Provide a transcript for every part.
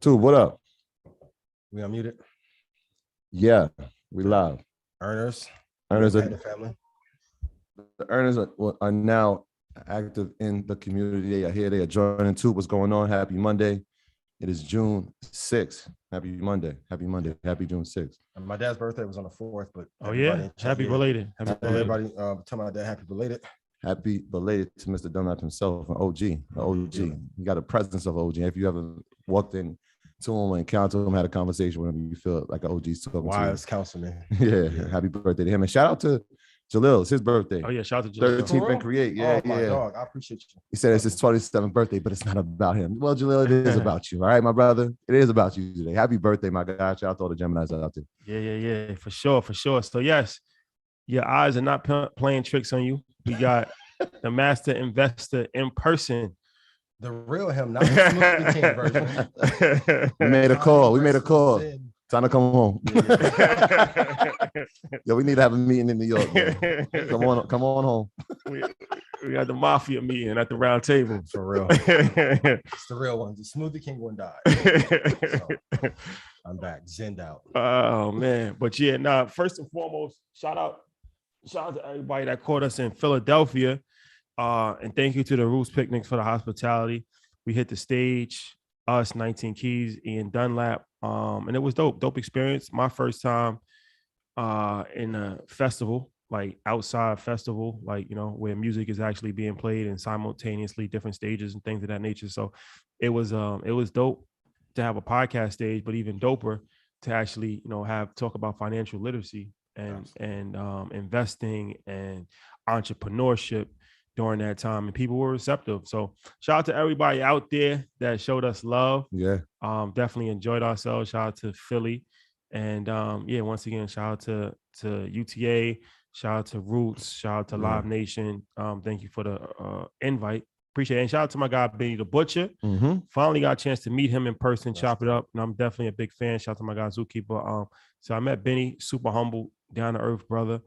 Two, what up? We unmuted. Yeah, we live. Earners Earners the family. The earners are now active in the community. I hear they are joining too. What's going on? Happy Monday. It is June 6th. Happy Monday. Happy Monday. Happy June 6th. And my dad's birthday was on the 4th, but happy belated. Happy everybody tell my dad happy belated. Happy belated to Mr. Dunlap himself, an OG. You got a presence of OG. If you ever walked in to him, encountered him, had a conversation with him, you feel like an OG's talking to you. Wise councilman. Yeah, happy birthday to him. And shout out to Jalil. It's his birthday. Oh, yeah, shout out to Jalil. 13th and Create. Yeah, my dog. I appreciate you. He said it's his 27th birthday, but it's not about him. Well, Jalil, it is about you. All right, my brother. It is about you today. Happy birthday, my guy. Shout out to all the Geminis out there. Yeah. For sure. So, yes, your eyes are not playing tricks on you. We got the master investor in person. The real him, not the Smoothie King version. We made a call. Time to come home. Yo, we need to have a meeting in New York. Man. Come on home. We got the mafia meeting at the round table. For real. It's the real one. The Smoothie King one died. So, I'm back. Zenned out. Oh, man. But yeah, first and foremost, shout out to everybody that caught us in Philadelphia. And thank you to the Roots Picnics for the hospitality. We hit the stage, us, 19 Keys, Ian Dunlap. And it was dope experience. My first time in a festival, like outside festival, like, where music is actually being played and simultaneously different stages and things of that nature. So it was dope to have a podcast stage, but even doper to actually, talk about financial literacy and investing and entrepreneurship during that time, and people were receptive. So shout out to everybody out there that showed us love. Yeah. Definitely enjoyed ourselves. Shout out to Philly. And once again, shout out to UTA, shout out to Roots, shout out to Live Nation. Thank you for the invite. Appreciate it. And shout out to my guy, Benny the Butcher. Mm-hmm. Finally got a chance to meet him in person, chop it up. And I'm definitely a big fan. Shout out to my guy, Zookeeper. So I met Benny, super humble, down to earth brother.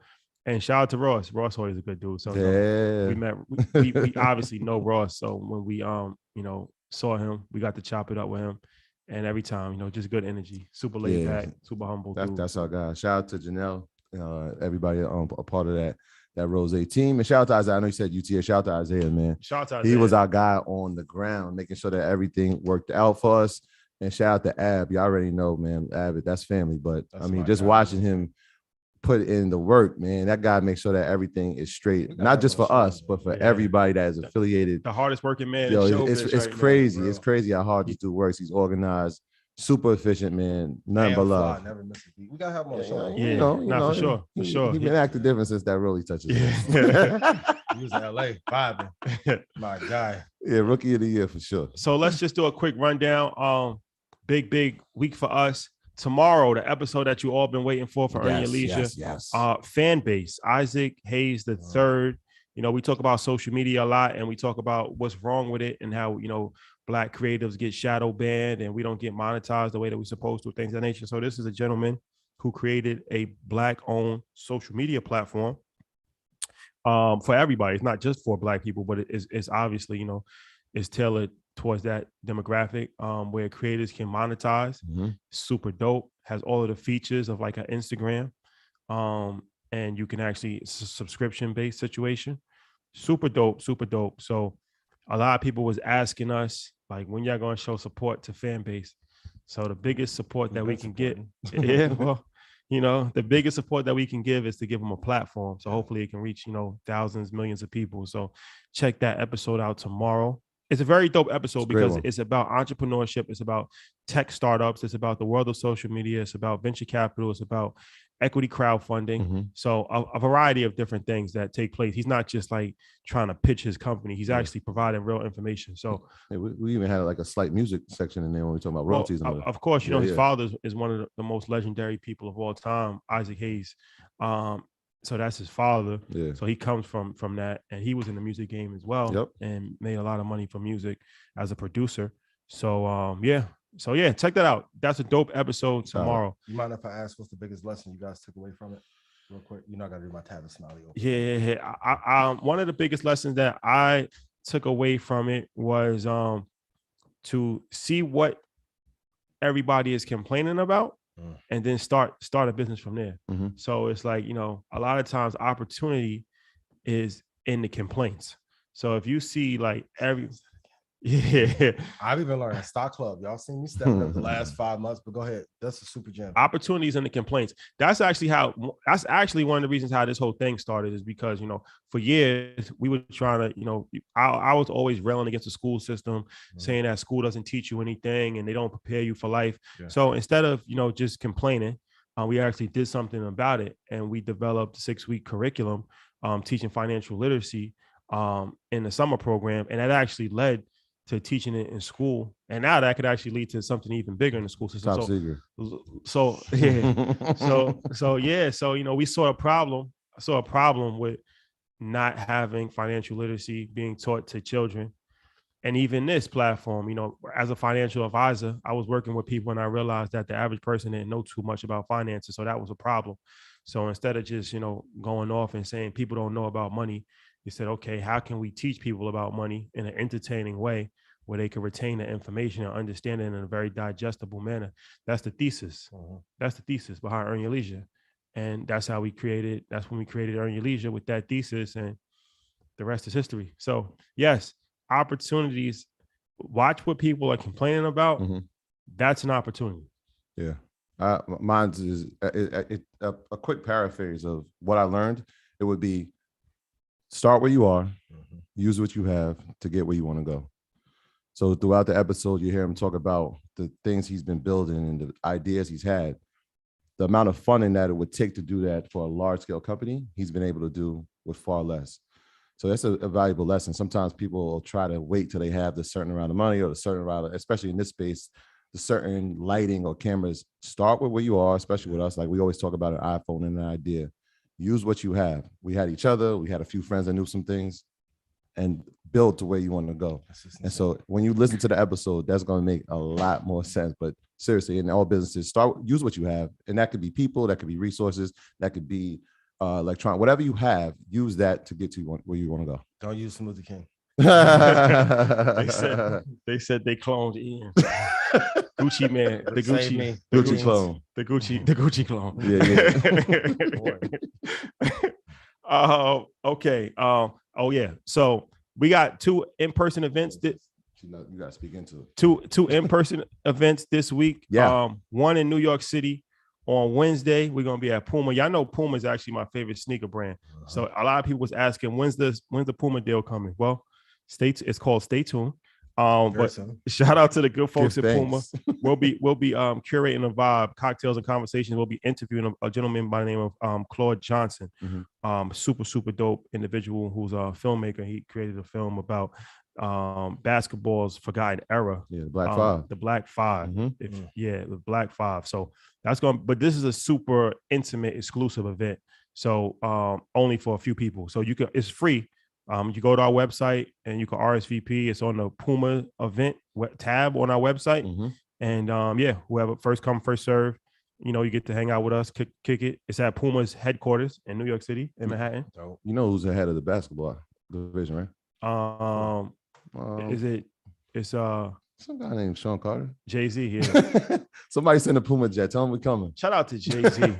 And shout out to Ross. Ross always a good dude. So we met. We obviously know Ross. So when we saw him, we got to chop it up with him. And every time, just good energy, super laid back, super humble. That's our guy. Shout out to Janelle, everybody a part of that Rose team. And shout out to Isaiah. I know you said UTA. Shout out to Isaiah, man. Shout out to Isaiah. He was our guy on the ground, making sure that everything worked out for us. And shout out to Ab. You already know, man. Ab, that's family. But just watching him put in the work, man, that guy makes sure that everything is straight, not just for us, but for everybody that is affiliated. The hardest working man. It's crazy. It's crazy how hard this dude works. He's organized, super efficient, man. Nothing but love. Never miss a beat. We gotta have him on the show. Yeah, for sure. He's been acting different since that really touches him. He was in LA vibing. My guy. Yeah, rookie of the year for sure. So let's just do a quick rundown. Big week for us. Tomorrow, the episode that you all been waiting for Earn Your Leisure. Yes. Fan base, Isaac Hayes the third. We talk about social media a lot, and we talk about what's wrong with it and how, Black creatives get shadow banned and we don't get monetized the way that we're supposed to, things of that nature. So this is a gentleman who created a Black-owned social media platform for everybody. It's not just for Black people, but it's obviously, it's tailored towards that demographic where creators can monetize. Super dope. Has all of the features of like an Instagram. And you can actually, it's a subscription-based situation. Super dope. So a lot of people was asking us, like, when y'all going to show support to fan base? So the biggest support that we can get, the biggest support that we can give is to give them a platform. So hopefully it can reach, thousands, millions of people. So check that episode out tomorrow. It's a very dope episode because it's about entrepreneurship. It's about tech startups. It's about the world of social media. It's about venture capital. It's about equity crowdfunding. So a variety of different things that take place. He's not just like trying to pitch his company. He's actually providing real information. So we even had like a slight music section in there when we talk about royalties. Of course, his father is one of the most legendary people of all time, Isaac Hayes. So that's his father. Yeah. So he comes from that, and he was in the music game as well, and made a lot of money from music as a producer. So check that out. That's a dope episode tomorrow. You mind if I ask what's the biggest lesson you guys took away from it? Real quick, you're not gonna do my Tavis Smiley. Yeah. I one of the biggest lessons that I took away from it was to see what everybody is complaining about, and then start a business from there. Mm-hmm. So it's like, a lot of times opportunity is in the complaints. So if you see like yeah, I've even learned at Stock Club. Y'all seen me stepping up the last 5 months, but go ahead. That's a super gem. Opportunities and the complaints. That's actually one of the reasons how this whole thing started, is because, for years we were trying to, I was always railing against the school system, saying that school doesn't teach you anything and they don't prepare you for life. Yeah. So instead of, just complaining, we actually did something about it, and we developed a 6-week curriculum teaching financial literacy in the summer program. And that actually led to teaching it in school, and now that could actually lead to something even bigger in the school system. Top secret. So yeah. So we saw a problem. I saw a problem with not having financial literacy being taught to children, and even this platform. As a financial advisor, I was working with people, and I realized that the average person didn't know too much about finances, so that was a problem. So instead of just going off and saying people don't know about money, he said, okay, how can we teach people about money in an entertaining way where they can retain the information and understand it in a very digestible manner? That's the thesis. That's the thesis behind Earn Your Leisure. And that's when we created Earn Your Leisure with that thesis, and the rest is history. So yes, opportunities, watch what people are complaining about. That's an opportunity. Yeah. Mine is a quick paraphrase of what I learned. It would be, start where you are, use what you have to get where you want to go. So throughout the episode, you hear him talk about the things he's been building and the ideas he's had. The amount of funding that it would take to do that for a large scale company, he's been able to do with far less. So that's a valuable lesson. Sometimes people will try to wait till they have the certain amount of money or the certain amount of, especially in this space, the certain lighting or cameras. Start with where you are, especially with us. Like we always talk about an iPhone and an idea. Use what you have. We had each other. We had a few friends that knew some things, and build to where you want to go. And so when you listen to the episode, that's going to make a lot more sense. But seriously, in all businesses, use what you have. And that could be people, that could be resources, that could be electronic, whatever you have, use that to get to where you want to go. Don't use Smoothie King. They said they cloned Ian. Gucci man, the Gucci clone. The Gucci clone. Yeah. Okay. Oh yeah. So we got 2 in-person events. You got to speak into it. Two in-person events this week. Yeah. One in New York City on Wednesday. We're gonna be at Puma. Y'all know Puma is actually my favorite sneaker brand. So a lot of people was asking, when's the Puma deal coming? Well, it's called Stay Tuned. But shout out to the good folks at Puma. We'll be curating a vibe, cocktails and conversations. We'll be interviewing a gentleman by the name of Claude Johnson. Super dope individual who's a filmmaker. He created a film about basketball's forgotten era. Yeah, the Black Five. The Black Five. So but this is a super intimate, exclusive event. So only for a few people. So it's free. You go to our website and you can RSVP. It's on the Puma event tab on our website. And whoever first come, first serve, you get to hang out with us, kick it. It's at Puma's headquarters in New York City, in Manhattan. You know who's the head of the basketball division, right? It's some guy named Sean Carter. Jay-Z here. Somebody send a Puma jet. Tell him we coming. Shout out to Jay-Z.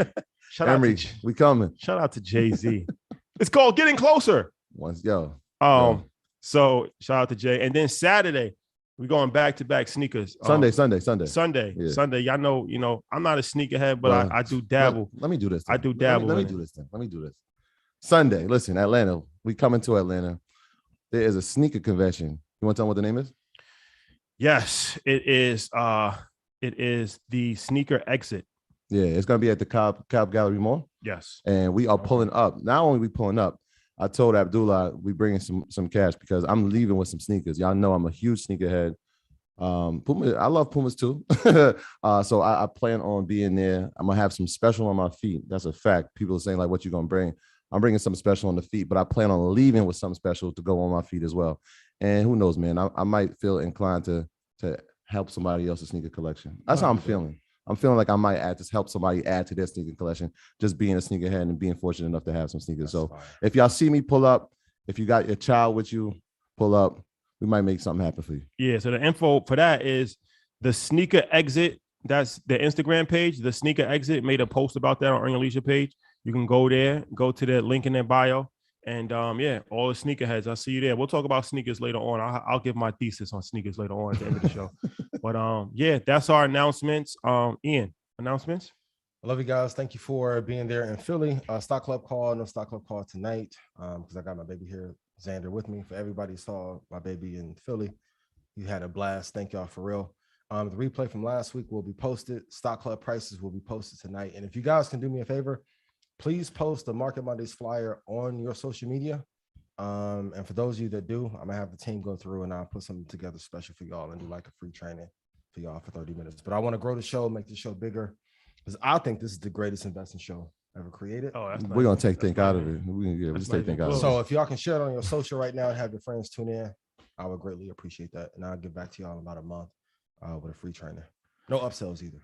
We coming. Shout out to Jay-Z. It's called Getting Closer. So shout out to Jay. And then Saturday, we're going back-to-back sneakers. Sunday. Yeah. Sunday. Y'all know, I'm not a sneakerhead, but I do dabble. Let me do this. I do dabble. Let me do this. Sunday, listen, Atlanta. We coming to Atlanta. There is a sneaker convention. You want to tell them what the name is? Yes, it is. It is the Sneaker Exit. Yeah, it's gonna be at the Cobb Gallery Mall. Yes, and we are pulling up. Not only we pulling up, I told Abdullah we bringing some cash because I'm leaving with some sneakers. Y'all know I'm a huge sneakerhead. Puma, I love Pumas too. So I plan on being there. I'm gonna have some special on my feet. That's a fact. People are saying like, "What you gonna bring?" I'm bringing something special on the feet, but I plan on leaving with something special to go on my feet as well. And who knows, man? I might feel inclined to help somebody else's sneaker collection. That's how I'm feeling. I'm feeling like I might help somebody add to their sneaker collection, just being a sneakerhead and being fortunate enough to have some sneakers. That's fine. If y'all see me pull up, if you got your child with you, pull up. We might make something happen for you. Yeah. So the info for that is the Sneaker Exit that's the Instagram page. The Sneaker Exit made a post about that on Earn Your Leisure page. You can go there, go to the link in their bio. And yeah, all the sneakerheads, I'll see you there. We'll talk about sneakers later on. I'll give my thesis on sneakers later on at the end of the show. But yeah, that's our announcements. Ian, announcements? I love you guys. Thank you for being there in Philly. Stock Club call, no Stock Club call tonight because I got my baby here, Xander, with me. For everybody who saw my baby in Philly, you had a blast. Thank y'all for real. The replay from last week will be posted. Stock Club prices will be posted tonight. And if you guys can do me a favor, please post the Market Mondays flyer on your social media. And for those of you that do, I'm gonna have the team go through and I'll put something together special for y'all and do like a free training for y'all for 30 minutes. But I want to grow the show, make the show bigger, because I think this is the greatest investing show ever created. Oh, that's We're gonna take think out of nice. it. We That's take think out of it. So if y'all can share it on your social right now and have your friends tune in, I would greatly appreciate that. And I'll get back to y'all in about a month with a free training. No upsells either.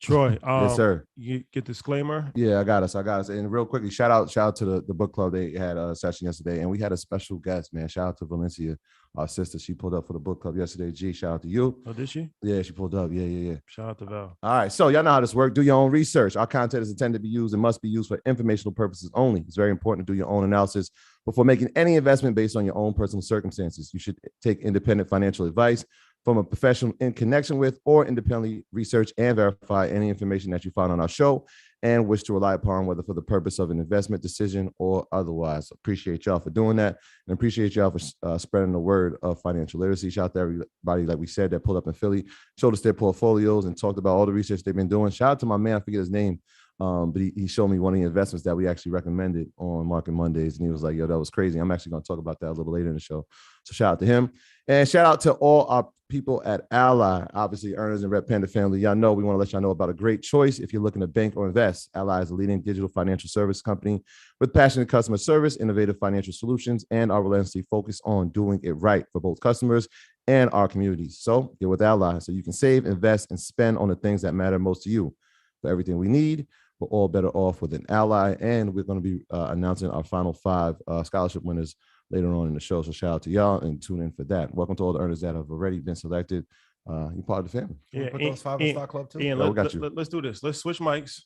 Troy, Yes, sir. You get disclaimer. Yeah, I got us. And real quickly, shout out to the book club. They had a session yesterday, and we had a special guest, man. Shout out to Valencia, our sister. She pulled up for the book club yesterday. G, shout out to you. Oh, did she? Yeah, she pulled up. Yeah. Shout out to Val. All right, so y'all know how this works. Do your own research. Our content is intended to be used and must be used for informational purposes only. It's very important to do your own analysis before making any investment based on your own personal circumstances. You should take independent financial advice from a professional in connection with or independently research and verify any information that you find on our show and wish to rely upon, whether for the purpose of an investment decision or otherwise. Appreciate y'all for doing that and appreciate y'all for spreading the word of financial literacy. Shout out to everybody, like we said, that pulled up in Philly, showed us their portfolios and talked about all the research they've been doing. Shout out to my man, I forget his name, but he showed me one of the investments that we actually recommended on Market Mondays. And he was like, yo, that was crazy. I'm actually going to talk about that a little later in the show. So shout out to him. And shout out to all our people at Ally, obviously Earners and Rep Panda family. Y'all know we want to let y'all know about a great choice if you're looking to bank or invest. Ally is a leading digital financial service company with passionate customer service, innovative financial solutions, and our relentlessly focus on doing it right for both customers and our communities. So get with Ally so you can save, invest, and spend on the things that matter most to you. For everything we need, we're all better off with an Ally, and we're going to be announcing our final 5 scholarship winners later on in the show. So shout out to y'all and tune in for that. Welcome to all the earners that have already been selected. You're part of the family. Yeah, put those 5 in Stock Club too. Ian, Yeah, we got you. let's do this. Let's switch mics.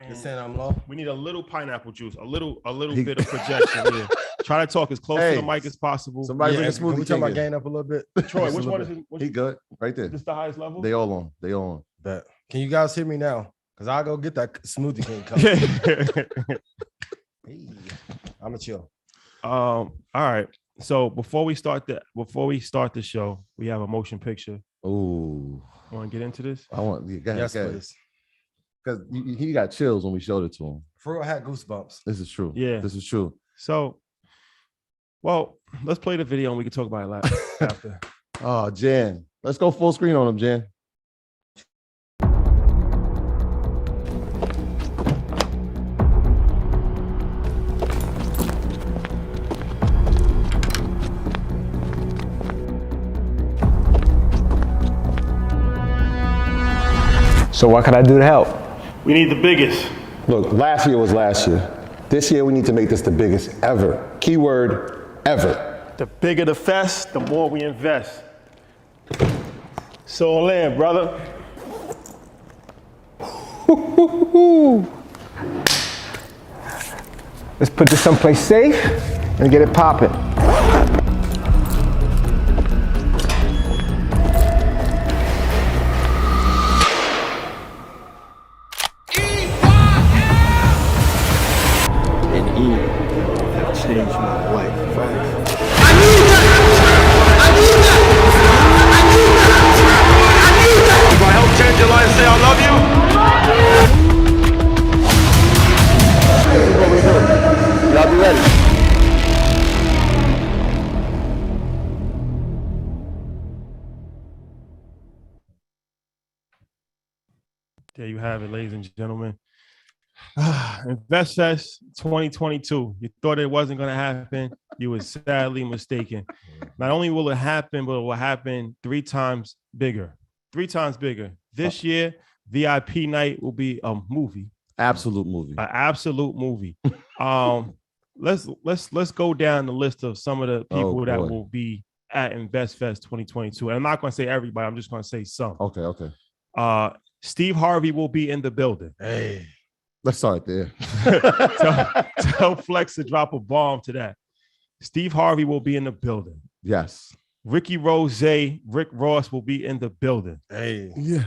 You're saying I'm low? We need a little pineapple juice, a little bit of projection here. Try to talk as close to the mic as possible. Somebody bring a Can we smoothie turn my king gain up a little bit? Troy, which one is it? He good right there. This the highest level? They all on. They all on. Bet. Can you guys hear me now? Because I'll go get that smoothie king coming. Hey, I'm a chill. All right. So before we start the show, we have a motion picture. Oh, Want to get into this? I want. Yeah, Yes, please. Because he got chills when we showed it to him. For real, I had goosebumps. This is true. Yeah. This is true. So, well, let's play the video and we can talk about it after. Oh, Jan. Let's go full screen on him, Jan. So what can I do to help? We need the biggest. Look, last year was last year. This year, we need to make this the biggest ever. Keyword, ever. The bigger the fest, the more we invest. So land, brother. Let's put this someplace safe and get it popping. Changed my life. If I help change your life, say I love you. Y'all be ready. There you have it, ladies and gentlemen. InvestFest 2022. You thought it wasn't going to happen. You were sadly mistaken. Not only will it happen, but it will happen 3 times bigger. 3 times bigger. This year, VIP night will be a movie. Absolute movie. An absolute movie. Let's go down the list of some of the people that will be at InvestFest 2022. And I'm not going to say everybody. I'm just going to say some. Okay. Steve Harvey will be in the building. Hey, Let's start there. Tell Flex to drop a bomb to that. Steve Harvey will be in the building. Yes. Ricky Rose, Rick Ross will be in the building. hey, Yeah.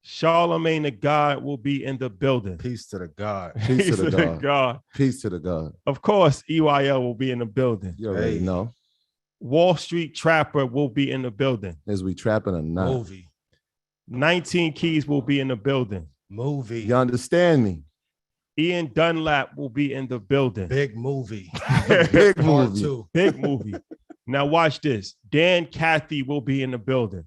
Charlemagne the God will be in the building. peace to the God. Peace to the God. God. Peace to the God. Of course, EYL will be in the building. You already Hey. know. Wall Street Trapper will be in the building. Is we trapping or not? Movie. 19 Keys will be in the building. Movie. You understand me? Ian Dunlap will be in the building. Big movie. Big Part movie. 2. Big movie. Now watch this. Dan Cathy will be in the building.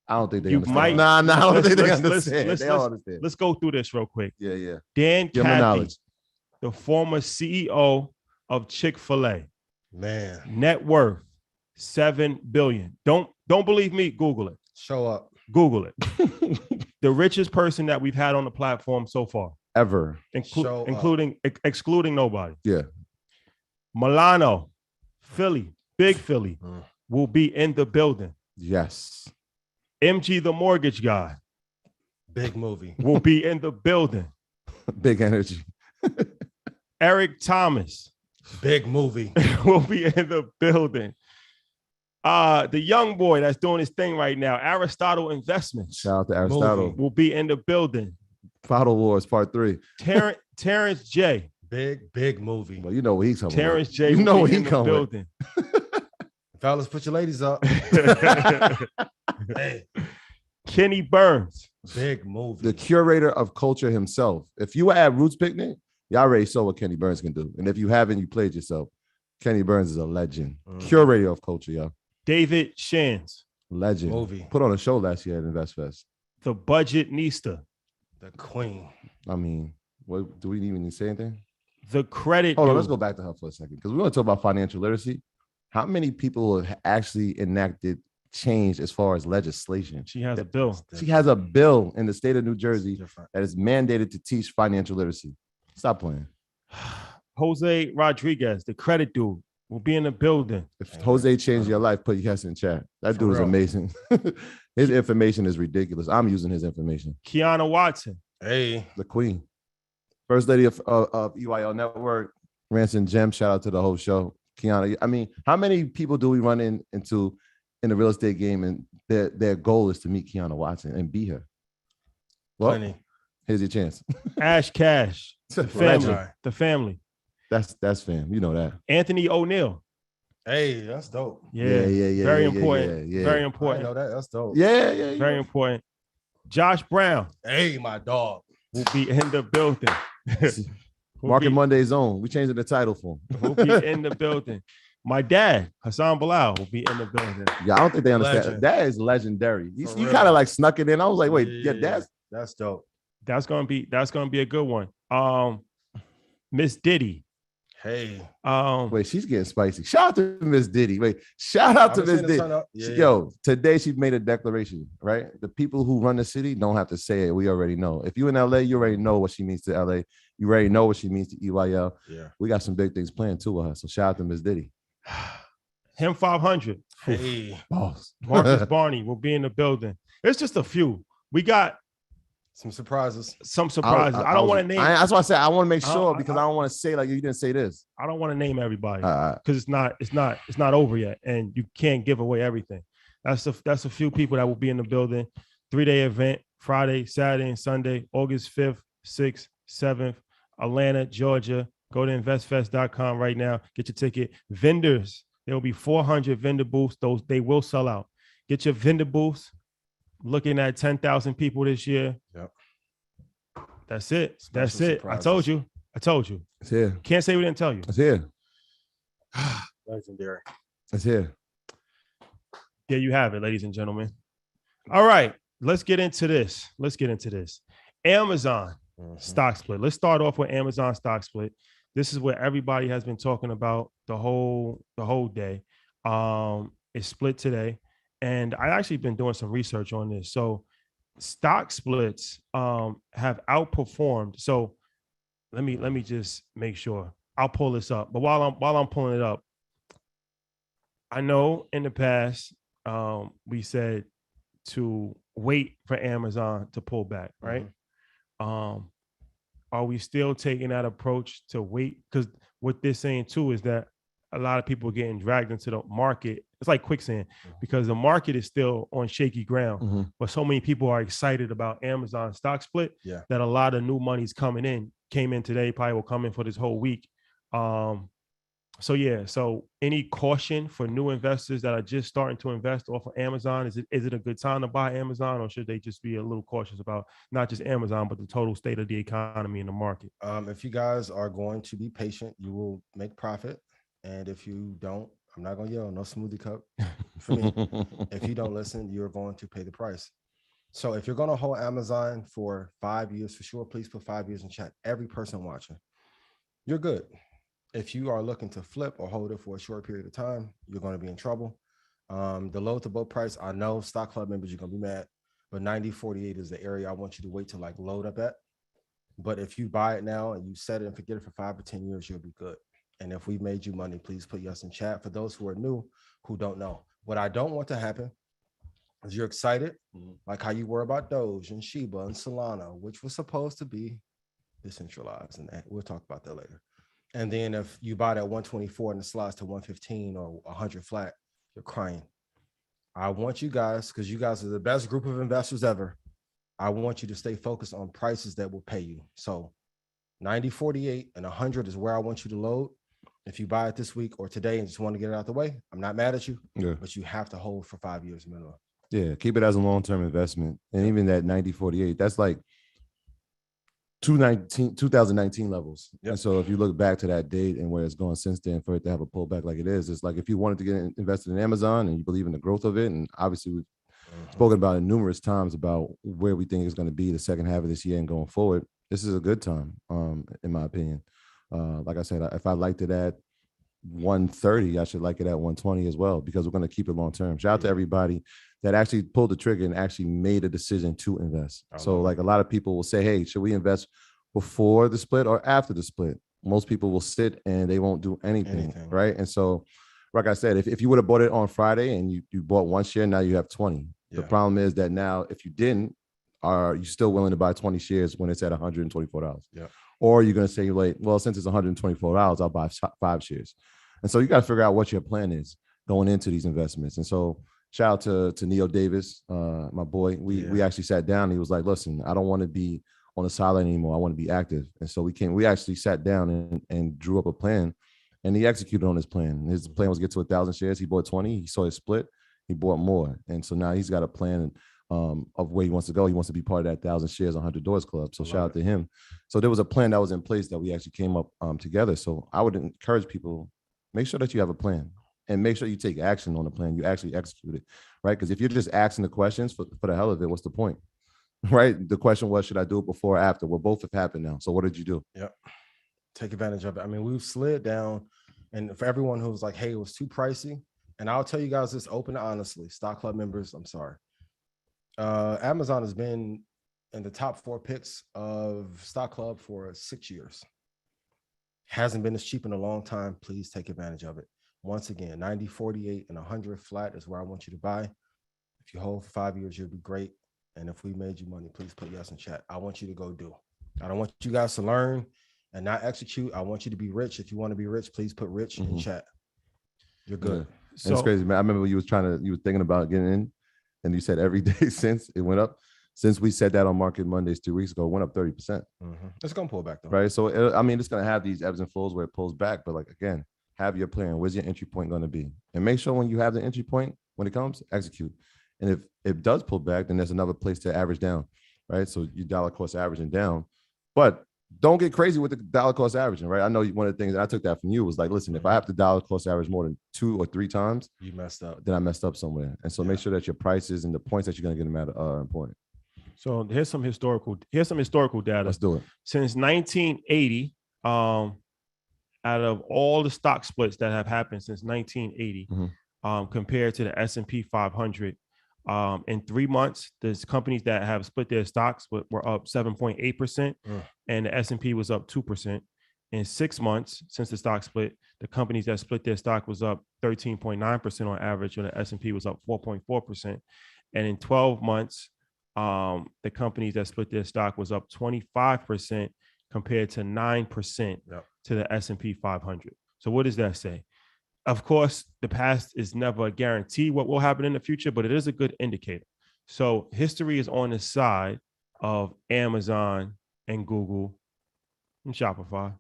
I don't think they You understand. might- Nah, I don't think they let's- understand. let's- They don't understand. Let's go through this real quick. Yeah, yeah. Dan Give them Cathy, knowledge. the former CEO of Chick-fil-A, Man, net worth $7 billion. Don't believe me. Google it. show up. Google it. The richest person that we've had on the platform so far, Ever. Show up. excluding nobody. Yeah. Milano, Philly, big Philly, Mm. will be in the building. Yes. MG, the mortgage guy, Big movie. will be in the building. Big energy. Eric Thomas Big movie. will be in the building. The young boy that's doing his thing right now, Aristotle Investments, Shout out to Aristotle. Movie. will be in the building. Final Wars Part 3. Terrence J. Big movie. Well, you know where he's coming. Terrence J. You will know be where he in the coming. building. Fellas, put your ladies up. Hey, Kenny Burns. big movie. The curator of culture himself. If you were at Roots Picnic, y'all already saw what Kenny Burns can do. And if you haven't, you played yourself. Kenny Burns is a legend. Curator of culture, y'all. David Shands. Legend. Movie. Put on a show last year at InvestFest. The Budget Nista. The Queen. I mean, what do we even need to say anything? The Credit Hold on, Dude. let's go back to her for a second because we want to talk about financial literacy. How many people have actually enacted change as far as legislation? She has a bill. She has a bill in the state of New Jersey Different. that is mandated to teach financial literacy. Stop playing. Jose Rodriguez, the credit dude, will be in the building. If Jose changed your life, put yes in chat. That For dude is real. amazing. His information is ridiculous. I'm using his information. Kiana Watson. Hey, The queen. First lady of EYL Network, Ransom Gem. Shout out to the whole show. Kiana, I mean, how many people do we run into in the real estate game and their goal is to meet Kiana Watson and be her? Well, plenty. here's your chance. Ash Cash. The family. Legend. The family. That's fam. You know that. Anthony O'Neill. Hey, that's dope. Yeah. Yeah. Very yeah, important. Yeah, Very I important. know that. That's dope. yeah. Very important. Josh Brown Hey, my dog. will be in the building. Will Market be- Monday Zone. We changing the title for him. will be in the building. My dad, Hassan Bilal, will be in the building. Yeah, I don't think they understand. Legend. That is legendary. You For you real. kind of like snuck it in. I was like, wait, yeah, That's dope. That's gonna be a good one. Miss Diddy. Hey. wait, she's getting spicy. Shout out to Miss Diddy. Wait, shout out to I've been Miss seeing it Diddy. turn up. Yeah, Yo, today she made a declaration, right? The people who run the city don't have to say it. We already know. If you in LA, you already know what she means to LA. You already know what she means to EYL. Yeah. We got some big things planned too with her. So shout out to Miss Diddy. Him 500. Hey. Boss. Marcus Barney will be in the building. It's just a few. We got Some surprises. some surprises. I don't want to name. That's why I said I want to make I- sure I- because I don't want to say like you didn't say this. I don't want to name everybody Uh, because it's not over yet, and you can't give away everything. That's a few people that will be in the building. 3-day event, Friday, Saturday, and Sunday, August 5th, 6th, 7th, Atlanta, Georgia. Go to investfest.com right now. Get your ticket. Vendors, there will be 400 vendor booths. Those they will sell out. Get your vendor booths. Looking at 10,000 people this year. Yep. That's it. Special That's it. surprises. I told you. it's here. Can't say we didn't tell you. It's here. Legendary. It's here. There you have it, ladies and gentlemen. All right, let's get into this. Amazon stock split. Let's start off with Amazon stock split. This is what everybody has been talking about the whole day. It's split today, and I actually been doing some research on this. So, stock splits have outperformed. So, let me just make sure. I'll pull this up. But while I'm pulling it up, I know in the past we said to wait for Amazon to pull back, right? Are we still taking that approach to wait? Because what they're saying too is that a lot of people are getting dragged into the market. It's like quicksand because the market is still on shaky ground, but so many people are excited about Amazon stock split that a lot of new money's came in today, probably will come in for this whole week. So any caution for new investors that are just starting to invest off of Amazon? Is it a good time to buy Amazon, or should they just be a little cautious about not just Amazon, but the total state of the economy and the market? If you guys are going to be patient, you will make profit. And if you don't, I'm not going to yell, no smoothie cup for me. If you don't listen, you're going to pay the price. So if you're going to hold Amazon for 5 years, for sure, please put 5 years in chat. Every person watching, you're good. If you are looking to flip or hold it for a short period of time, you're going to be in trouble. The low to boat price, I know stock club members, you're going to be mad, but 90.48 is the area I want you to wait to like load up at. But if you buy it now and you set it and forget it for 5 or 10 years, you'll be good. And if we've made you money, please put yes in chat. For those who are new, who don't know, what I don't want to happen is you're excited, like how you were about Doge and Shiba and Solana, which was supposed to be decentralized. And we'll talk about that later. And then if you buy that 124 and it slides to 115 or 100 flat, you're crying. I want you guys, because you guys are the best group of investors ever, I want you to stay focused on prices that will pay you. So 90.48 and 100 is where I want you to load. If you buy it this week or today and just want to get it out the way, I'm not mad at you, but you have to hold for 5 years minimum. Yeah, keep it as a long-term investment. And even that 90.48, that's like 2019 levels. And so if you look back to that date and where it's going since then, for it to have a pullback like it is, it's like if you wanted to get invested in Amazon and you believe in the growth of it, and obviously we've spoken about it numerous times about where we think it's going to be the second half of this year and going forward, this is a good time, in my opinion. Like I said, if I liked it at 130, I should like it at 120 as well, because we're going to keep it long term. Shout out to everybody that actually pulled the trigger and actually made a decision to invest. So like a lot of people will say, hey, should we invest before the split or after the split? Most people will sit and they won't do anything. Right? And so, like I said, if you would have bought it on Friday and you bought one share, now you have 20. The problem is that now if you didn't, are you still willing to buy 20 shares when it's at $124? Or you're going to say, like, well, since it's $124, I'll buy 5 shares. And so you got to figure out what your plan is going into these investments. And so shout out to Neil Davis, my boy. We actually sat down and he was like, listen, I don't want to be on the sideline anymore. I want to be active. And so we actually sat down and drew up a plan, and he executed on his plan. His plan was to get to 1,000 shares. He bought 20. He saw it split. He bought more. And so now he's got a plan of where he wants to go. He wants to be part of that 1,000 shares, 100 doors club. So shout out to him. So there was a plan that was in place that we actually came up together. So I would encourage people, make sure that you have a plan and make sure you take action on the plan. You actually execute it, right? Because if you're just asking the questions for the hell of it, what's the point, right? The question was, should I do it before or after? Well, both have happened now. So what did you do? Take advantage of it. I mean, we've slid down, and for everyone who was like, hey, it was too pricey. And I'll tell you guys this open and honestly, Stock Club members, I'm sorry. Amazon has been in the top 4 picks of Stock Club for 6 years. Hasn't been as cheap in a long time. Please take advantage of it. Once again, 90.48 and 100 flat is where I want you to buy. If you hold for 5 years, you'll be great. And if we made you money, please put yes in chat. I want you to go do. I don't want you guys to learn and not execute. I want you to be rich. If you want to be rich, please put rich in chat. You're good. So it's crazy, man. I remember you were thinking about getting in, and you said every day since it went up. Since we said that on Market Mondays 2 weeks ago, it went up 30%. It's gonna pull back though, right? So I mean, it's gonna have these ebbs and flows where it pulls back, but like again, have your plan. Where's your entry point going to be? And make sure when you have the entry point, when it comes, execute. And if it does pull back, then there's another place to average down, right? So you dollar cost averaging down, but don't get crazy with the dollar cost averaging, right? I know one of the things that I took that from you was like, listen, if I have to dollar cost average more than 2 or 3 times, you messed up. Then I messed up somewhere. And so make sure that your prices and the points that you're going to get them at are important. So here's some historical data. Let's do it. Since 1980, out of all the stock splits that have happened since 1980, compared to the S&P 500, in 3 months, there's companies that have split their stocks were up 7.8%, and the S&P was up 2%. In 6 months since the stock split, the companies that split their stock was up 13.9% on average, and the S&P was up 4.4%. And in 12 months, the companies that split their stock was up 25% compared to 9% to the S&P 500. So what does that say? Of course, the past is never a guarantee what will happen in the future, but it is a good indicator. So history is on the side of Amazon and Google and Shopify,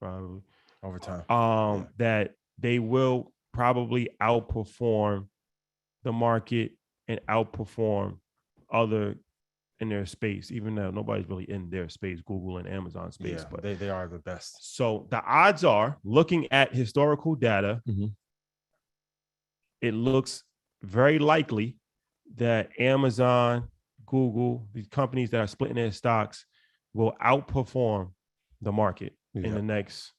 probably over time. That they will probably outperform the market and outperform other in their space, even though nobody's really in their space, Google and Amazon space. But they are the best. So the odds are, looking at historical data, it looks very likely that Amazon, Google, these companies that are splitting their stocks will outperform the market in the next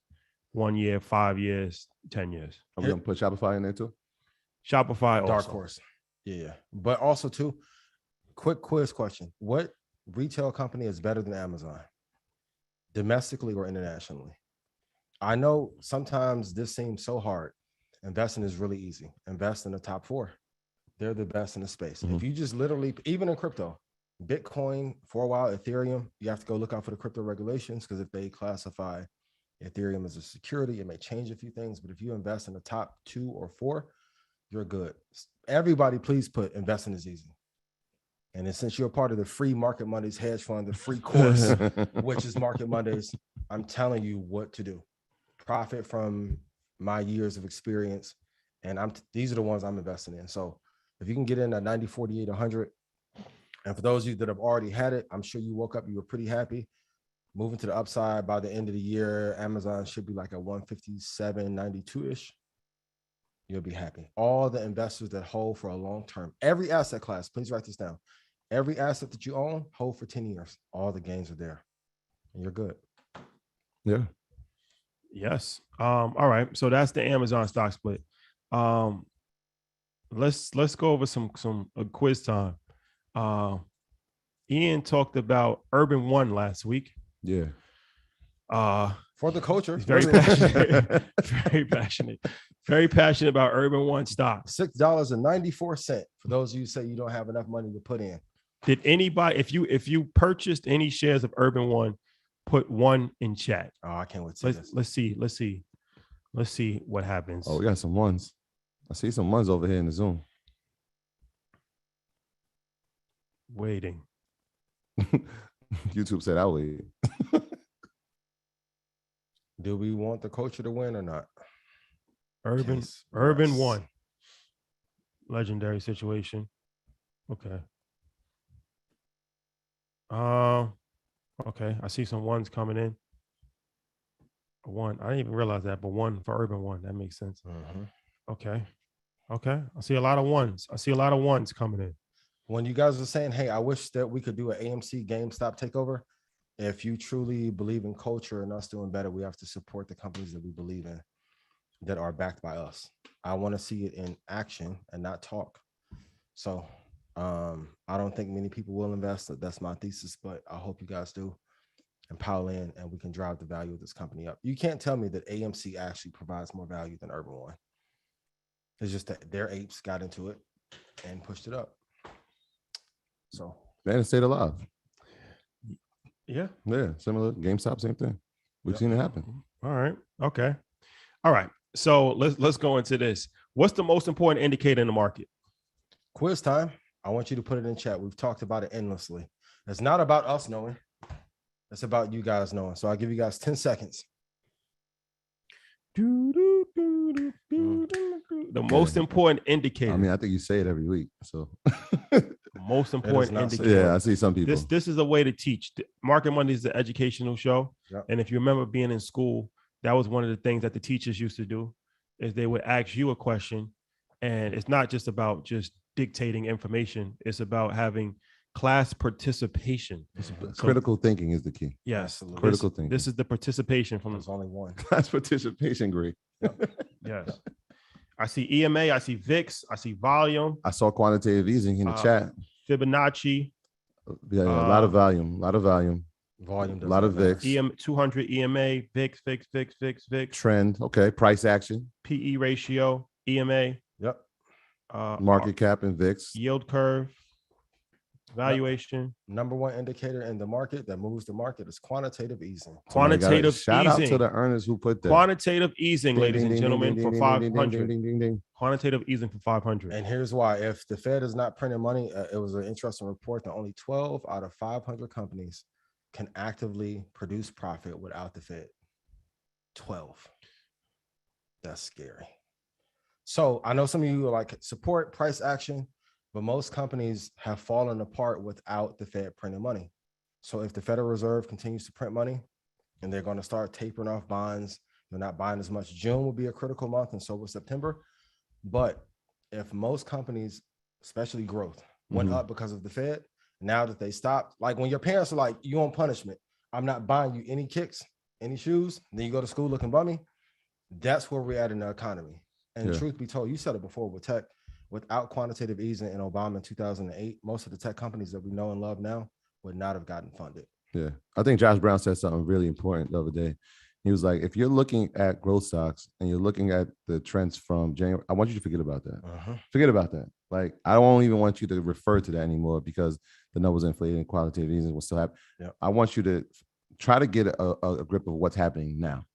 1 year, 5 years, 10 years. Are we gonna put Shopify in there too? Shopify, dark also. horse. Yeah. But also too, quick quiz question. What retail company is better than Amazon? Domestically or internationally? I know sometimes this seems so hard. Investing is really easy. Invest in the top 4. They're the best in the space. If you just literally, even in crypto, Bitcoin for a while, Ethereum, you have to go look out for the crypto regulations, because if they classify Ethereum as a security, it may change a few things. But if you invest in the top 2 or 4, you're good. Everybody, please put investing is easy. And then since you're a part of the free Market Mondays hedge fund, the free course, which is Market Mondays, I'm telling you what to do. Profit from my years of experience. And these are the ones I'm investing in. So if you can get in at 90, 48, 100, and for those of you that have already had it, I'm sure you woke up, you were pretty happy. Moving to the upside, by the end of the year, Amazon should be like a 157.92-ish. You'll be happy. All the investors that hold for a long term, every asset class, please write this down. Every asset that you own, hold for 10 years. All the gains are there, and you're good. Yeah. Yes. All right. So that's the Amazon stock split. Let's go over some quiz time. Ian talked about Urban One last week. Yeah. For the culture. He's very passionate. Very passionate about Urban One stock. $6.94 for those of you who say you don't have enough money to put in. Did anybody, if you purchased any shares of Urban One, put 1 in chat? Oh, I can't wait to see this. Let's see what happens. Oh, we got some ones. I see some ones over here in the Zoom. Waiting. YouTube said I'll wait. Do we want the culture to win or not? Urban One. Legendary situation. Okay. Okay. I see some ones coming in. 1. I didn't even realize that, but 1 for Urban One. That makes sense. Okay. I see a lot of ones. Coming in. When you guys are saying, hey, I wish that we could do an AMC GameStop takeover. If you truly believe in culture and us doing better, we have to support the companies that we believe in that are backed by us. I want to see it in action and not talk. So I don't think many people will invest. That's my thesis, but I hope you guys do and pile in, and we can drive the value of this company up. You can't tell me that AMC actually provides more value than Urban One. It's just that their apes got into it and pushed it up. So Man, stayed alive. Yeah. Yeah, similar. GameStop, same thing. We've seen it happen. All right. Okay. All right. So let's go into this. What's the most important indicator in the market? Quiz time. I want you to put it in chat. We've talked about it endlessly. It's not about us knowing. It's about you guys knowing. So I'll give you guys 10 seconds. The most important indicator. I mean, I think you say it every week. So most important indicator. Yeah, I see some people. This is a way to teach. Market Monday is the educational show. Yep. And if you remember being in school, that was one of the things that the teachers used to do, is they would ask you a question. And it's not just about just dictating information. It's about having class participation. Critical thinking is the key. Yes. Absolutely. Critical thinking. This is the participation from There's only one. Class participation, great. Yes. I see EMA, I see VIX, I see volume. I saw quantitative easing in the chat. Fibonacci. Yeah, a lot of volume, Volume. a lot of VIX. 200 EMA, VIX. Trend. Okay. Price action. PE ratio, EMA. Yep. Market cap and VIX. Yield curve. Valuation. Number one indicator in the market that moves the market is quantitative easing. Quantitative shout easing. out to the earners who put that. Quantitative easing, Ding, ladies ding, and ding, gentlemen, ding, for ding, ding, ding, 500. ding, ding, ding, ding. Quantitative easing for 500. And here's why. If the Fed is not printing money, it was an interesting report that only 12 out of 500 companies can actively produce profit without the Fed. 12. That's scary. So I know some of you are like support price action, but most companies have fallen apart without the Fed printing money. So if the Federal Reserve continues to print money and they're going to start tapering off bonds, they're not buying as much. June will be a critical month, and so will September. But if most companies, especially growth, went up because of the Fed, now that they stopped, like when your parents are like, you on punishment, I'm not buying you any kicks, any shoes, then you go to school looking bummy. That's where we're at in the economy. And truth be told, you said it before with tech, without quantitative easing in Obama in 2008, most of the tech companies that we know and love now would not have gotten funded. Yeah. I think Josh Brown said something really important the other day. He was like, if you're looking at growth stocks and you're looking at the trends from January, I want you to forget about that. Forget about that. Like, I don't even want you to refer to that anymore because the numbers inflated and qualitative easing will still happen. Yep. I want you to try to get a grip of what's happening now.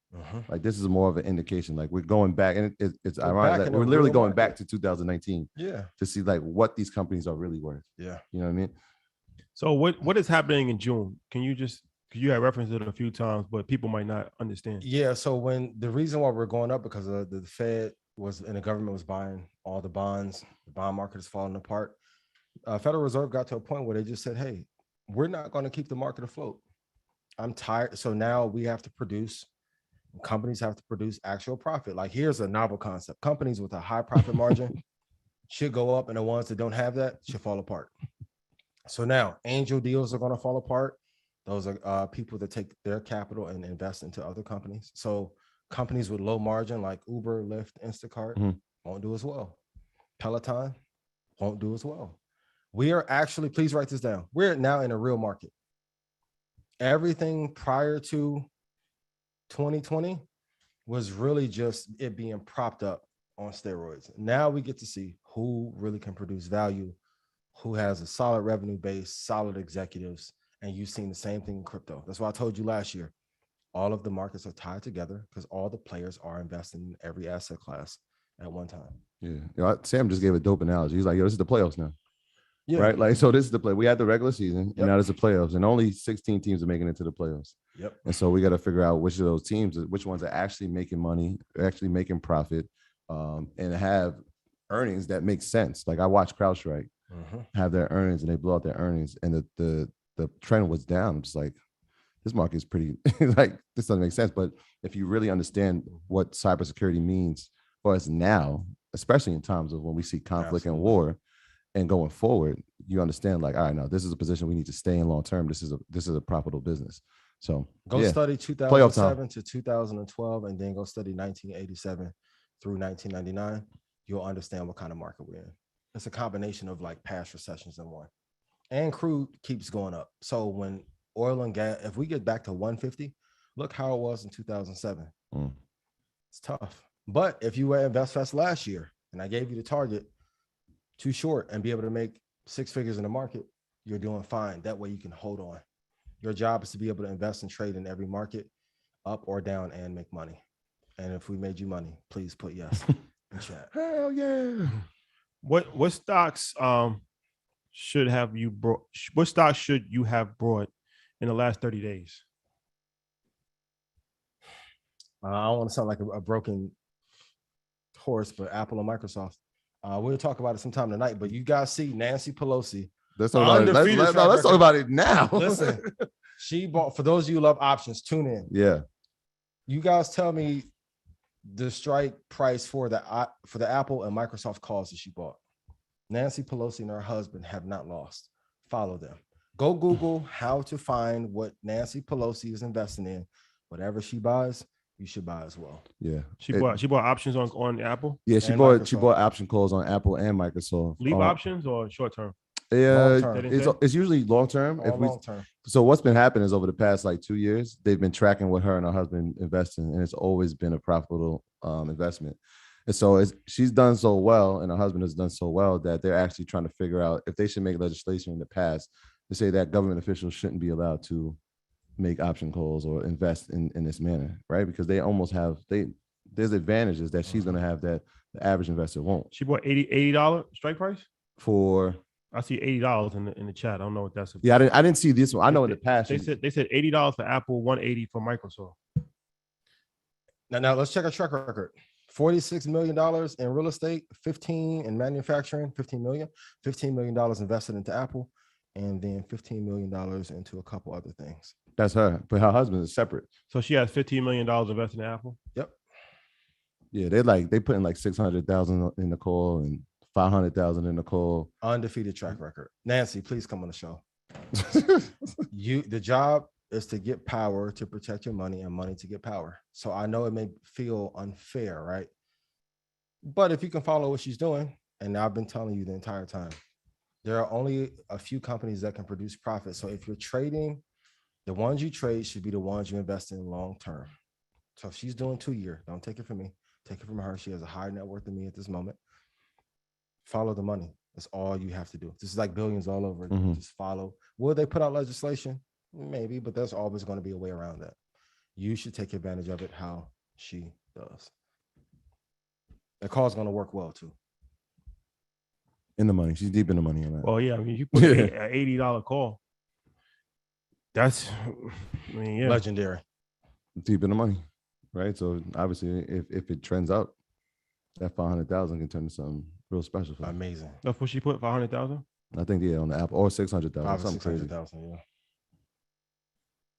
Like, this is more of an indication. Like, we're going back, and it's ironic. Like, we're literally going back to 2019 to see like what these companies are really worth. Yeah. You know what I mean? So what is happening in June? Can you just, because you had referenced it a few times, but people might not understand. Yeah. So when the reason why we're going up because the Fed was and the government was buying all the bonds, the bond market is falling apart. Federal Reserve got to a point where they just said, hey, we're not going to keep the market afloat. I'm tired. So now we have to produce, companies have to produce actual profit. Like, here's a novel concept. Companies with a high profit margin should go up, and the ones that don't have that should fall apart. So now angel deals are going to fall apart. Those are people that take their capital and invest into other companies. So companies with low margin like Uber, Lyft, Instacart won't do as well. Peloton won't do as well. We are actually, please write this down. We're now in a real market. Everything prior to 2020 was really just it being propped up on steroids. Now we get to see who really can produce value, who has a solid revenue base, solid executives, and you've seen the same thing in crypto. That's why I told you last year, all of the markets are tied together because all the players are investing in every asset class at one time. Yeah. You know, Sam just gave a dope analogy. He's like, yo, this is the playoffs now. Yeah. Right. Like, so this is the play. We had the regular season and now there's the playoffs, and only 16 teams are making it to the playoffs. Yep. And so we got to figure out which of those teams, which ones are actually making money, actually making profit, and have earnings that make sense. Like, I watched CrowdStrike have their earnings and they blow out their earnings, and the trend was down. I'm just like, this market is pretty like, this doesn't make sense. But if you really understand what cybersecurity means for us now, especially in times of when we see conflict and war and going forward, you understand like, all right, now this is a position we need to stay in long term. This is a profitable business. So go study 2007 to 2012 and then go study 1987 through 1999. You'll understand what kind of market we're in. It's a combination of like past recessions in one. And crude keeps going up. So when oil and gas, if we get back to 150, look how it was in 2007. It's tough. But if you were at InvestFest last year and I gave you the target too short and be able to make 6 figures in the market, you're doing fine. That way you can hold on. Your job is to be able to invest and trade in every market, up or down, and make money. And if we made you money, please put yes in chat. Hell yeah. What stocks should have you brought? What stocks should you have brought in the last 30 days? I don't want to sound like a broken horse, but Apple and Microsoft. We'll talk about it sometime tonight. But you guys see Nancy Pelosi. Let's talk about it now. Listen, she bought, for those of you who love options, tune in. Yeah. You guys tell me the strike price for the Apple and Microsoft calls that she bought. Nancy Pelosi and her husband have not lost. Follow them. Go Google how to find what Nancy Pelosi is investing in. Whatever she buys, you should buy as well. Yeah. She bought options on Apple. Yeah, she bought option calls on Apple and Microsoft. Leave options or short term? Yeah, it's usually long term. Long term. So what's been happening is over the past like 2 years, they've been tracking what her and her husband invest in, and it's always been a profitable investment. And so she's done so well, and her husband has done so well that they're actually trying to figure out if they should make legislation in the past to say that government officials shouldn't be allowed to make option calls or invest in this manner, right? Because they almost have there's advantages that she's going to have that the average investor won't. She bought $80 strike price For I see $80 in the chat. I don't know what that's about. Yeah, I didn't see this one. I know in the past they said $80 for Apple, $180 for Microsoft. Now let's check our track record. $46 million in real estate, 15 in manufacturing, 15 million, $15 million invested into Apple, and then $15 million into a couple other things. That's her, but her husband is separate. So she has $15 million invested in Apple. Yep. Yeah, they put in like 600,000 in the call and 500,000 in the call. Undefeated track record. Nancy, please come on the show. The job is to get power to protect your money and money to get power. So I know it may feel unfair, right? But if you can follow what she's doing, and I've been telling you the entire time, there are only a few companies that can produce profit. So if you're trading, the ones you trade should be the ones you invest in long term. So if she's doing 2 year, don't take it from me, take it from her. She has a higher net worth than me at this moment. Follow the money. That's all you have to do. This is like billions all over. Just follow. Will they put out legislation? Maybe, but there's always going to be a way around that. You should take advantage of it how she does. The call is going to work well too. In the money. She's deep in the money on that. Well, yeah, I mean, you put an $80 call. That's, I mean, yeah. Legendary. Deep in the money, right? So obviously, if it trends up, that 500,000 can turn into something real special for her. Amazing. That's what she put, 500,000? I think, yeah, on the app, or 600,000, something crazy. 600,000, yeah.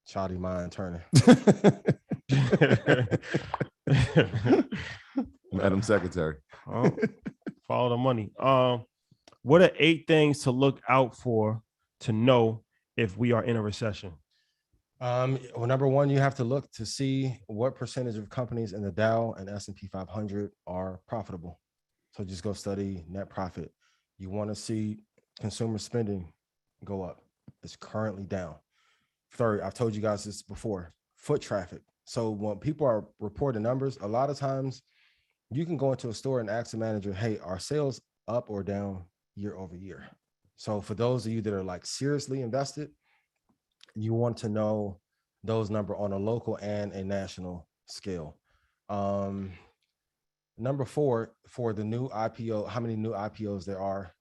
Shoddy mind turning. Madam Secretary. Follow the money. What are 8 things to look out for to know if we are in a recession? Well, number one, you have to look to see what percentage of companies in the Dow and S&P 500 are profitable. So just go study net profit. You want to see consumer spending go up. It's currently down. Third, I've told you guys this before, foot traffic. So when people are reporting numbers, a lot of times you can go into a store and ask the manager, hey, are sales up or down year over year? So for those of you that are like seriously invested, you want to know those numbers on a local and a national scale. Number 4, for the new IPO, how many new IPOs there are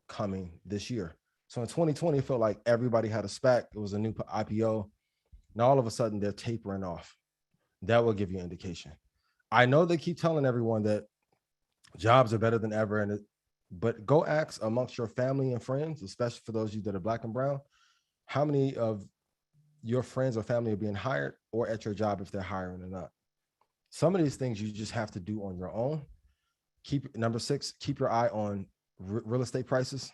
coming this year. So in 2020, it felt like everybody had a SPAC. It was a new IPO. Now all of a sudden they're tapering off. That will give you an indication. I know they keep telling everyone that jobs are better than ever, but go ask amongst your family and friends, especially for those of you that are Black and brown, how many of your friends or family are being hired or at your job if they're hiring or not. Some of these things you just have to do on your own. Number 6, keep your eye on real estate prices.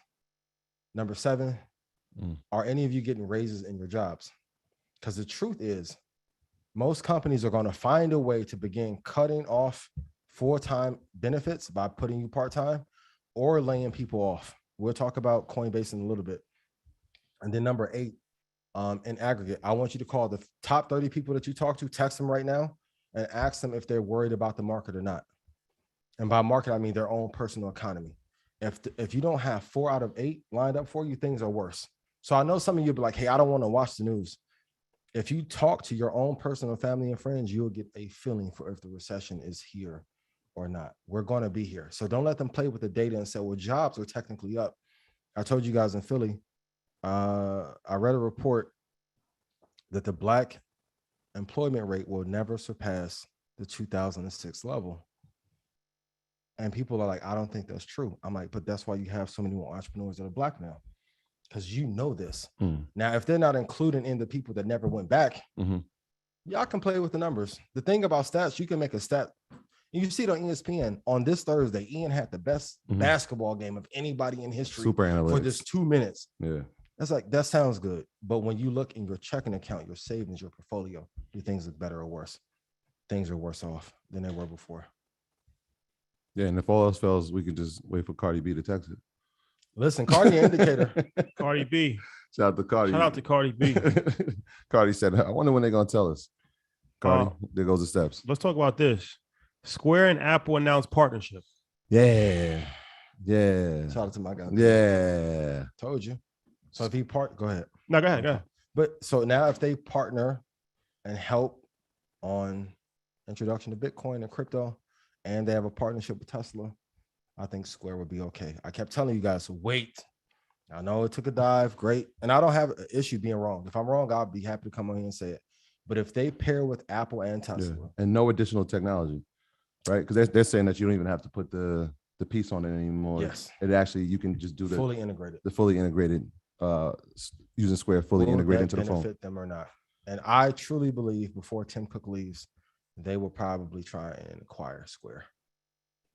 Number 7, are any of you getting raises in your jobs? Because the truth is, most companies are going to find a way to begin cutting off full-time benefits by putting you part-time or laying people off. We'll talk about Coinbase in a little bit. And then number 8, in aggregate, I want you to call the top 30 people that you talk to, text them right now and ask them if they're worried about the market or not. And by market, I mean their own personal economy. If you don't have 4 out of 8 lined up for you, things are worse. So I know some of you be like, hey, I don't want to watch the news. If you talk to your own personal family and friends, you'll get a feeling for if the recession is here or not. We're going to be here. So don't let them play with the data and say, well, jobs are technically up. I told you guys in Philly, I read a report that the Black employment rate will never surpass the 2006 level. And people are like, I don't think that's true. I'm like, but that's why you have so many more entrepreneurs that are Black now, because you know this. Now, if they're not including in the people that never went back, y'all can play with the numbers. The thing about stats, you can make a stat. You see it on ESPN on this Thursday. Ian had the best basketball game of anybody in history. Super analytics. For this 2 minutes. Yeah. That's like, that sounds good. But when you look in your checking account, your savings, your portfolio, do things look better or worse? Things are worse off than they were before. Yeah, and if all else fails, we can just wait for Cardi B to text it. Listen, Cardi indicator. Cardi B. Shout out to Cardi. Shout out to Cardi B. Cardi said, I wonder when they're going to tell us. Cardi, there goes the steps. Let's talk about this. Square and Apple announced partnership. Yeah. Shout out to my guy. Yeah. Told you. So if he go ahead. No, go ahead. But so now if they partner and help on introduction to Bitcoin and crypto, and they have a partnership with Tesla, I think Square would be okay. I kept telling you guys, wait. I know it took a dive, great. And I don't have an issue being wrong. If I'm wrong, I'll be happy to come on here and say it. But if they pair with Apple and Tesla. And no additional technology, right? Because they're saying that you don't even have to put the piece on it anymore. Yes. It actually, you can just do the fully integrated. The fully integrated, using Square fully integrated into the phone. Benefit them or not. And I truly believe before Tim Cook leaves, they will probably try and acquire Square.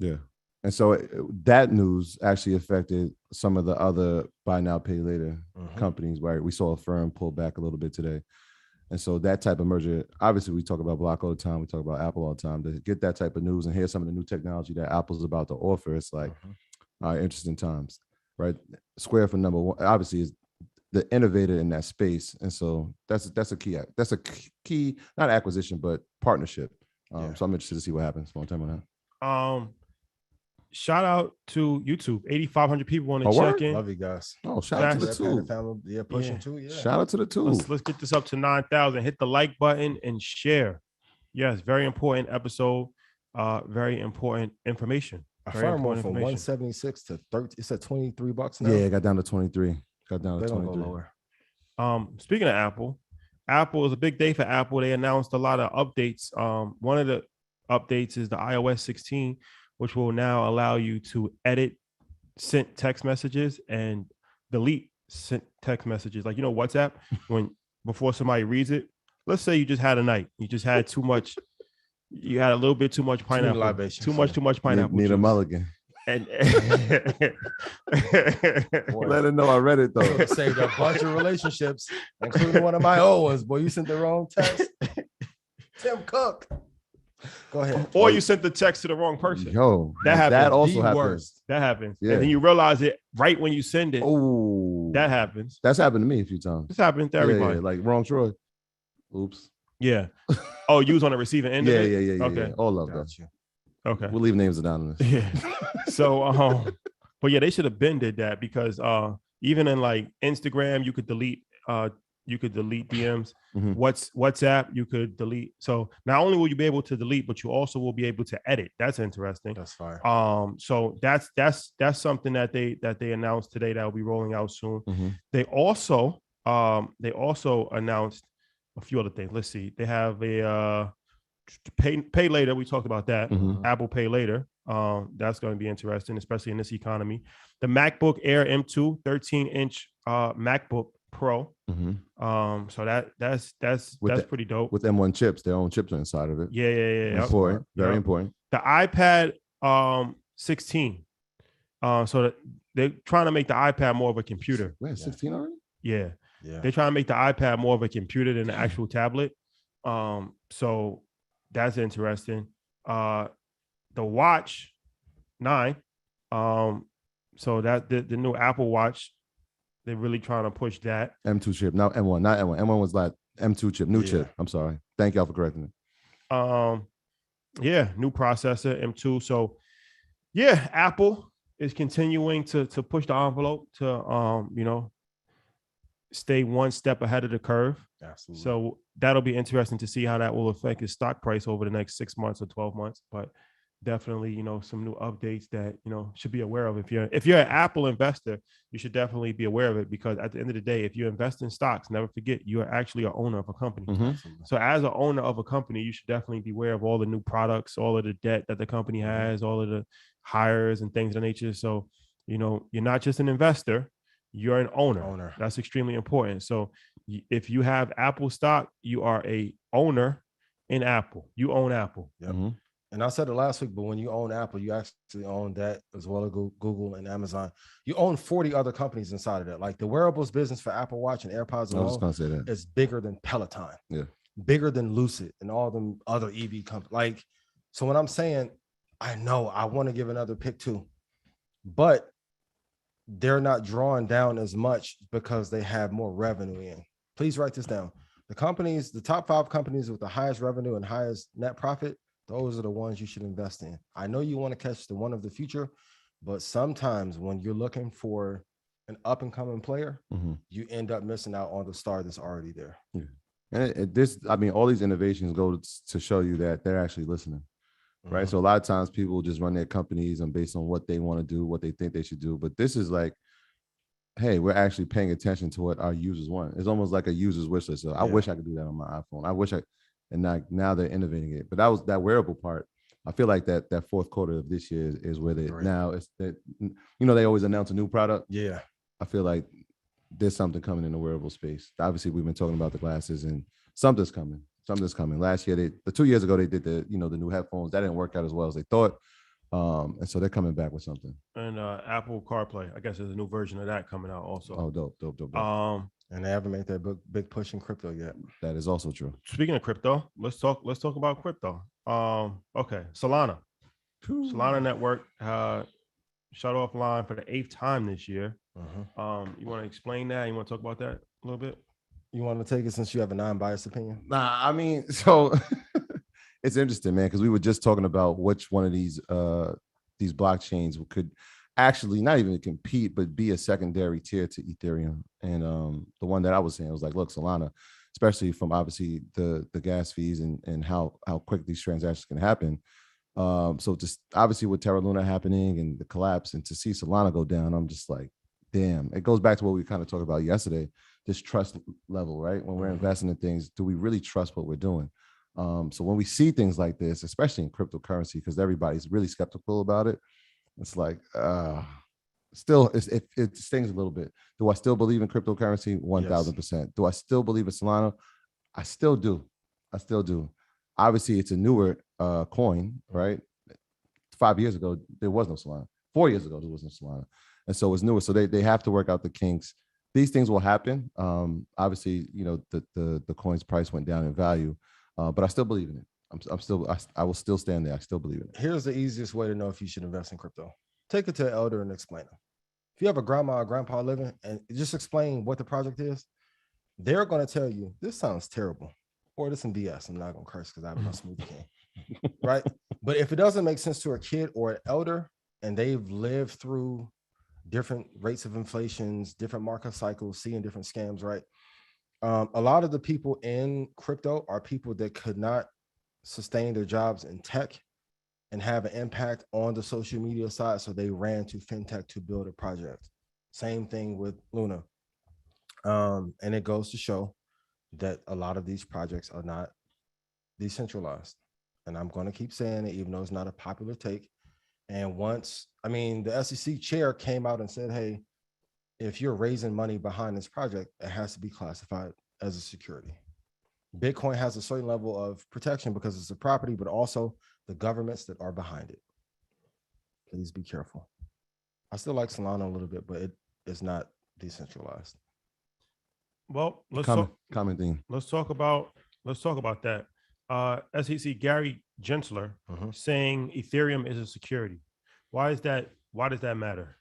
Yeah. And so that news actually affected some of the other buy now, pay later companies, where we saw a firm pull back a little bit today. And so that type of merger, obviously we talk about Block all the time, we talk about Apple all the time. To get that type of news and hear some of the new technology that Apple's about to offer, it's like interesting times, right? Square for number one, obviously is the innovator in that space. And so that's a key, not acquisition, but partnership. So I'm interested to see what happens long time on that. Shout out to YouTube. 8,500 people want to check in. Love you guys. Oh, shout out to the two. Pushing two. Yeah. Shout out to the two. Let's get this up to 9,000. Hit the like button and share. Yes, very important episode. Very important information. A firm went from 176 to 30. It's at $23 now. Yeah, it got down to 23. Got down to 23. Go lower. Speaking of Apple is a big day for Apple. They announced a lot of updates. One of the updates is the iOS 16, which will now allow you to edit sent text messages and delete sent text messages. Like, WhatsApp, before somebody reads it, let's say you just had a night. You just had too much. You had a little bit too much pineapple. Too much pineapple. Need a mulligan. And let her know I read it though. Saved a bunch of relationships, including one of my old ones. Boy, you sent the wrong text. Tim Cook. Go ahead. Or you sent the text to the wrong person. Yo, that happens. That also happens. That happens. Yeah. And then you realize it right when you send it. Oh, that happens. That's happened to me a few times. It's happened to everybody. Yeah, like wrong Troy. Oops. Yeah. Oh, you was on the receiving end of it? Yeah. Okay. Yeah. All of that. Okay. We'll leave names anonymous. Yeah. So, but yeah, they should have been did that because even in like Instagram, you could delete DMs. WhatsApp, you could delete. So not only will you be able to delete, but you also will be able to edit. That's interesting. That's fine. So that's something that they announced today that will be rolling out soon. They also announced a few other things. Let's see. They have a pay later. We talked about that. Apple Pay Later. That's going to be interesting, especially in this economy. The MacBook Air M2 13-inch MacBook Pro. So that's pretty dope. With M1 chips, their own chips are inside of it. Yeah. Important. Very important. The iPad 16. So they're trying to make the iPad more of a computer. Wait, 16 already? Yeah. They're trying to make the iPad more of a computer than an actual tablet. So that's interesting. The Watch 9. So that the new Apple Watch, they're really trying to push that. M2 chip, not M1, not M1. M1 was like M2 chip, new chip. I'm sorry. Thank y'all for correcting it. New processor, M2. So yeah, Apple is continuing to push the envelope to stay one step ahead of the curve. Absolutely. So that'll be interesting to see how that will affect his stock price over the next 6 months or 12 months. But definitely, some new updates that, should be aware of. If you're an Apple investor, you should definitely be aware of it, because at the end of the day, if you invest in stocks, never forget you are actually an owner of a company. So as an owner of a company, you should definitely be aware of all the new products, all of the debt that the company has, all of the hires and things of that nature. So, you're not just an investor, you're an owner. That's extremely important. So if you have Apple stock, you are a owner in Apple. You own Apple. Yep. And I said it last week, but when you own Apple, you actually own that as well as Google and Amazon. You own 40 other companies inside of that. Like the wearables business for Apple Watch and AirPods alone is bigger than Peloton. Yeah. Bigger than Lucid and all them other EV companies. Like, so when I'm saying, I know I want to give another pick too, but they're not drawing down as much because they have more revenue in. Please write this down. The top 5 companies with the highest revenue and highest net profit, Those are the ones you should invest in. I know you want to catch the one of the future, but sometimes when you're looking for an up and coming player, you end up missing out on the star that's already there. Yeah. And all these innovations go to show you that they're actually listening, right? So a lot of times people just run their companies and based on what they want to do, what they think they should do. But this is like, hey, we're actually paying attention to what our users want. It's almost like a user's wish list. So I wish I could do that on my iPhone. I wish and now they're innovating it. But that was that wearable part. I feel like that fourth quarter of this year is where now it's that, they always announce a new product. Yeah. I feel like there's something coming in the wearable space. Obviously, we've been talking about the glasses and something's coming. Something's coming. Last year, 2 years ago, they did the new headphones. That didn't work out as well as they thought. And so they're coming back with something. And Apple CarPlay, I guess there's a new version of that coming out also. Oh, dope. And they haven't made that big push in crypto yet. That is also true. Speaking of crypto, let's talk about crypto. Okay, Solana. Solana Network shut offline for the 8th time this year. You want to explain that? You want to talk about that a little bit? You want to take it since you have a non-biased opinion? Nah, I mean, so it's interesting, man, because we were just talking about which one of these blockchains could actually not even compete, but be a secondary tier to Ethereum. And the one that I was saying was like, look, Solana, especially from obviously the gas fees and how quick these transactions can happen. So just obviously with Terra Luna happening and the collapse, and to see Solana go down, I'm just like, damn. It goes back to what we kind of talked about yesterday, this trust level, right? When we're investing in things, do we really trust what we're doing? So when we see things like this, especially in cryptocurrency, because everybody's really skeptical about it, it's like, still, it stings a little bit. Do I still believe in cryptocurrency? 1,000%. Do I still believe in Solana? I still do. Obviously, it's a newer coin, right? 5 years ago, there was no Solana. 4 years ago, there was no Solana. And so it's newer. So they have to work out the kinks. These things will happen. Obviously, the coin's price went down in value, but I still believe in it. I will still stand there. I still believe in it. Here's the easiest way to know if you should invest in crypto. Take it to an elder and explain it. If you have a grandma or grandpa living, and just explain what the project is, they're going to tell you, this sounds terrible, or this some BS. I'm not going to curse because I have no smooth king, right? But if it doesn't make sense to a kid or an elder, and they've lived through different rates of inflations, different market cycles, seeing different scams, right? A lot of the people in crypto are people that could not sustain their jobs in tech and have an impact on the social media side. So they ran to fintech to build a project. Same thing with Luna. And it goes to show that a lot of these projects are not decentralized. And I'm going to keep saying it, even though it's not a popular take. And the SEC chair came out and said, hey, if you're raising money behind this project, it has to be classified as a security. Bitcoin has a certain level of protection because it's a property, but also the governments that are behind it. Please be careful. I still like Solana a little bit, but it's not decentralized. Well, let's talk about that. SEC Gary Gensler saying Ethereum is a security. Why does that matter?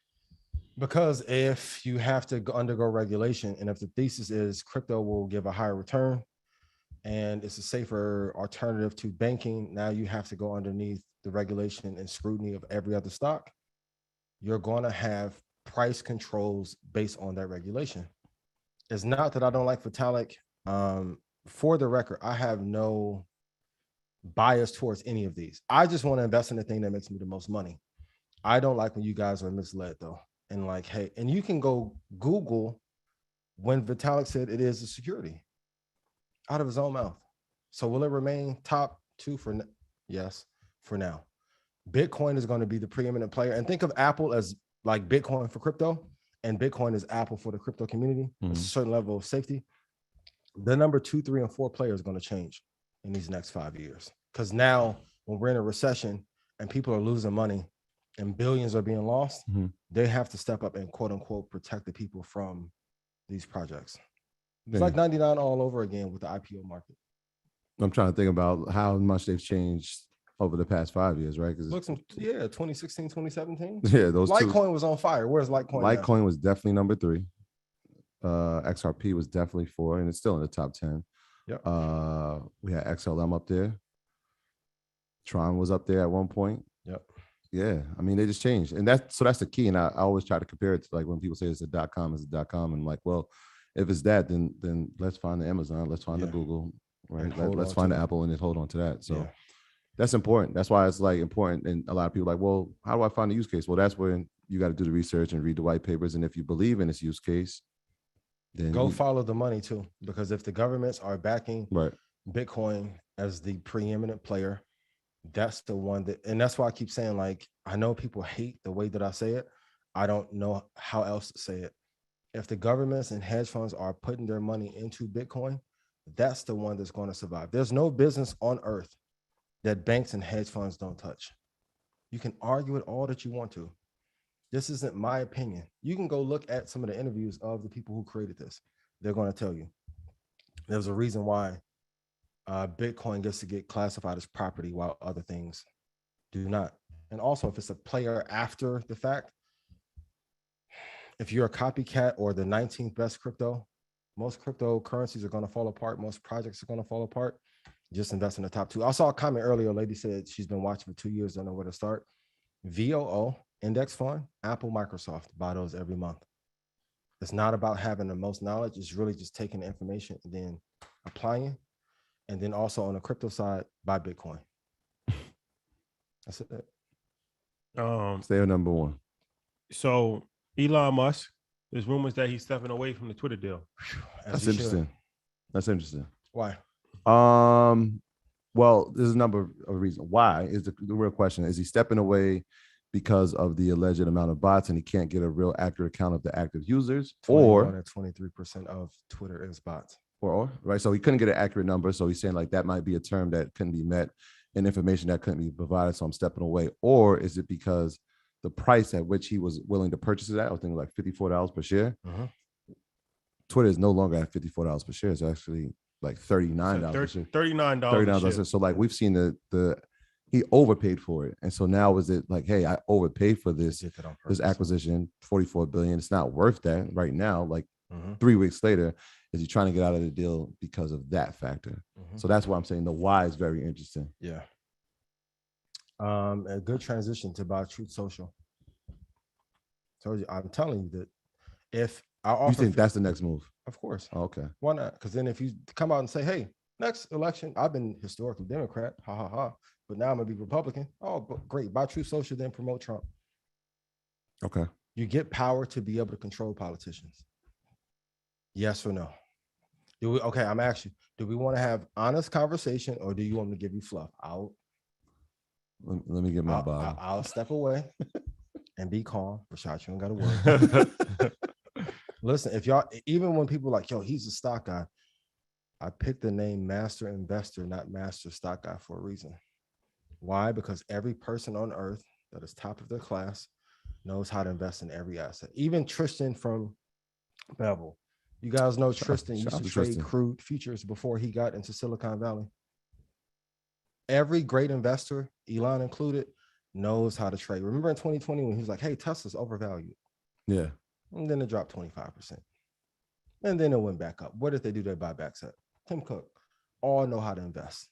Because if you have to undergo regulation, and if the thesis is crypto will give a higher return and it's a safer alternative to banking, now you have to go underneath the regulation and scrutiny of every other stock. You're going to have price controls based on that regulation. It's not that I don't like Vitalik. For the record, I have no bias towards any of these. I just want to invest in the thing that makes me the most money. I don't like when you guys are misled though. And like, hey, and you can go Google when Vitalik said it is a security out of his own mouth. So will it remain top two yes, for now. Bitcoin is going to be the preeminent player. And think of Apple as like Bitcoin for crypto, and Bitcoin is Apple for the crypto community. It's a certain level of safety. The number 2, 3, and 4 players are going to change in these next 5 years. Because now when we're in a recession and people are losing money and billions are being lost, they have to step up and quote unquote protect the people from these projects. It's like 99 all over again with the IPO market. I'm trying to think about how much they've changed over the past 5 years, right? Because 2016, 2017. Yeah, those Litecoin was on fire. Where's Litecoin? Litecoin was definitely number 3. XRP was definitely 4, and it's still in the top 10. Yep. We had XLM up there. Tron was up there at one point. Yep. Yeah, I mean, they just changed, and that's the key. And I always try to compare it to like when people say it's a .com, it's a .com, and I'm like, well, if it's that, then let's find the Amazon, let's find the Google, right? Let's find the Apple, and then hold on to that. So that's important. That's why it's like important. And a lot of people are like, well, how do I find the use case? Well, that's when you got to do the research and read the white papers. And if you believe in this use case, then go follow the money too, because if the governments are backing Bitcoin as the preeminent player, that's the one that, and that's why I keep saying, like, I know people hate the way that I say it. I don't know how else to say it. If the governments and hedge funds are putting their money into Bitcoin, that's the one that's going to survive. There's no business on earth that banks and hedge funds don't touch. You can argue it all that you want to. This isn't my opinion. You can go look at some of the interviews of the people who created this. They're going to tell you there's a reason why Bitcoin gets to get classified as property while other things do not. And also, if it's a player after the fact, if you're a copycat or the 19th best crypto, most cryptocurrencies are going to fall apart. Most projects are going to fall apart. Just invest in the top two. I saw a comment earlier. A lady said she's been watching for 2 years, don't know where to start. VOO, index fund, Apple, Microsoft, buy those every month. It's not about having the most knowledge. It's really just taking the information and then applying. And then also on the crypto side, buy Bitcoin. That's it. Stay on number one. So Elon Musk, there's rumors that he's stepping away from the Twitter deal. That's interesting. That's interesting. Why? Well, there's a number of reasons. Why is the real question. Is he stepping away because of the alleged amount of bots and he can't get a real accurate count of the active users? Or 23% of Twitter is bots. Or right, so he couldn't get an accurate number. So he's saying like that might be a term that couldn't be met and information that couldn't be provided. So I'm stepping away. Or is it because the price at which he was willing to purchase it at, I was thinking like $54 per share. Twitter is no longer at $54 per share. It's actually like $39 per share. $39. So like we've seen the he overpaid for it. And so now is it like, hey, I overpaid for this acquisition, $44 billion. It's not worth that right now. Like 3 weeks later, is he trying to get out of the deal because of that factor? So that's why I'm saying the why is very interesting. Yeah. A good transition to about Truth Social. Told you, I'm telling you that if I offer, you think that's the next move? Of course. Oh, okay. Why not? Because then if you come out and say, hey, next election, I've been historically Democrat, but now I'm gonna be Republican. Oh, great. Buy Truth Social, then promote Trump. Okay. You get power to be able to control politicians. Yes or no? Okay, I'm asking you, do we want to have honest conversation or do you want me to give you fluff? Let me get my bottle. I'll step away and be calm. Rashad, you don't got to worry. Listen, if y'all, even when people are like, yo, he's a stock guy, I picked the name Master Investor, not Master Stock Guy, for a reason. Why? Because every person on earth that is top of their class knows how to invest in every asset. Even Tristan from Bevel. You guys know Tristan used to trade crude futures before he got into Silicon Valley. Every great investor, Elon included, knows how to trade. Remember in 2020 when he was like, hey, Tesla's overvalued. Yeah. And then it dropped 25%. And then it went back up. What did they do their buybacks at? Tim Cook. All know how to invest.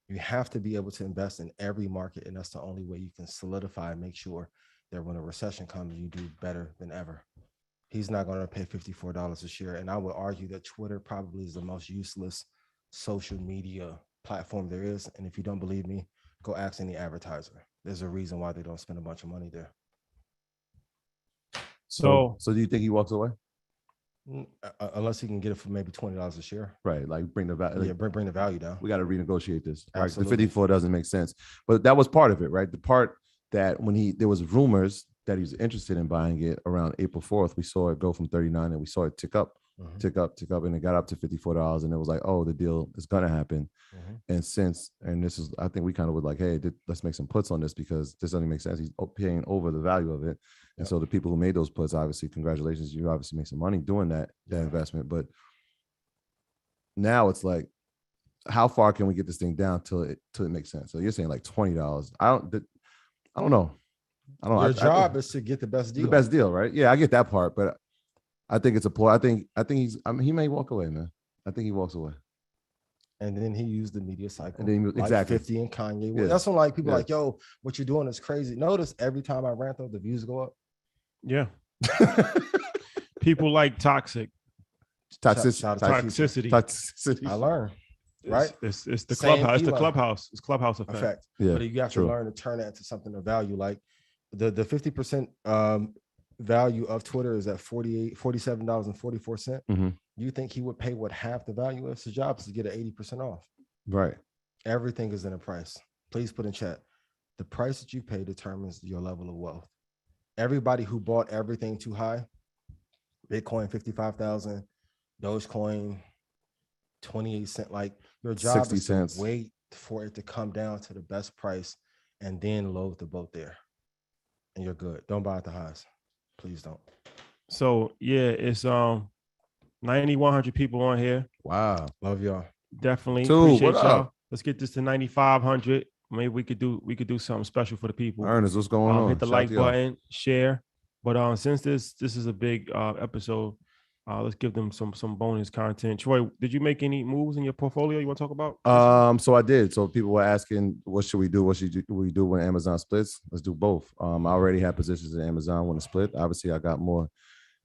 You have to be able to invest in every market, and that's the only way you can solidify and make sure that when a recession comes, you do better than ever. He's not going to pay $54 a share. And I would argue that Twitter probably is the most useless social media platform there is. And if you don't believe me, go ask any advertiser. There's a reason why they don't spend a bunch of money there. So do you think he walks away? Unless he can get it for maybe $20 a share. Right. Like bring the value. Yeah, bring the value down. We got to renegotiate this. Right? The Absolutely. 54 doesn't make sense. But that was part of it, right? The part that when there was rumors that he was interested in buying it around April 4th, we saw it go from 39 and we saw it tick up, and it got up to $54. And it was like, oh, the deal is going to happen. And this is, I think we kind of were like, hey, let's make some puts on this because this doesn't make sense. He's paying over the value of it. And so the people who made those puts, obviously, congratulations. You obviously make some money doing that investment. But now it's like, how far can we get this thing down till it makes sense? So you're saying like $20. I don't know. Your job is to get the best deal. The best deal, right? Yeah, I get that part, but I think it's a ploy. I think he may walk away, man. I think he walks away. And then he used the media cycle. And then like exactly 50 and Kanye. Well, Yeah. that's when like people Yeah. like, yo, what you're doing is crazy. Notice every time I rant though, the views go up. Yeah. People like toxic. Toxicity. I learned. Right? It's the Same clubhouse. It's the Elon clubhouse. It's clubhouse effect. Yeah, but you have true. to learn to turn that into something of value. Like the 50% value of Twitter is at $47.44. Mhm. You think he would pay what half the value is? His job is to get an 80% off. Right. Everything is in a price. Please put in chat. The price that you pay determines your level of wealth. Everybody who bought everything too high, Bitcoin 55,000, Dogecoin 28 cents. Like your job 60 is cents. to wait for it to come down to the best price and then load the boat there. And you're good. Don't buy at the highs. Please don't. So yeah, it's 9,100 people on here. Wow. Love y'all. Definitely Dude, appreciate what y'all. up? Let's get this to 9,500. Maybe we could do something special for the people. Ernest, what's going on? Hit the Shout out like to y'all. button, share. But since this is a big episode, let's give them some bonus content. Troy, did you make any moves in your portfolio you want to talk about? So I did. So people were asking, what should we do? What should we do when Amazon splits? Let's do both. I already have positions in Amazon when it split. Obviously, I got more.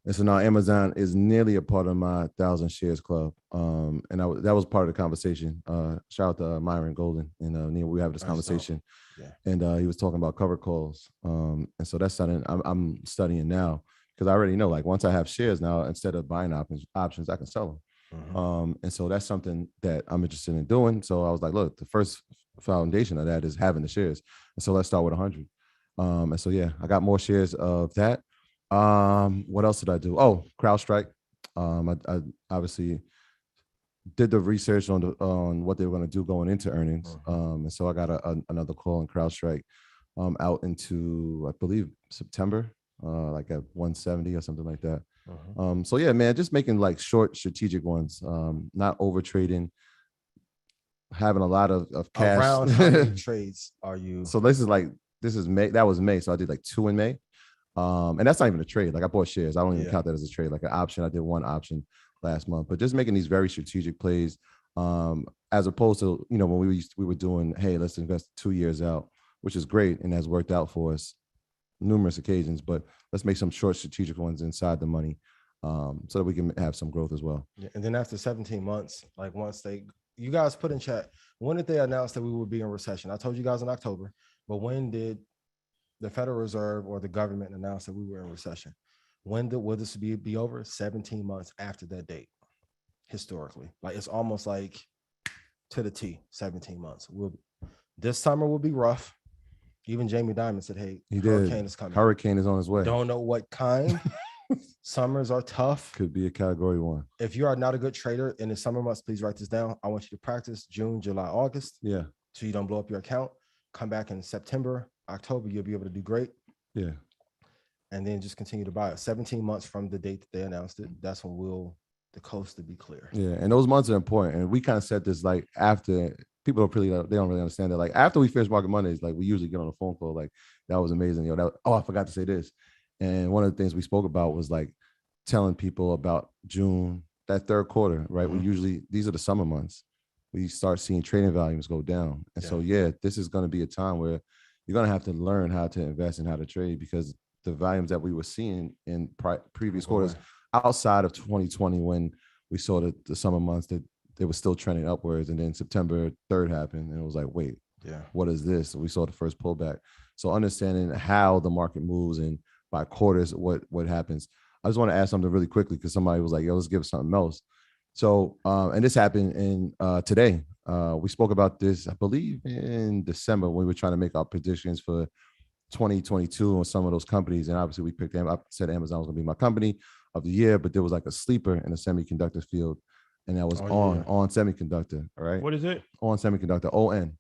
And so now Amazon is nearly a part of my 1,000 shares club. And that was part of the conversation. Shout out to Myron Golden and Neil. We have this conversation. Yeah. And he was talking about cover calls. And so that's something I'm studying now because I already know, like, once I have shares now, instead of buying options, I can sell them. Mhm. And so that's something that I'm interested in doing. So I was like, look, the first foundation of that is having the shares. And so let's start with 100. And so, yeah, I got more shares of that. What else did I do? Oh, CrowdStrike. I obviously did the research on what they were going to do going into earnings. And so I got another call on CrowdStrike out into, I believe, September, like at 170 or something like that. So yeah, man, just making like short strategic ones, not over trading, having a lot of cash. Around how many trades are you? So this is May. That was May. So I did like 2 in May. And that's not even a trade. Like I bought shares. I don't even count that as a trade. Like an option. I did one option last month, but just making these very strategic plays, as opposed to, when we were doing, hey, let's invest 2 years out, which is great and has worked out for us numerous occasions. But let's make some short strategic ones inside the money, so that we can have some growth as well. Yeah, and then after 17 months, like you guys put in chat, when did they announce that we would be in recession? I told you guys in October, but when did the Federal Reserve or the government announced that we were in recession? Will this be over? 17 months after that date, historically. Like it's almost like to the T, 17 months. This summer will be rough. Even Jamie Dimon said, hey, hurricane is coming. Hurricane is on his way. Don't know what kind. Summers are tough. Could be a category 1. If you are not a good trader in the summer months, please write this down. I want you to practice June, July, August. Yeah. So you don't blow up your account. Come back in September, October, you'll be able to do great. Yeah. And then just continue to buy it. 17 months from the date that they announced it, that's when the coast to be clear. Yeah, and those months are important. And we kind of said this like after people they don't really understand that. Like after we finish Market Mondays, like we usually get on a phone call, like that was amazing. I forgot to say this. And one of the things we spoke about was like telling people about June, that third quarter, right? Mm-hmm. These are the summer months. We start seeing trading volumes go down. And so, this is going to be a time where you're going to have to learn how to invest and how to trade, because the volumes that we were seeing in previous quarters outside of 2020, when we saw the summer months, that they were still trending upwards. And then September 3rd happened and it was like, wait, what is this? So we saw the first pullback. So understanding how the market moves and by quarters, what happens. I just want to add something really quickly, because somebody was like, yo, let's give something else. So, and this happened in today. We spoke about this, I believe, in December when we were trying to make our predictions for 2022 on some of those companies. And obviously we picked them up, said Amazon was going to be my company of the year, but there was like a sleeper in the semiconductor field, and that was on semiconductor. All right. What is it? On semiconductor, ON.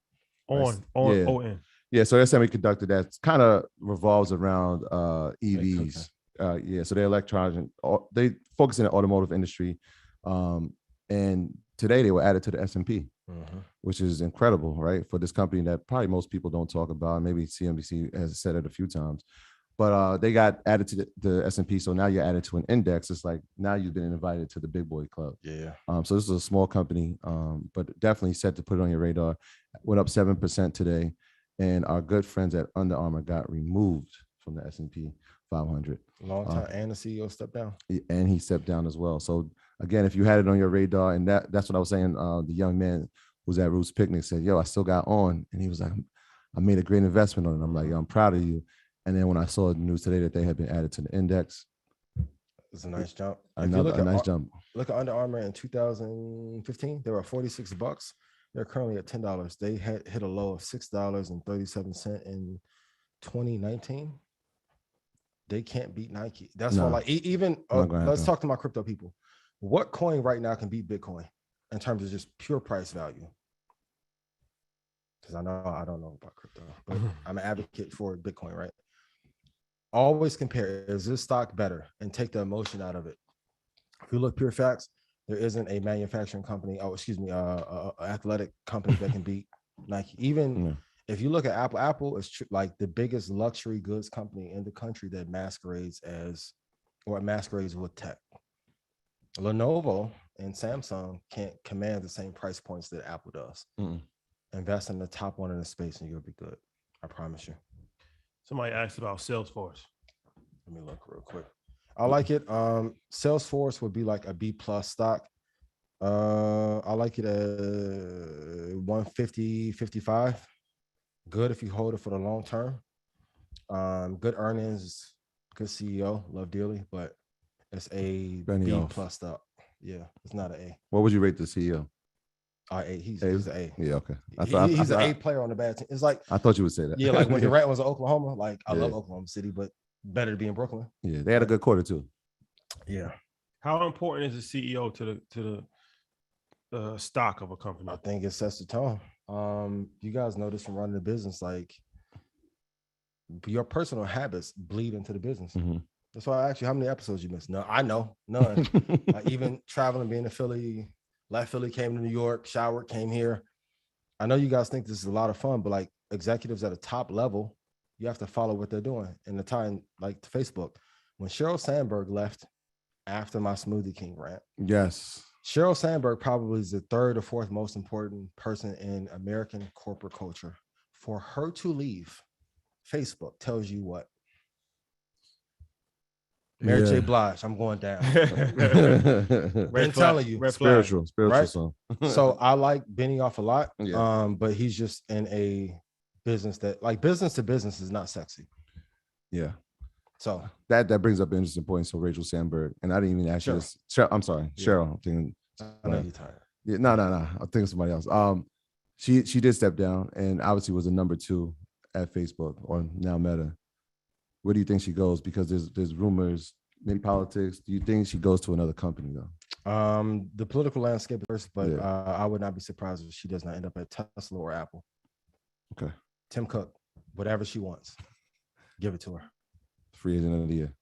On. Yeah. So that semiconductor that's kind of revolves around EVs. So they're electronic, they focus in the automotive industry. And today they were added to the S&P, which is incredible, right? For this company that probably most people don't talk about. Maybe CNBC has said it a few times. But they got added to the S&P, so now you're added to an index. It's like now you've been invited to the big boy club. Yeah. So this is a small company, but definitely set to put it on your radar. Went up 7% today, and our good friends at Under Armour got removed from the S&P 500. Long time, and the CEO stepped down. And he stepped down as well. So again, if you had it on your radar, and that's what I was saying, the young man who was at Roots Picnic said, "Yo, I still got on," and he was like, "I made a great investment on it." I'm like, "Yo, I'm proud of you." And then when I saw the news today that they had been added to the index, it's a nice jump. A nice jump. Look at Under Armour in 2015. They were $46. They're currently at $10. They had hit a low of $6.37 in 2019. They can't beat Nike. That's why, like, even let's talk to my crypto people. What coin right now can beat Bitcoin in terms of just pure price value? Because I don't know about crypto, but I'm an advocate for Bitcoin, right? Always compare, is this stock better, and take the emotion out of it. If you look pure facts, there isn't a manufacturing company, athletic company that can beat Nike. Even if you look at Apple, Apple is like the biggest luxury goods company in the country that masquerades with tech. Lenovo and Samsung can't command the same price points that Apple does. Invest in the top one in the space and you'll be good. I promise you. Somebody asked about Salesforce. Let me look real quick. I like it. Salesforce would be like a B+ stock. I like it at 150, 55. Good if you hold it for the long term. Good earnings, good CEO, love dearly, but it's a B+ stock. Yeah, it's not an A. What would you rate the CEO? He's an A. Yeah, okay. He's an A player on the bad team. It's like, I thought you would say that. Yeah, like when Durant was in Oklahoma. Like, I love Oklahoma City, but better to be in Brooklyn. Yeah, they had a good quarter too. Yeah. How important is the CEO to the stock of a company? I think it sets the tone. You guys know this from running the business. Like, your personal habits bleed into the business. That's why I asked you how many episodes you missed. No, I know none. Even traveling, being in Philly. Left Philly, came to New York, showered, came here. I know you guys think this is a lot of fun, but like executives at a top level, you have to follow what they're doing. And the time, like to Facebook, when Sheryl Sandberg left after my Smoothie King rant. Yes. Sheryl Sandberg probably is the third or fourth most important person in American corporate culture. For her to leave, Facebook tells you what? Mary J. Blige, I'm going down. I'm telling you, spiritual right? song. So I like Benioff a lot, but he's just in a business that, like, business to business is not sexy. Yeah. So that brings up an interesting point. So Rachel Sandberg, and I didn't even ask you this. I'm sorry, Cheryl. I'm thinking. I know you're tired. Yeah, no. I'm thinking of somebody else. She did step down, and obviously was a number 2 at Facebook or now Meta. Where do you think she goes? Because there's rumors, maybe politics. Do you think she goes to another company though? The political landscape first, but I would not be surprised if she does not end up at Tesla or Apple. Okay. Tim Cook, whatever she wants, give it to her. Free agent of the year.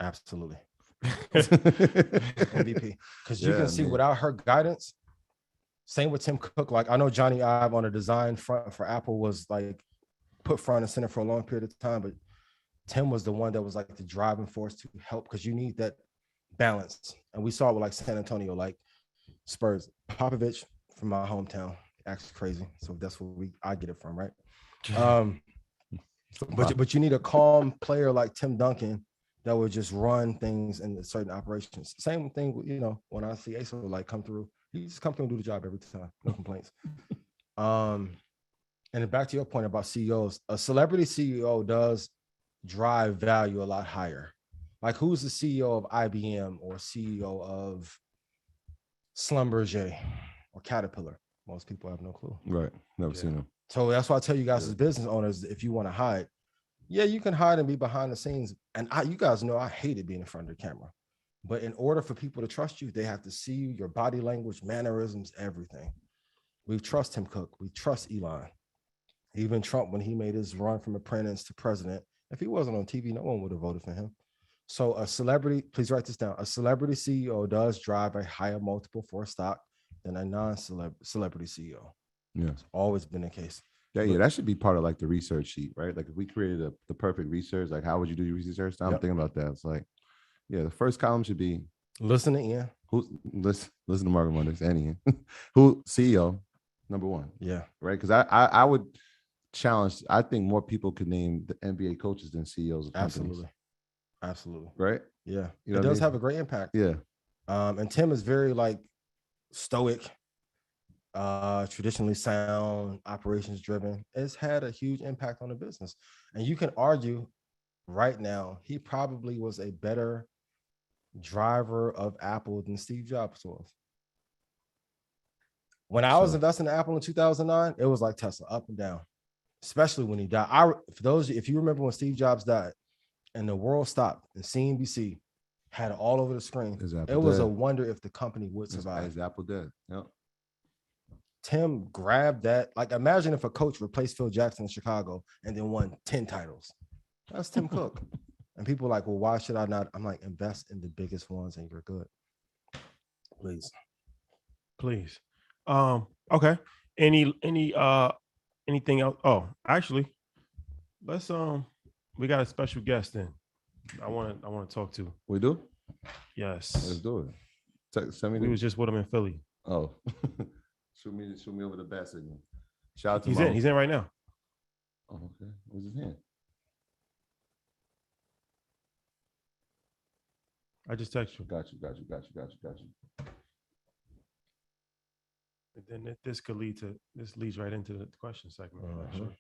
Absolutely. MVP. Because you can see without her guidance, same with Tim Cook. Like, I know Johnny Ive on a design front for Apple was like put front and center for a long period of time, but Tim was the one that was like the driving force to help, because you need that balance. And we saw it with like San Antonio, like Spurs. Popovich from my hometown acts crazy. So that's where I get it from, right? But you need a calm player like Tim Duncan that would just run things in certain operations. Same thing, when I see Asa like come through, he just come through and do the job every time. No complaints. And back to your point about CEOs, a celebrity CEO does drive value a lot higher. Like, who's the CEO of IBM or CEO of Schlumberger or Caterpillar? Most people have no clue. Right. Never seen them. So that's why I tell you guys as business owners, if you want to hide, you can hide and be behind the scenes. And you guys know I hated being in front of the camera. But in order for people to trust you, they have to see you, your body language, mannerisms, everything. We trust Tim Cook. We trust Elon. Even Trump, when he made his run from apprentice to president, if he wasn't on TV, no one would have voted for him. So a celebrity, please write this down. A celebrity CEO does drive a higher multiple for a stock than a non-celebrity CEO. Yeah. It's always been the case. Yeah, that should be part of like the research sheet, right? Like if we created the perfect research, like how would you do your research? I'm thinking about that. It's like, yeah, the first column should be listening. Yeah. Who's listen to Market Mondays and Ian. Who CEO number one? Yeah. Right. Because I would challenge. I think more people could name the NBA coaches than CEOs of companies. Absolutely. Right. Yeah. You know it does have a great impact. Yeah. And Tim is very like stoic, traditionally sound, operations driven. It's had a huge impact on the business. And you can argue right now, he probably was a better driver of Apple than Steve Jobs was. When I was investing in Apple in 2009, it was like Tesla, up and down, especially when he died. If you remember when Steve Jobs died and the world stopped and CNBC had it all over the screen, it was a wonder if the company would survive. Is Apple dead? Yep. Tim grabbed that. Like, imagine if a coach replaced Phil Jackson in Chicago and then won 10 titles. That's Tim Cook. And people are like, well, why should I not? I'm like, invest in the biggest ones and you're good. Please. Okay. Anything else? Oh, actually, let's we got a special guest in. I want to talk to. We do? Yes. Let's do it. Send me we was just with him in Philly. Oh. shoot me over the bat signal. Shout out to He's in right now. Oh, okay. Where's his hand? I just text you. Got you. And then this leads right into the question segment. Actually.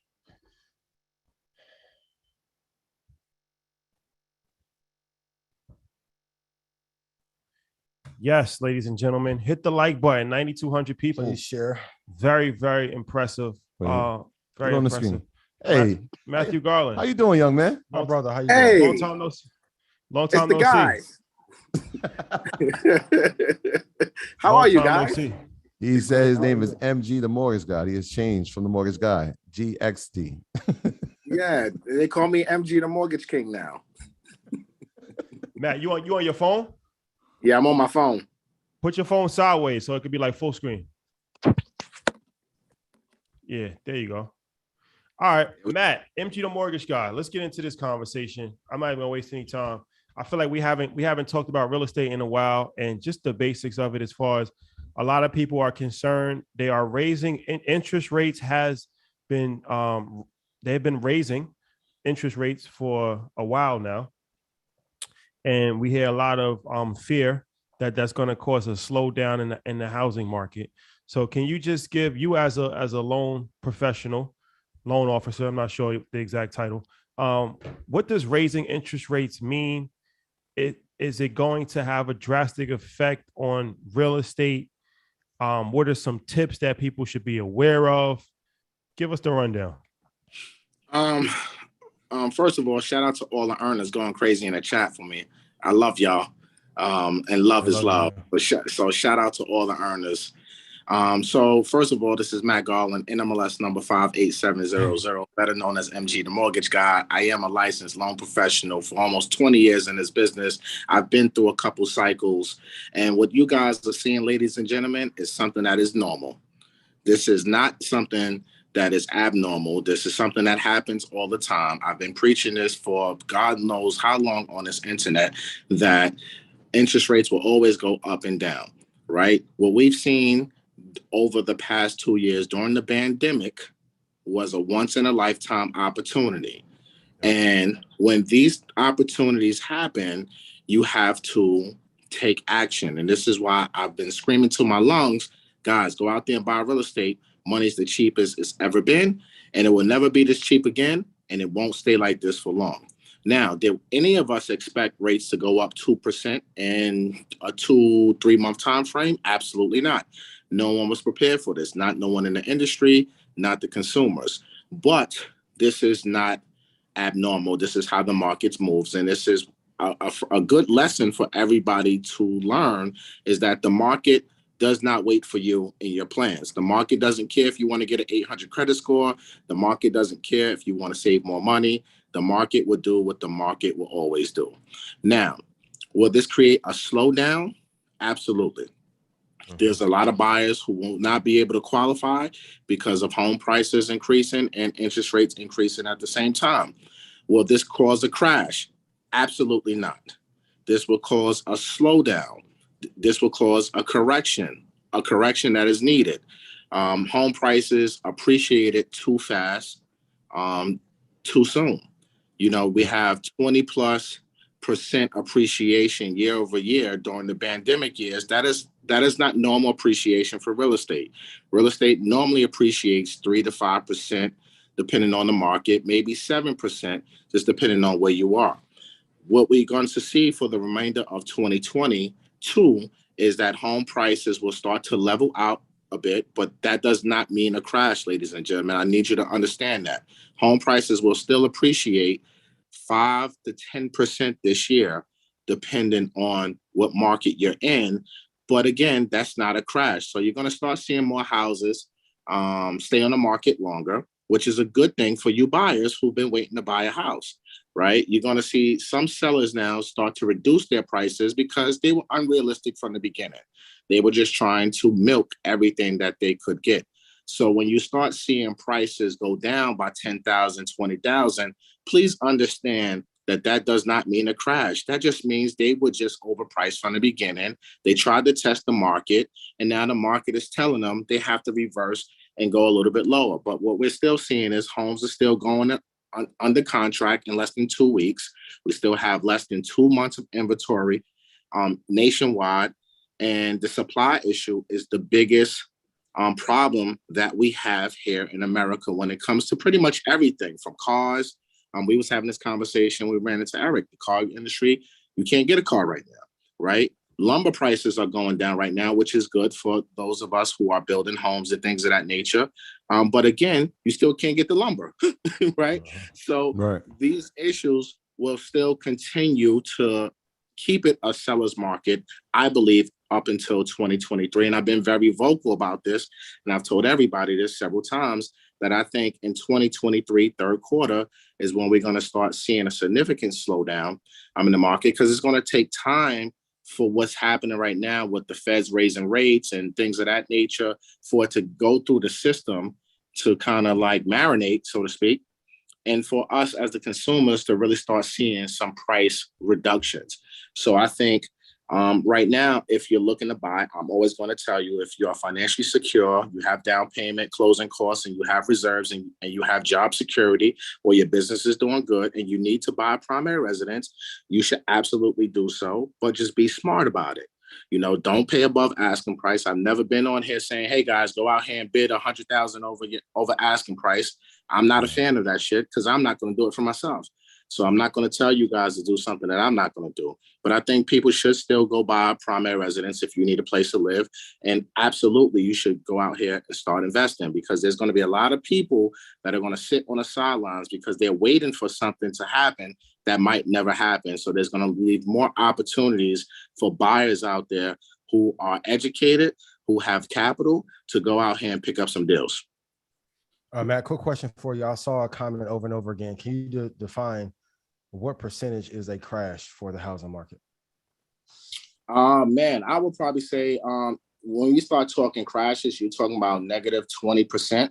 Yes, ladies and gentlemen, hit the like button. 9,200 people. Please share. Very, very impressive. Very on impressive. The screen. Hey, Matthew Garland. How you doing, young man? My brother, how you doing? Long time no see. How are you guys? He said his name is MG, the mortgage guy. He has changed from the mortgage guy, GXT. Yeah, they call me MG, the mortgage king now. Matt, you on your phone? Yeah, I'm on my phone. Put your phone sideways so it could be like full screen. Yeah, there you go. All right, Matt, MG, the mortgage guy. Let's get into this conversation. I'm not even gonna waste any time. I feel like we haven't talked about real estate in a while, and just the basics of it. As far as a lot of people are concerned, they are raising interest rates. They've been raising interest rates for a while now, and we hear a lot of fear that that's going to cause a slowdown in the housing market. So, can you just give you as a loan professional, loan officer? I'm not sure the exact title. What does raising interest rates mean? Is it going to have a drastic effect on real estate? What are some tips that people should be aware of? Give us the rundown. First of all, shout out to all the earners going crazy in the chat for me. I love y'all. And love is love. So shout out to all the earners. So first of all, this is Matt Garland, NMLS number 58700, better known as MG, the mortgage guy. I am a licensed loan professional for almost 20 years in this business. I've been through a couple cycles, and what you guys are seeing, ladies and gentlemen, is something that is normal. This is not something that is abnormal. This is something that happens all the time. I've been preaching this for God knows how long on this internet, that interest rates will always go up and down, right? What we've seen over the past 2 years during the pandemic was a once in a lifetime opportunity. And when these opportunities happen, you have to take action. And this is why I've been screaming to my lungs, guys, go out there and buy real estate. Money's the cheapest it's ever been, and it will never be this cheap again, and it won't stay like this for long. Now, did any of us expect rates to go up 2% in a 2-3 month time frame? Absolutely not. No one was prepared for this, no one in the industry, not the consumers. But this is not abnormal. This is how the markets moves, and this is a good lesson for everybody to learn, is that the market does not wait for you in your plans. The market doesn't care if you want to get an 800 credit score. The market doesn't care if you want to save more money. The market will do what the market will always do. Now, will this create a slowdown? Absolutely. There's a lot of buyers who will not be able to qualify because of home prices increasing and interest rates increasing at the same time. Will this cause a crash? Absolutely not. This will cause a slowdown. This will cause a correction that is needed. Home prices appreciated too fast, too soon. You know, we have 20+% appreciation year over year during the pandemic years. That is not normal appreciation for real estate. Real estate normally appreciates 3 to 5%, depending on the market, maybe 7%, just depending on where you are. What we're going to see for the remainder of 2022 is that home prices will start to level out a bit, but that does not mean a crash, ladies and gentlemen. I need you to understand that. Home prices will still appreciate 5 to 10% this year, depending on what market you're in. But again, that's not a crash. So you're going to start seeing more houses stay on the market longer, which is a good thing for you buyers who've been waiting to buy a house, right? You're going to see some sellers now start to reduce their prices because they were unrealistic from the beginning. They were just trying to milk everything that they could get. So when you start seeing prices go down by 10,000, 20,000, please understand that that does not mean a crash. That just means they were just overpriced from the beginning. They tried to test the market, and now the market is telling them they have to reverse and go a little bit lower. But what we're still seeing is homes are still going under contract in less than 2 weeks. We still have less than 2 months of inventory nationwide. And the supply issue is the biggest problem that we have here in America when it comes to pretty much everything from cars. We was having this conversation. We ran into Eric, the car industry. You can't get a car right now, right? Lumber prices are going down right now, which is good for those of us who are building homes and things of that nature. But again, you still can't get the lumber, right? So these issues will still continue to keep it a seller's market, I believe, up until 2023. And I've been very vocal about this, and I've told everybody this several times, that I think in 2023, third quarter, is when we're going to start seeing a significant slowdown in the market, because it's going to take time for what's happening right now with the Feds raising rates and things of that nature for it to go through the system to kind of like marinate, so to speak, and for us as the consumers to really start seeing some price reductions. So I think right now, if you're looking to buy, I'm always going to tell you, if you're financially secure, you have down payment, closing costs, and you have reserves, and you have job security, or your business is doing good, and you need to buy a primary residence, you should absolutely do so, but just be smart about it. You know, don't pay above asking price. I've never been on here saying, hey guys, go out here and bid 100,000 over asking price. I'm not a fan of that shit, because I'm not going to do it for myself. So I'm not going to tell you guys to do something that I'm not going to do. But I think people should still go buy a primary residence if you need a place to live. And absolutely, you should go out here and start investing, because there's going to be a lot of people that are going to sit on the sidelines because they're waiting for something to happen that might never happen. So there's going to leave more opportunities for buyers out there who are educated, who have capital, to go out here and pick up some deals. Matt, quick question for you. I saw a comment over and over again. Can you define what percentage is a crash for the housing market? Man, I would probably say when you start talking crashes, you're talking about negative 20%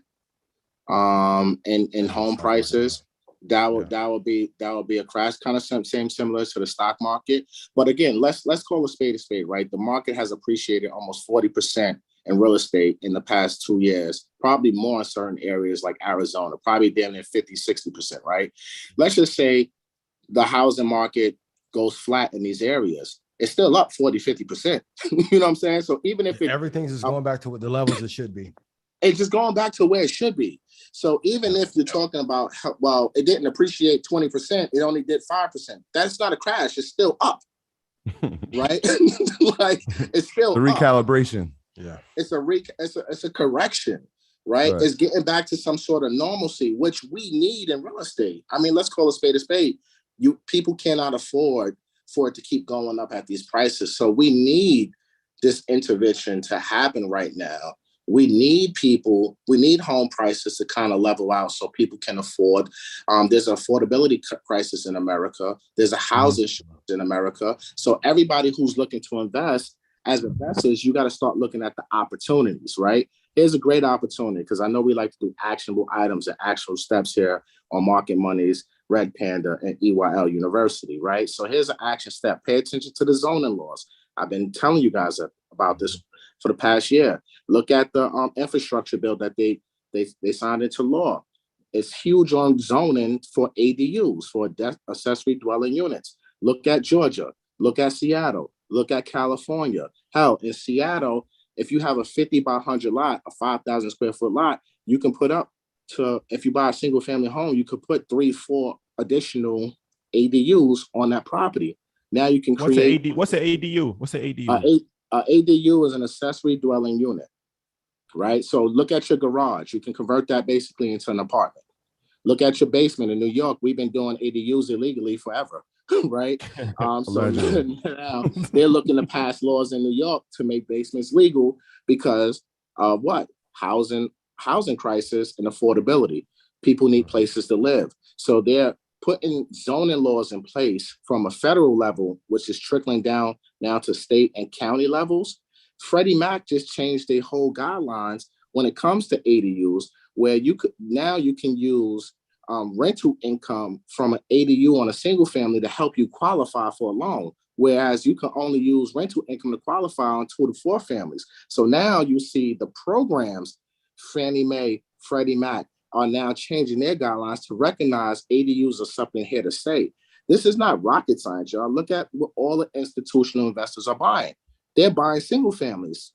in home prices. That would be a crash, kind of same similar to the stock market. But again, let's call a spade, right? The market has appreciated almost 40% in real estate in the past 2 years, probably more in certain areas like Arizona, probably down near 50, 60%, right? Let's just say the housing market goes flat in these areas. It's still up 40, 50%. You know what I'm saying? So even if everything's just going back to what the levels it should be. It's just going back to where it should be. So even if you're talking about, well, it didn't appreciate 20%, it only did 5%. That's not a crash. It's still up, right? Like it's still the recalibration. Up. Yeah, it's a correction, right? It's getting back to some sort of normalcy, which we need in real estate. I mean, let's call a spade a spade. People cannot afford for it to keep going up at these prices. So we need this intervention to happen right now. We need home prices to kind of level out so people can afford. There's an affordability crisis in America. There's a housing shortage in America. So everybody who's looking to invest as investors, you got to start looking at the opportunities, right? Here's a great opportunity, because I know we like to do actionable items and actual steps here on Market Money's Red Panda and EYL University, right? So here's an action step. Pay attention to the zoning laws. I've been telling you guys about this for the past year. Look at the infrastructure bill that they signed into law. It's huge on zoning for ADUs, for accessory dwelling units. Look at Georgia. Look at Seattle. Look at California. Hell, in Seattle, if you have a 50 by 100 lot, a 5,000 square foot lot, you can put up to, if you buy a single family home, you could put 3-4 additional ADUs on that property. Now you can create. What's an ADU? What's an ADU? ADU is an accessory dwelling unit, right? So look at your garage. You can convert that basically into an apartment. Look at your basement in New York. We've been doing ADUs illegally forever, right? So now they're looking to pass laws in New York to make basements legal because of what? Housing crisis and affordability. People need places to live. So they're putting zoning laws in place from a federal level, which is trickling down now to state and county levels. Freddie Mac just changed their whole guidelines when it comes to ADUs, where you can use rental income from an ADU on a single family to help you qualify for a loan, whereas you can only use rental income to qualify on 2 to 4 families. So now you see the programs, Fannie Mae, Freddie Mac, are now changing their guidelines to recognize ADUs are something here to stay. This is not rocket science, y'all. Look at what all the institutional investors are buying. They're buying single families,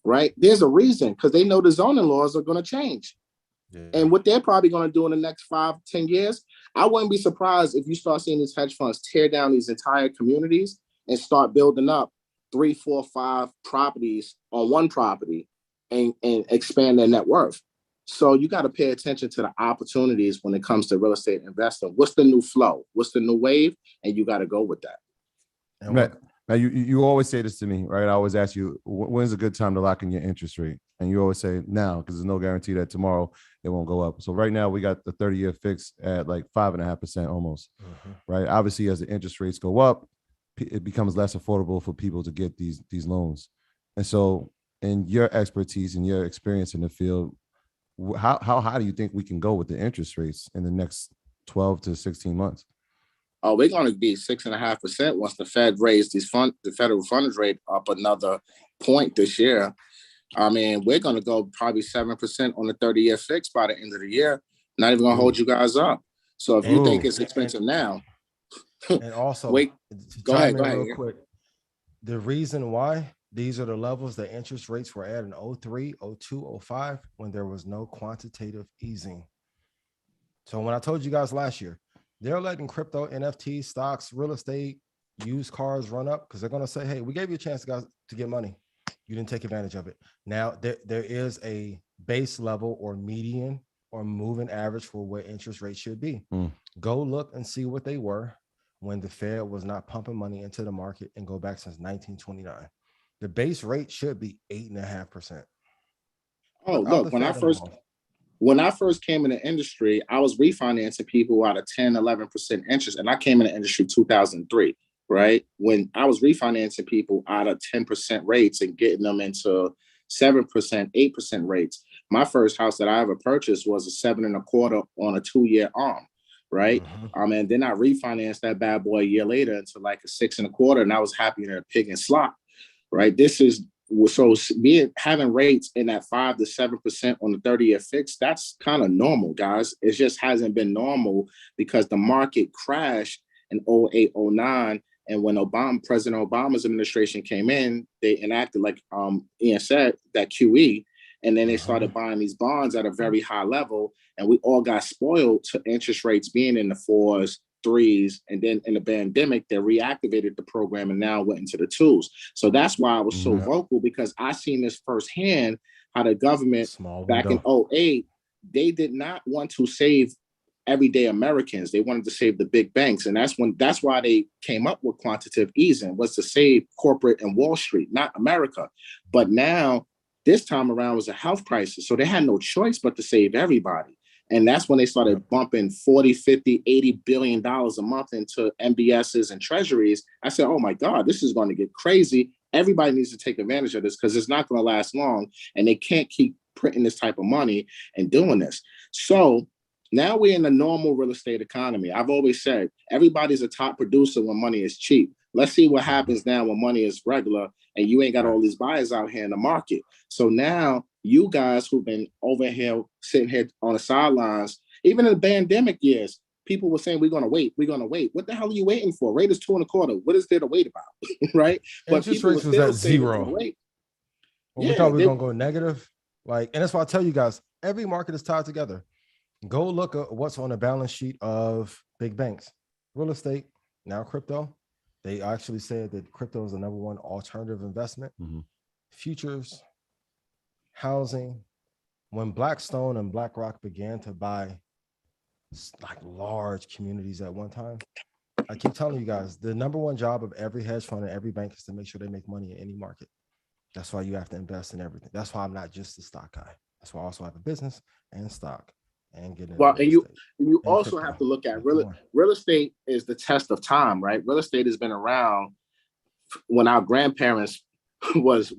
right? There's a reason, because they know the zoning laws are going to change. Yeah. And what they're probably going to do in the next 5-10 years, I wouldn't be surprised if you start seeing these hedge funds tear down these entire communities and start building up 3, 4, 5 properties on one property and expand their net worth. So you got to pay attention to the opportunities when it comes to real estate investing. What's the new flow? What's the new wave? And you got to go with that. And now you always say this to me, right? I always ask you, when's a good time to lock in your interest rate? And you always say now, because there's no guarantee that tomorrow it won't go up. So right now we got the 30-year fix at like 5.5% almost, right? Obviously, as the interest rates go up, it becomes less affordable for people to get these loans. And so in your expertise and your experience in the field, how high do you think we can go with the interest rates in the next 12 to 16 months? Oh, we're going to be 6.5% once the Fed raised the federal funds rate up another point this year. I mean, we're going to go probably 7% on the 30-year fix by the end of the year. Not even going to hold you guys up. So if you think it's expensive now, and also wait, go ahead real quick. The reason why these are the levels that interest rates were at in 03, 02, 05, when there was no quantitative easing. So when I told you guys last year, they're letting crypto, NFT, stocks, real estate, used cars run up because they're going to say, hey, we gave you a chance, guys, to get money. You didn't take advantage of it. Now there is a base level or median or moving average for what interest rates should be. Go look and see what they were when the Fed was not pumping money into the market, and go back since 1929. The base rate should be 8.5%. Oh, look, when I first came in the industry, I was refinancing people out of 10, 11% interest. And I came in the industry 2003, right? When I was refinancing people out of 10% rates and getting them into 7%, 8% rates. My first house that I ever purchased was a 7.25 on a 2-year arm, right? And then I refinanced that bad boy a year later into like a 6.25, and I was happy in a pig and slop, right? This is so having rates in that 5 to 7% on the 30-year fix. That's kind of normal, guys. It just hasn't been normal because the market crashed in 08, 09. And when President Obama's administration came in, they enacted, like Ian said, that QE. And then they started buying these bonds at a very high level. And we all got spoiled to interest rates being in the 4s, 3s. And then in the pandemic, they reactivated the program and now went into the 2s. So that's why I was so vocal, because I seen this firsthand, how the government back in 08, they did not want to save everyday Americans. They wanted to save the big banks. And that's why they came up with quantitative easing, was to save corporate and Wall Street, not America. But now, this time around was a health crisis. So they had no choice but to save everybody. And that's when they started bumping 40, 50, $80 billion a month into MBSs and treasuries. I said, oh my God, this is going to get crazy. Everybody needs to take advantage of this because it's not going to last long, and they can't keep printing this type of money and doing this. So now we're in a normal real estate economy. I've always said everybody's a top producer when money is cheap. Let's see what happens now when money is regular and you ain't got all these buyers out here in the market. So now you guys who've been over here, sitting here on the sidelines, even in the pandemic years, people were saying, we're going to wait. What the hell are you waiting for? Rate is 2.25. What is there to wait about? Right? But interest rates was at zero. When we thought we were going to go negative. And that's why I tell you guys, every market is tied together. Go look at what's on the balance sheet of big banks. Real estate, now crypto. They actually said that crypto is the number one alternative investment. Futures, housing. When Blackstone and BlackRock began to buy large communities at one time, I keep telling you guys, the number one job of every hedge fund and every bank is to make sure they make money in any market. That's why you have to invest in everything. That's why I'm not just a stock guy. That's why I also have a business and stock and get in. Well, and you also have to look at real estate is the test of time, right? Real estate has been around when our grandparents was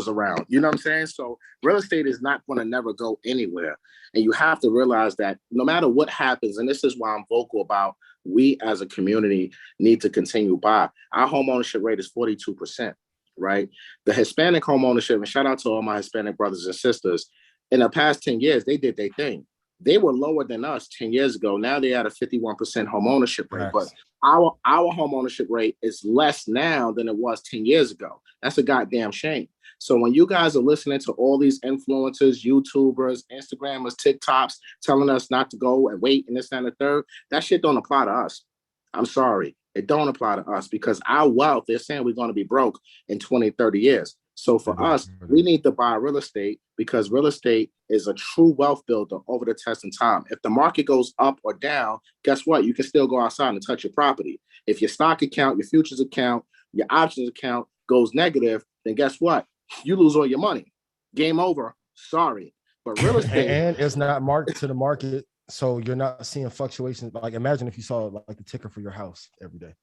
around. You know what I'm saying? So real estate is not going to never go anywhere. And you have to realize that no matter what happens, and this is why I'm vocal about, we as a community need to continue by. Our home ownership rate is 42%, right? The Hispanic home ownership, and shout out to all my Hispanic brothers and sisters, in the past 10 years, they did their thing. They were lower than us 10 years ago. Now they at a 51% home ownership rate. But our home ownership rate is less now than it was 10 years ago. That's a goddamn shame. So when you guys are listening to all these influencers, YouTubers, Instagrammers, TikToks telling us not to go and wait and this and the third, that shit don't apply to us. I'm sorry. It don't apply to us because our wealth, they're saying we're going to be broke in 20, 30 years. So for us, we need to buy real estate because real estate is a true wealth builder over the test of time. If the market goes up or down, guess what? You can still go outside and touch your property. If your stock account, your futures account, your options account goes negative, then guess what? You lose all your money. Game over. Sorry. But real estate. And it's not marked to the market. So you're not seeing fluctuations. Imagine if you saw the ticker for your house every day.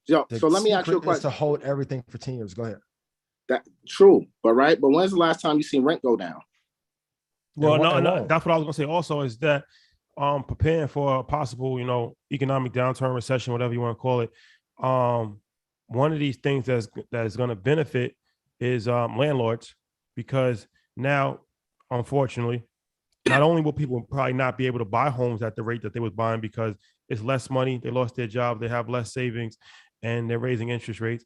So let me ask you a question. To hold everything for 10 years. Go ahead. That's true, but when's the last time you seen rent go down? Well, no, that's what I was gonna say. Also, is that preparing for a possible, economic downturn, recession, whatever you want to call it. One of these things that is going to benefit is landlords, because now, unfortunately, not only will people probably not be able to buy homes at the rate that they was buying because it's less money, they lost their job, they have less savings, and they're raising interest rates,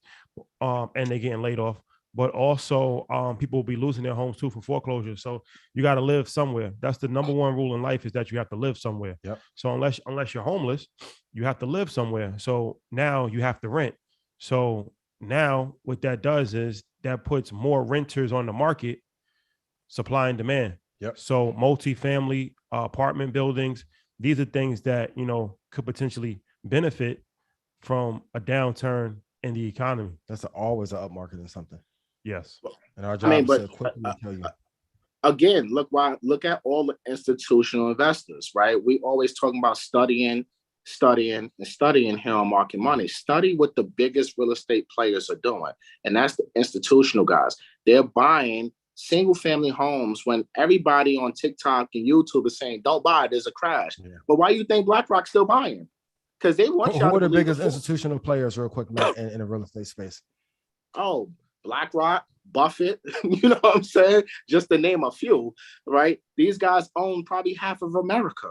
and they're getting laid off. But also people will be losing their homes too for foreclosure. So you got to live somewhere. That's the number one rule in life, is that you have to live somewhere. Yep. So unless you're homeless, you have to live somewhere. So now you have to rent. So now what that does is that puts more renters on the market, supply and demand. Yep. So multifamily apartment buildings, these are things that, could potentially benefit from a downturn in the economy. That's always an upmarket in something. Yes. And our job is to quickly tell you. Again, look at all the institutional investors, right? We always talking about studying here on Market Money. Study what the biggest real estate players are doing. And that's the institutional guys. They're buying single family homes when everybody on TikTok and YouTube is saying, don't buy, there's a crash. Yeah. But why do you think BlackRock's still buying? Because they want Who are the biggest institutional players, real quick, Matt, in the real estate space? Oh, BlackRock, Buffett, you know what I'm saying? Just to name a few, right? These guys own probably half of America.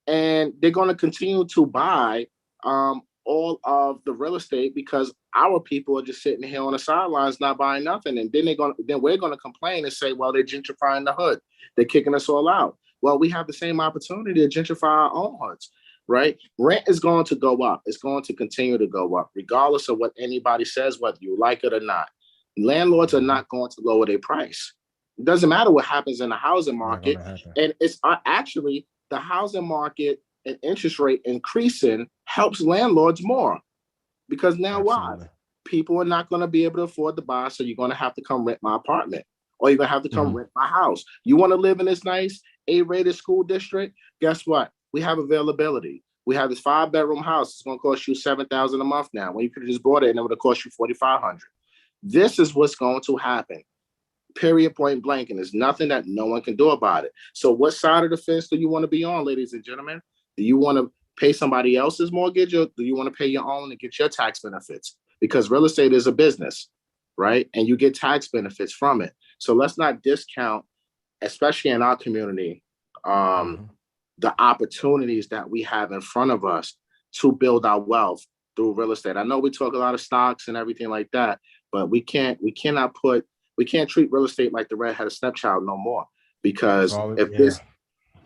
And they're going to continue to buy all of the real estate because our people are just sitting here on the sidelines not buying nothing. And then we're going to complain and say, well, they're gentrifying the hood. They're kicking us all out. Well, we have the same opportunity to gentrify our own hoods. Right? Rent is going to go up. It's going to continue to go up, regardless of what anybody says, whether you like it or not. Landlords are not going to lower their price. It doesn't matter what happens in the housing market. And it's actually the housing market and interest rate increasing helps landlords more. Because now why? People are not going to be able to afford to buy, so you're going to have to come rent my apartment. Or you're going to have to come rent my house. You want to live in this nice A-rated school district? Guess what? We have availability. We have this 5-bedroom house. It's going to cost you $7,000 a month now. When you could have just bought it and it would have cost you $4,500. This is what's going to happen. Period, point blank. And there's nothing that no one can do about it. So what side of the fence do you want to be on, ladies and gentlemen? Do you want to pay somebody else's mortgage, or do you want to pay your own and get your tax benefits? Because real estate is a business, right? And you get tax benefits from it. So let's not discount, especially in our community, the opportunities that we have in front of us to build our wealth through real estate. I know we talk a lot of stocks and everything like that, but we can't treat real estate like the redheaded stepchild no more, because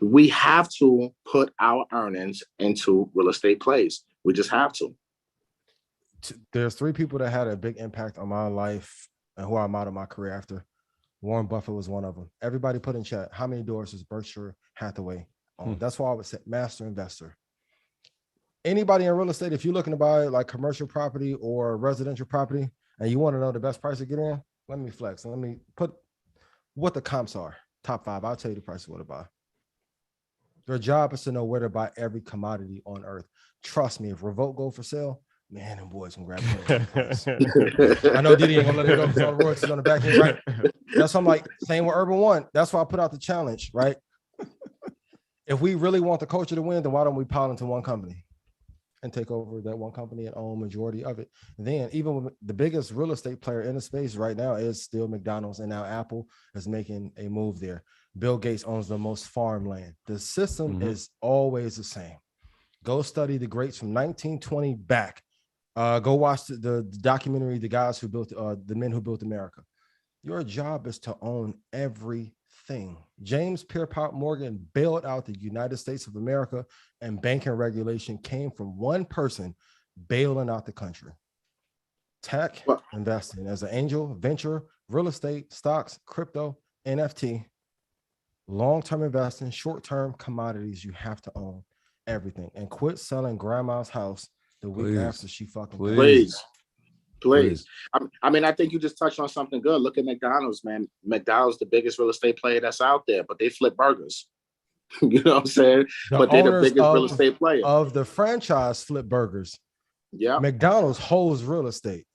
we have to put our earnings into real estate plays. We just have to. There's 3 people that had a big impact on my life and who I modeled my career after. Warren Buffett was one of them. Everybody put in chat, how many doors is Berkshire Hathaway on? That's why I would say master investor. Anybody in real estate, if you're looking to buy like commercial property or residential property and you want to know the best price to get in, let me flex. Let me put what the comps are. Top 5. I'll tell you the price of what to buy. Your job is to know where to buy every commodity on earth. Trust me, if Revolt go for sale, man, them boys can grab it. I know Diddy ain't gonna let it go because all the royalties on the back end, right? That's what I'm like, same with Urban One. That's why I put out the challenge, right? If we really want the culture to win, then why don't we pile into one company and take over that one company and own majority of it? And then even with the biggest real estate player in the space right now is still McDonald's, and now Apple is making a move there. Bill Gates owns the most farmland. The system is always the same. Go study the greats from 1920 back. Go watch the documentary, The Guys Who Built, The Men Who Built America. Your job is to own everything. James Pierpont Morgan bailed out the United States of America, and banking regulation came from one person bailing out the country. Tech investing as an angel, venture, real estate, stocks, crypto, NFT, long-term investing, short-term commodities. You have to own everything and quit selling grandma's house the week after she fucking Please. I mean, I think you just touched on something good. Look at McDonald's, man. McDonald's the biggest real estate player that's out there, but they flip burgers. You know what I'm saying? But they're the biggest real estate player. Of the franchise flip burgers. Yeah. McDonald's holds real estate.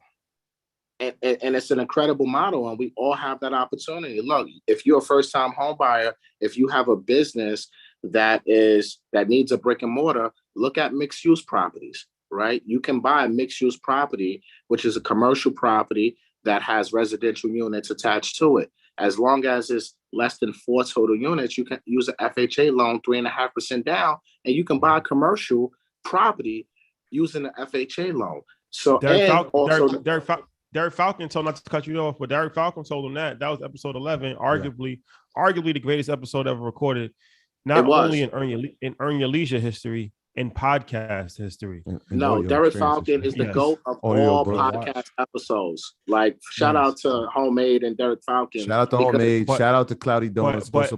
And it's an incredible model, and we all have that opportunity. Look, if you're a first-time home buyer, if you have a business that needs a brick and mortar, look at mixed-use properties, right? You can buy a mixed-use property, which is a commercial property that has residential units attached to it. As long as it's less than 4 total units, you can use an FHA loan, 3.5% down, and you can buy a commercial property using an FHA loan. So Derek Falcon told, not to cut you off, but Derek Falcon told him that was episode 11, arguably the greatest episode ever recorded, not only in Earn Your Leisure history, in podcast history. No, Derek Falcon is the GOAT of all podcast episodes. Like, shout out to Homemade and Derek Falcon. Shout out to Homemade. Shout out to Cloudy Donuts. But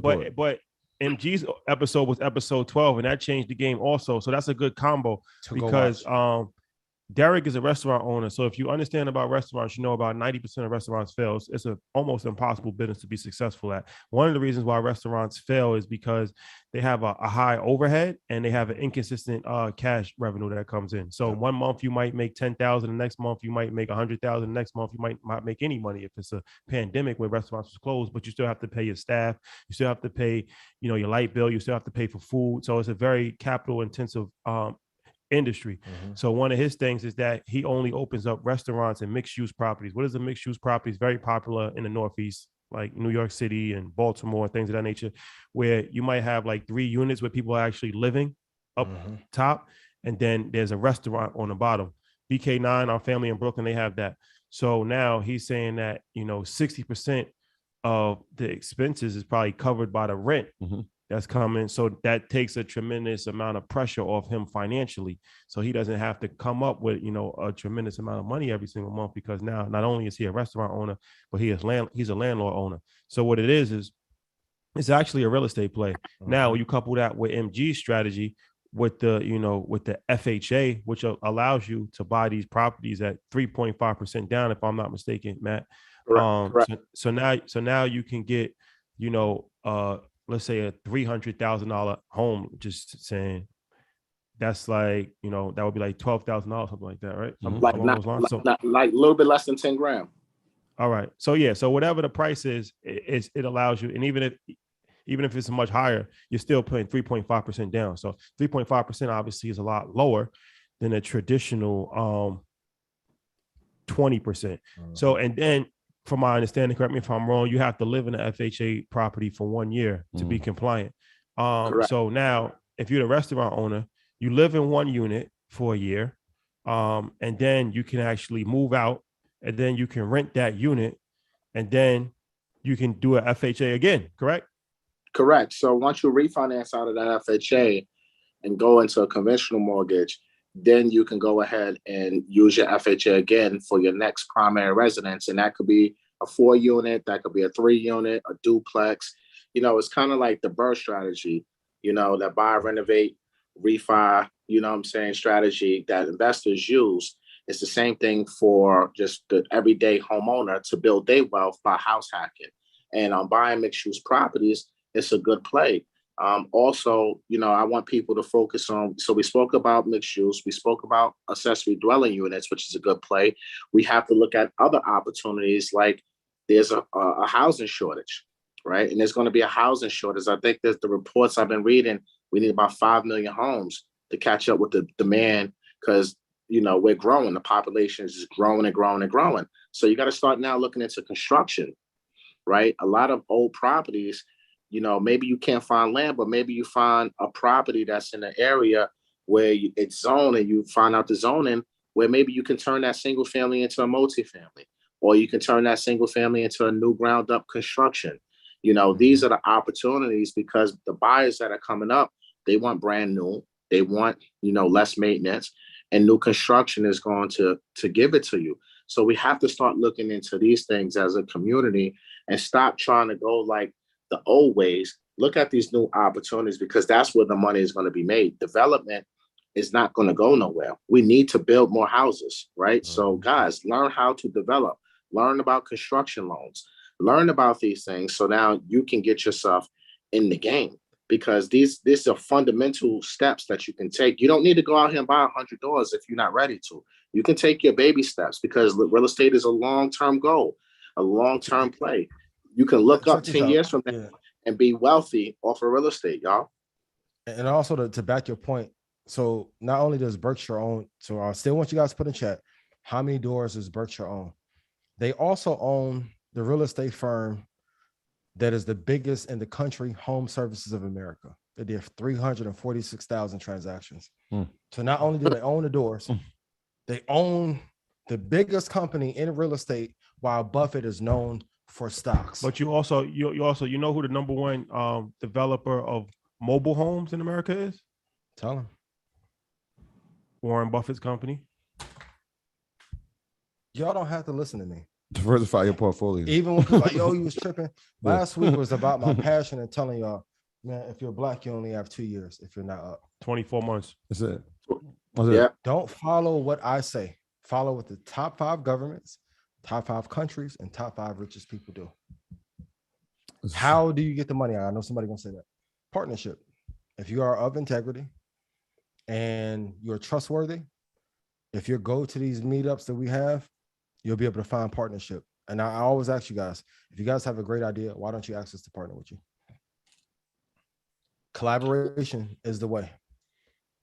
MG's episode was episode 12, and that changed the game also. So that's a good combo because Derek is a restaurant owner. So if you understand about restaurants, you know about 90% of restaurants fail. It's an almost impossible business to be successful at. One of the reasons why restaurants fail is because they have a high overhead and they have an inconsistent cash revenue that comes in. So 1 month you might make 10,000, the next month you might make 100,000, the next month you might not make any money if it's a pandemic where restaurants are closed, but you still have to pay your staff, you still have to pay, your light bill, you still have to pay for food. So it's a very capital intensive industry. So one of his things is that he only opens up restaurants and mixed use properties. What is a mixed use property? Is very popular in the Northeast, like New York City and Baltimore, things of that nature, where you might have like 3 units where people are actually living up top, and then there's a restaurant on the bottom. BK9, our family in Brooklyn, they have that. So now he's saying that 60% of the expenses is probably covered by the rent that's coming. So that takes a tremendous amount of pressure off him financially. So he doesn't have to come up with, a tremendous amount of money every single month, because now not only is he a restaurant owner, but he's a landlord owner. So what it is it's actually a real estate play. Now you couple that with MG's strategy with the, with the FHA, which allows you to buy these properties at 3.5% down, if I'm not mistaken, Matt. Correct. So now you can get, let's say a $300,000 home, just saying that's like, that would be like $12,000, something like that, right? Like a little bit less than 10 grand. All right. So yeah. So whatever the price is, it allows you, and even if it's much higher, you're still putting 3.5% down. So 3.5% obviously is a lot lower than a traditional 20%. So, and then from my understanding, correct me if I'm wrong, you have to live in an FHA property for 1 year to be compliant. So now if you're a restaurant owner, you live in one unit for a year, and then you can actually move out, and then you can rent that unit, and then you can do a FHA again, correct? Correct. So once you refinance out of that FHA and go into a conventional mortgage, then you can go ahead and use your FHA again for your next primary residence. And that could be a 4-unit, that could be a 3-unit, a duplex. You know, it's kind of like the BRRRR strategy, you know, that buy, renovate, refi, you know what I'm saying, strategy that investors use. It's the same thing for just the everyday homeowner to build their wealth by house hacking. And on buying mixed use properties, it's a good play. Also, you know, I want people to focus on, so we spoke about mixed use, we spoke about accessory dwelling units, which is a good play. We have to look at other opportunities, like there's a housing shortage, right? And there's going to be a housing shortage. I think that the reports I've been reading, we need about 5 million homes to catch up with the demand, because, you know, we're growing, the population is just growing and growing and growing. So you got to start now looking into construction, right? A lot of old properties, you know, maybe you can't find land, but maybe you find a property that's in an area where it's zoned, and you find out the zoning where maybe you can turn that single family into a multifamily, or you can turn that single family into a new ground up construction. You know, these are the opportunities, because the buyers that are coming up, they want brand new, they want, you know, less maintenance, and new construction is going to give it to you. So we have to start looking into these things as a community and stop trying to go like the old ways. Look at these new opportunities, because that's where the money is going to be made. Development is not going to go nowhere. We need to build more houses, right? So guys, learn how to develop, learn about construction loans, learn about these things. So now you can get yourself in the game, because these are fundamental steps that you can take. You don't need to go out here and buy $100 if you're not ready to. You can take your baby steps, because real estate is a long-term goal, a long-term play. You can look up 10 years from now and be wealthy off of real estate, y'all. And also to back your point, so not only does Berkshire own, so I still want you guys to put in chat, how many doors does Berkshire own? They also own the real estate firm that is the biggest in the country, Home Services of America. They did 346,000 transactions. So not only do they own the doors, they own the biggest company in real estate, while Buffett is known for stocks. But you also know who the number one developer of mobile homes in America is? Tell him. Warren Buffett's company. Y'all don't have to listen to me. Diversify your portfolio. Even when people like, yo, you was tripping. Last week was about my passion and telling y'all, man, if you're black, you only have 2 years if you're not up. 24 months. That's it. Don't follow what I say. Follow what the top 5 governments, top 5 countries, and top 5 richest people do. How do you get the money? I know somebody gonna say that. Partnership. If you are of integrity and you're trustworthy, if you go to these meetups that we have, you'll be able to find partnership. And I always ask you guys, if you guys have a great idea, why don't you ask us to partner with you? Collaboration is the way.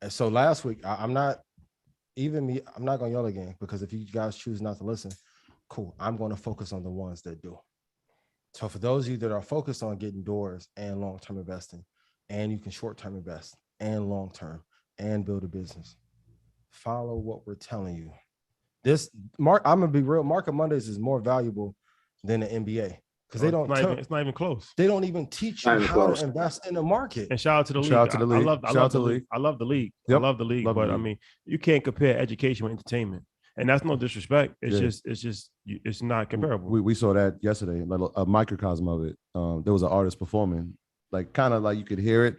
And so last week, I'm not gonna yell again, because if you guys choose not to listen, cool. I'm going to focus on the ones that do. So for those of you that are focused on getting doors and long-term investing, and you can short-term invest and long-term and build a business, follow what we're telling you. This I'm gonna be real. Market Mondays is more valuable than the NBA, because they don't. It's not even close. They don't even teach you how to invest in the market. And shout out to the league. Shout out to the league. I love the league. I love the league. Yep. I love the league. But I mean, you can't compare education with entertainment, and that's no disrespect. It's not comparable. We saw that yesterday, like a microcosm of it. There was an artist performing, like kind of like you could hear it,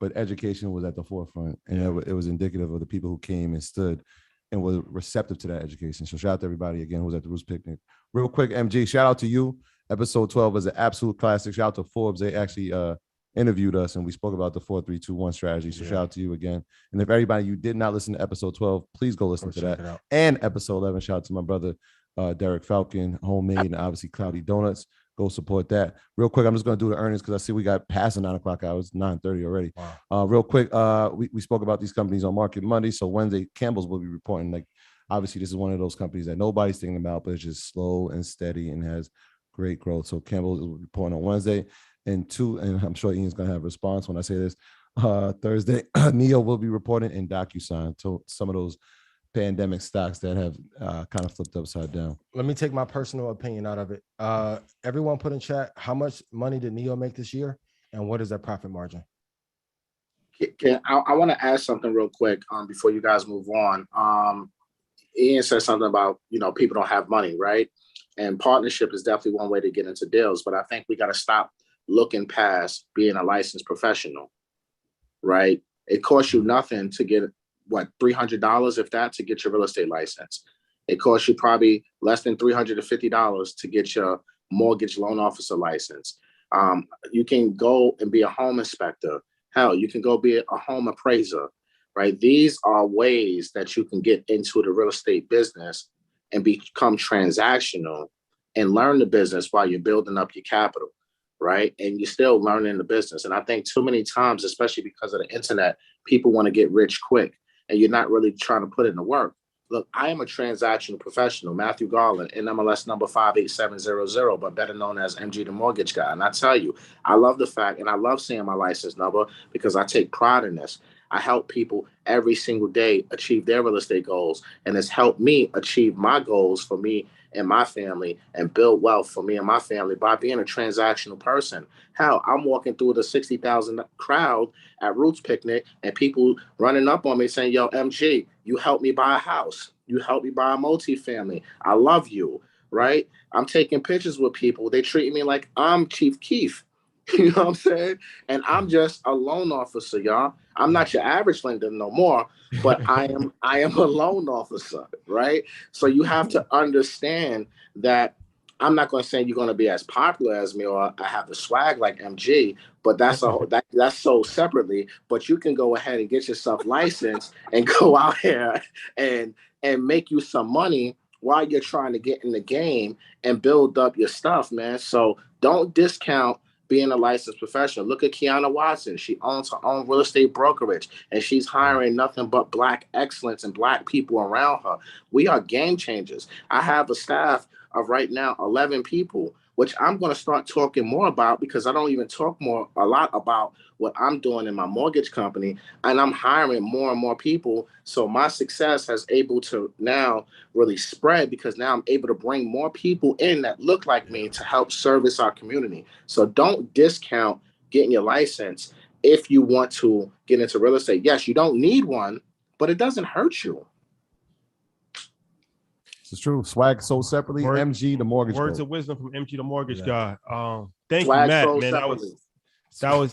but education was at the forefront, and it was indicative of the people who came and stood and was receptive to that education. So shout out to everybody again who was at the Roots Picnic. Real quick, MG, shout out to you. Episode 12 was an absolute classic. Shout out to Forbes. They actually interviewed us and we spoke about the 4-3-2-1 strategy. So shout out to you again. And if everybody, you did not listen to episode 12, please go listen to that. And episode 11, shout out to my brother Derek Falcon, Homemade, and obviously Cloudy Donuts. Go support that. Real quick, I'm just going to do the earnings because I see we got past the 9 o'clock hour. It's 9:30 already. Wow. Real quick, we spoke about these companies on Market Monday. So Wednesday, Campbell's will be reporting. Like, obviously, this is one of those companies that nobody's thinking about, but it's just slow and steady and has great growth. So Campbell will be reporting on Wednesday. And I'm sure Ian's going to have a response when I say this. Thursday, NEO will be reporting in DocuSign to some of those pandemic stocks that have kind of flipped upside down. Let me take my personal opinion out of it. Everyone put in chat, how much money did NEO make this year? And what is their profit margin? I want to add something real quick before you guys move on. Ian said something about, people don't have money, right? And partnership is definitely one way to get into deals. But I think we got to stop looking past being a licensed professional, right? It costs you nothing to get $300, if that, to get your real estate license. It costs you probably less than $350 to get your mortgage loan officer license. You can go and be a home inspector. Hell, you can go be a home appraiser, right? These are ways that you can get into the real estate business and become transactional and learn the business while you're building up your capital, right? And you're still learning the business. And I think too many times, especially because of the internet, people want to get rich quick. And you're not really trying to put in the work. Look, I am a transactional professional, Matthew Garland, NMLS number 58700, but better known as MG the Mortgage Guy. And I tell you, I love the fact, and I love seeing my license number because I take pride in this. I help people every single day achieve their real estate goals, and it's helped me achieve my goals for me and my family and build wealth for me and my family by being a transactional person. Hell, I'm walking through the 60,000 crowd at Roots Picnic and people running up on me saying, yo, MG, you helped me buy a house. You helped me buy a multifamily. I love you, right? I'm taking pictures with people. They treat me like I'm Chief Keef. You know what I'm saying? And I'm just a loan officer, y'all. I'm not your average lender no more, but I am a loan officer, right? So you have to understand that I'm not going to say you're going to be as popular as me or I have the swag like MG, but that's so separately. But you can go ahead and get yourself licensed and go out here and make you some money while you're trying to get in the game and build up your stuff, man. So don't discount being a licensed professional. Look at Kiana Watson. She owns her own real estate brokerage, and she's hiring nothing but Black excellence and Black people around her. We are game changers. I have a staff of right now 11 people, which I'm going to start talking more about because I don't even talk a lot about what I'm doing in my mortgage company, and I'm hiring more and more people. So my success has able to now really spread because now I'm able to bring more people in that look like me to help service our community. So don't discount getting your license if you want to get into real estate. Yes, you don't need one, but it doesn't hurt you. It's true. Swag sold separately. MG the mortgage. Words Guy. of wisdom from MG the Mortgage Guy. Thank Swag you, Matt. sold Man, separately.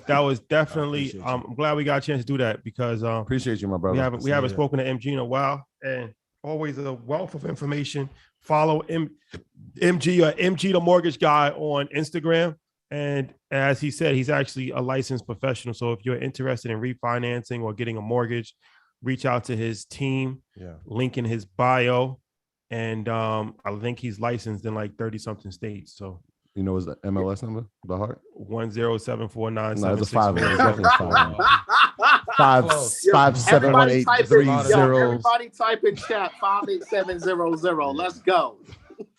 that was definitely. I'm glad we got a chance to do that because appreciate you, my brother. We haven't spoken to MG in a while, and always a wealth of information. Follow MG or MG the Mortgage Guy on Instagram, and as he said, he's actually a licensed professional. So if you're interested in refinancing or getting a mortgage, reach out to his team. Yeah. Link in his bio. And I think he's licensed in like 30-something states. So you know his MLS number by heart? 10749. No, it's a 5. It's definitely 5571830. Everybody type in chat 58700. Let's go.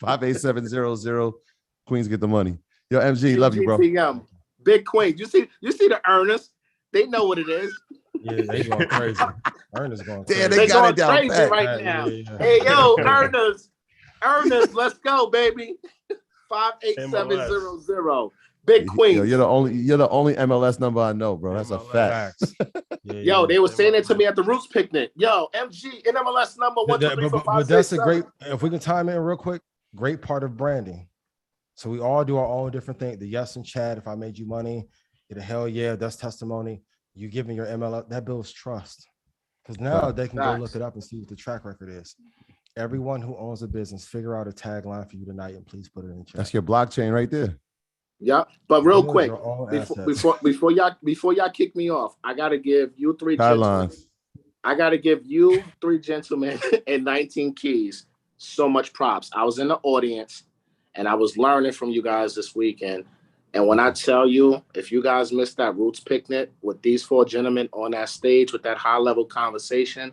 58700. Queens get the money. Yo, MG, love you, bro. Big Queens. You see the earners. They know what it is. Yeah, they going crazy. Ernest going crazy. Damn, they got it down crazy pat. right now. Yeah. Hey, yo, Ernest, let's go, baby. 58700. Big Queens. Yo, you're the only MLS number I know, bro. That's a fact. Yo, they were saying it to me at the Roots Picnic. Yo, MG, MLS number 1234567. But that's a great. If we can time in real quick, great part of branding. So we all do our own different thing. The yes and Chad. If I made you money, get a hell yeah. That's testimony. You giving your MLS, that builds trust. Because now they can go look it up and see what the track record is. Everyone who owns a business, figure out a tagline for you tonight and please put it in the chat. That's your blockchain right there. Yeah, but real quick, before y'all kick me off, I gotta give you three gentlemen. I gotta give you three gentlemen and 19 keys so much props. I was in the audience and I was learning from you guys this weekend. And when I tell you, if you guys missed that Roots picnic with these 4 gentlemen on that stage with that high level conversation,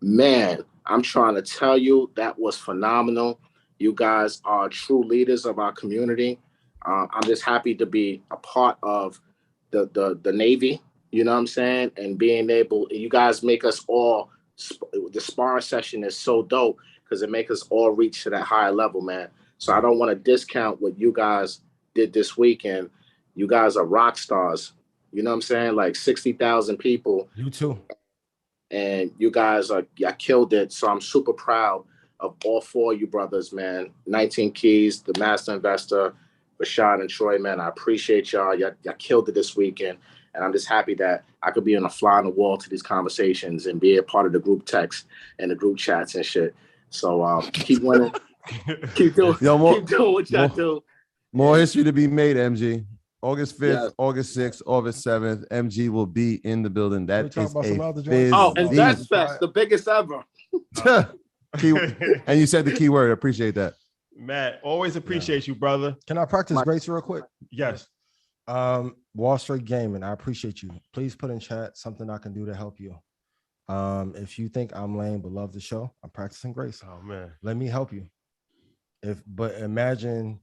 man, I'm trying to tell you that was phenomenal. You guys are true leaders of our community. I'm just happy to be a part of the Navy, you know what I'm saying? And being able, you guys make us all, the sparring session is so dope because it makes us all reach to that higher level, man. So I don't want to discount what you guys did this weekend. You guys are rock stars. You know what I'm saying? Like 60,000 people. You too. And you guys killed it. So I'm super proud of all 4 of you brothers, man. 19 Keys, the Master Investor, Rashad and Troy, man. I appreciate y'all. Y'all killed it this weekend. And I'm just happy that I could be on a fly on the wall to these conversations and be a part of the group text and the group chats and shit. So keep winning. keep doing what y'all do. More history to be made, MG. August 5th, August 6th, August 7th, MG will be in the building. That is and Best Fest, the biggest ever. And you said the key word. I appreciate that. Matt, always appreciate you, brother. Can I practice grace real quick? Yes. Wall Street Gaming, I appreciate you. Please put in chat something I can do to help you. If you think I'm lame but love the show, I'm practicing grace. Oh man, let me help you. But imagine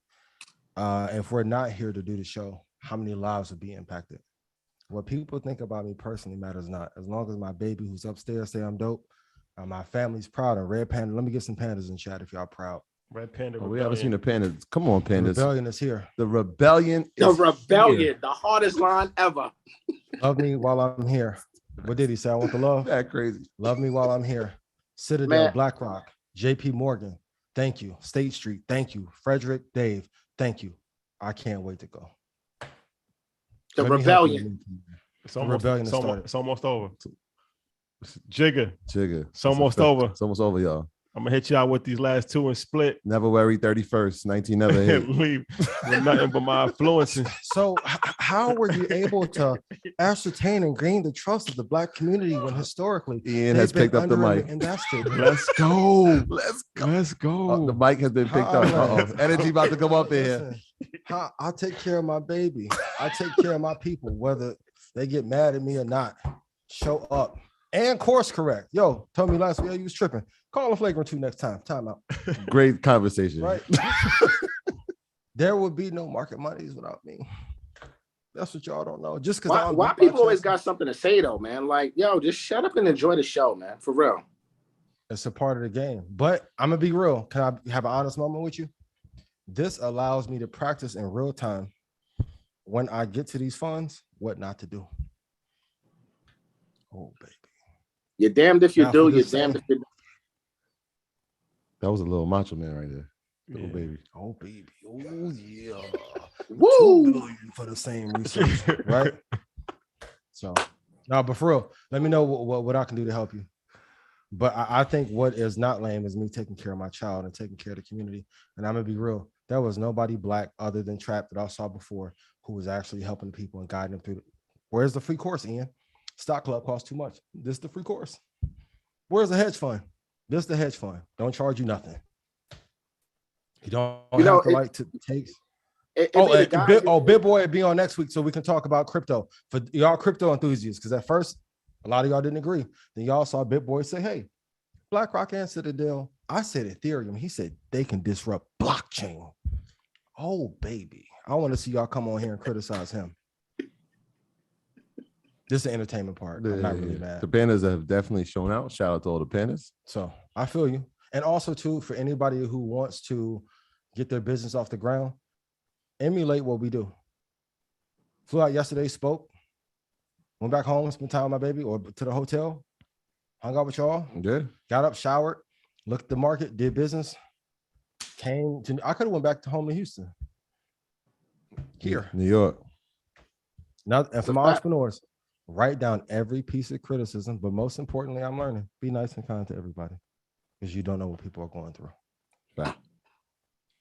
if we're not here to do the show, how many lives would be impacted? What people think about me personally matters not. As long as my baby who's upstairs say I'm dope, my family's proud. And Red Panda, let me get some pandas in chat if y'all proud. Red Panda. Oh, we haven't seen the pandas. Come on, pandas. The rebellion is here. The rebellion. The hardest line ever. Love me while I'm here. What did he say? I want the love. That crazy. Love me while I'm here. Citadel, man. BlackRock, JP Morgan. Thank you. State Street. Thank you. Frederick, Dave. Thank you. I can't wait to go. The rebellion. It's almost over. Jigga. It's almost over. It's almost over, y'all. I'm gonna hit y'all with these last 2 and split. Never worry, 31st, 19 never hit. Leave with nothing but my influences. So how were you able to ascertain and gain the trust of the Black community when historically Ian has picked up the mic? Let's go. Let's go. The mic has been picked up. Energy about to come up in here. I'll take care of my baby. I take care of my people, whether they get mad at me or not. Show up and course correct. Yo, told me last week you was tripping. Call a flagrant 2 next time. Time out. Great conversation. Right. There would be no market monies without me. That's what y'all don't know. Just because why people always got something to say though, man. Like, yo, just shut up and enjoy the show, man. For real. It's a part of the game. But I'm gonna be real. Can I have an honest moment with you? This allows me to practice in real time when I get to these funds, what not to do. Oh, baby. You're damned if you do, you're damned if you don't. That was a little macho man right there. Yeah. Oh, baby. Oh, baby. Oh, yeah. Woo! 2 billion for the same research, right? So, no, but for real, let me know what I can do to help you. But I think what is not lame is me taking care of my child and taking care of the community. And I'm going to be real. There was nobody Black other than Trap that I saw before who was actually helping the people and guiding them through. Where's the free course, Ian? Stock Club costs too much. This is the free course. Where's the hedge fund? This is the hedge fund. Don't charge you nothing. You don't have to like to take. Big Boy will be on next week so we can talk about crypto for y'all crypto enthusiasts. Because at first, a lot of y'all didn't agree. Then y'all saw Big Boy say, hey, BlackRock and Citadel. I said Ethereum. He said they can disrupt blockchain. Oh, baby. I want to see y'all come on here and criticize him. This is the entertainment part. I'm not really mad. The pandas have definitely shown out. Shout out to all the pandas. So I feel you. And also, too, for anybody who wants to get their business off the ground, emulate what we do. Flew out yesterday, spoke, went back home, spent time with my baby, or to the hotel, hung out with y'all. Yeah. Got up, showered, looked at the market, did business, came to, I could have went back to home in Houston. Here. New York. Now, and for my entrepreneurs, write down every piece of criticism, but most importantly, I'm learning. Be nice and kind to everybody because you don't know what people are going through. Right.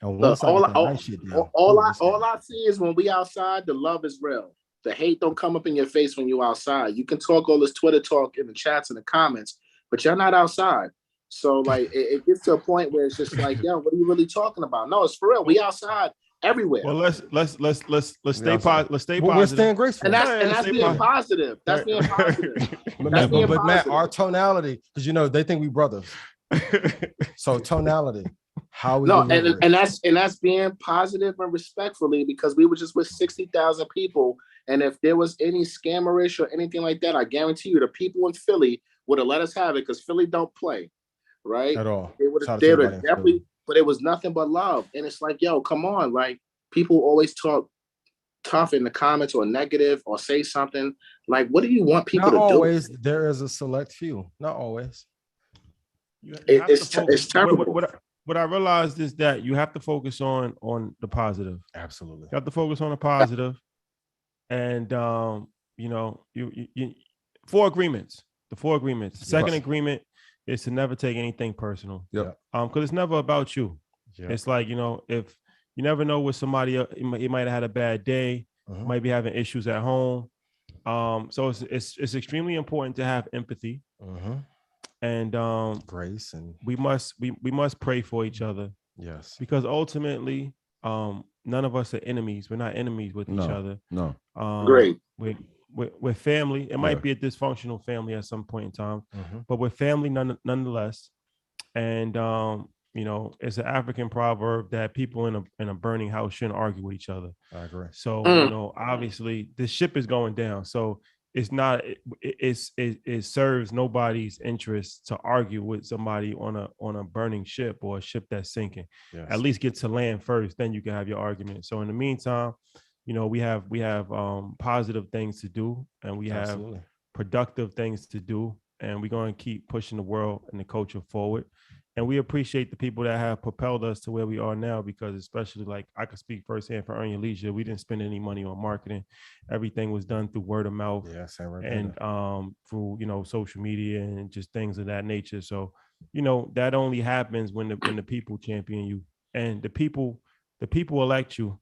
And look, all I see is when we outside, the love is real. The hate don't come up in your face when you outside. You can talk all this Twitter talk in the chats and the comments, but you're not outside. So like it gets to a point where it's just like, yo, what are you really talking about? No, it's for real. We outside everywhere. Well, let's stay positive. Let's stay We're positive. staying graceful. And that's being positive. That's being positive. That's being But Matt, positive. our tonality, because they think we brothers. So tonality, how we and that's being positive and respectfully, because we were just with 60,000 people, and if there was any scammerish or anything like that, I guarantee you the people in Philly would have let us have it, because Philly don't play, right? At all. They would have definitely, but it was nothing but love. And it's like, yo, come on, like people always talk tough in the comments or negative or say something. Like, what do you want people Not to always, do? there is a select few. Not always. It's terrible. What I realized is that you have to focus on the positive. Absolutely. You have to focus on the positive. And you 4 agreements. The 4 agreements. The second agreement is to never take anything personal. Yep. Because it's never about you. Yep. It's like, if you never know what somebody else, he might have had a bad day, might be having issues at home. So it's extremely important to have empathy. And grace, and we must pray for each other. Yes. Because ultimately, none of us are enemies. We're not enemies with each other. No. Great. We're family. It might be a dysfunctional family at some point in time, but we're family nonetheless. And it's an African proverb that people in a burning house shouldn't argue with each other. I agree. So obviously the ship is going down. So it's not. It serves nobody's interest to argue with somebody on a burning ship or a ship that's sinking. Yes. At least get to land first, then you can have your argument. So in the meantime, we have positive things to do, and we have productive things to do, and we're going to keep pushing the world and the culture forward. And we appreciate the people that have propelled us to where we are now, because especially, like, I could speak firsthand for Earn Your Leisure. We didn't spend any money on marketing. Everything was done through word of mouth and through, social media and just things of that nature. So, that only happens when the people champion you, and the people elect you.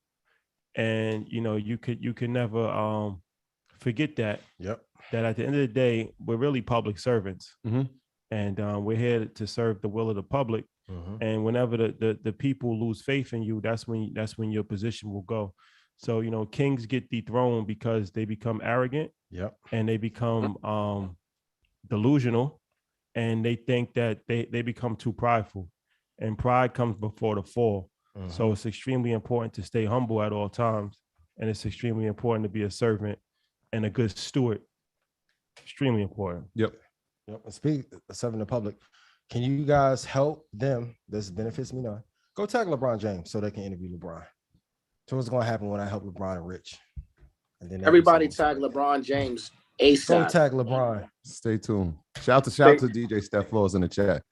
And, you can never forget that. Yep. That at the end of the day, we're really public servants. And we're here to serve the will of the public. And whenever the people lose faith in you, that's when your position will go. So, kings get dethroned because they become arrogant. Yep. And they become delusional, and they think that they become too prideful, and pride comes before the fall. So it's extremely important to stay humble at all times. And it's extremely important to be a servant and a good steward. Extremely important. Yep. And speak serving the public. Can you guys help them? This benefits me now. Go tag LeBron James so they can interview LeBron. So what's going to happen when I help LeBron and Rich? And then everybody tag LeBron James ASAP. Go tag LeBron. Stay tuned. Shout out to DJ Steph Flores in the chat.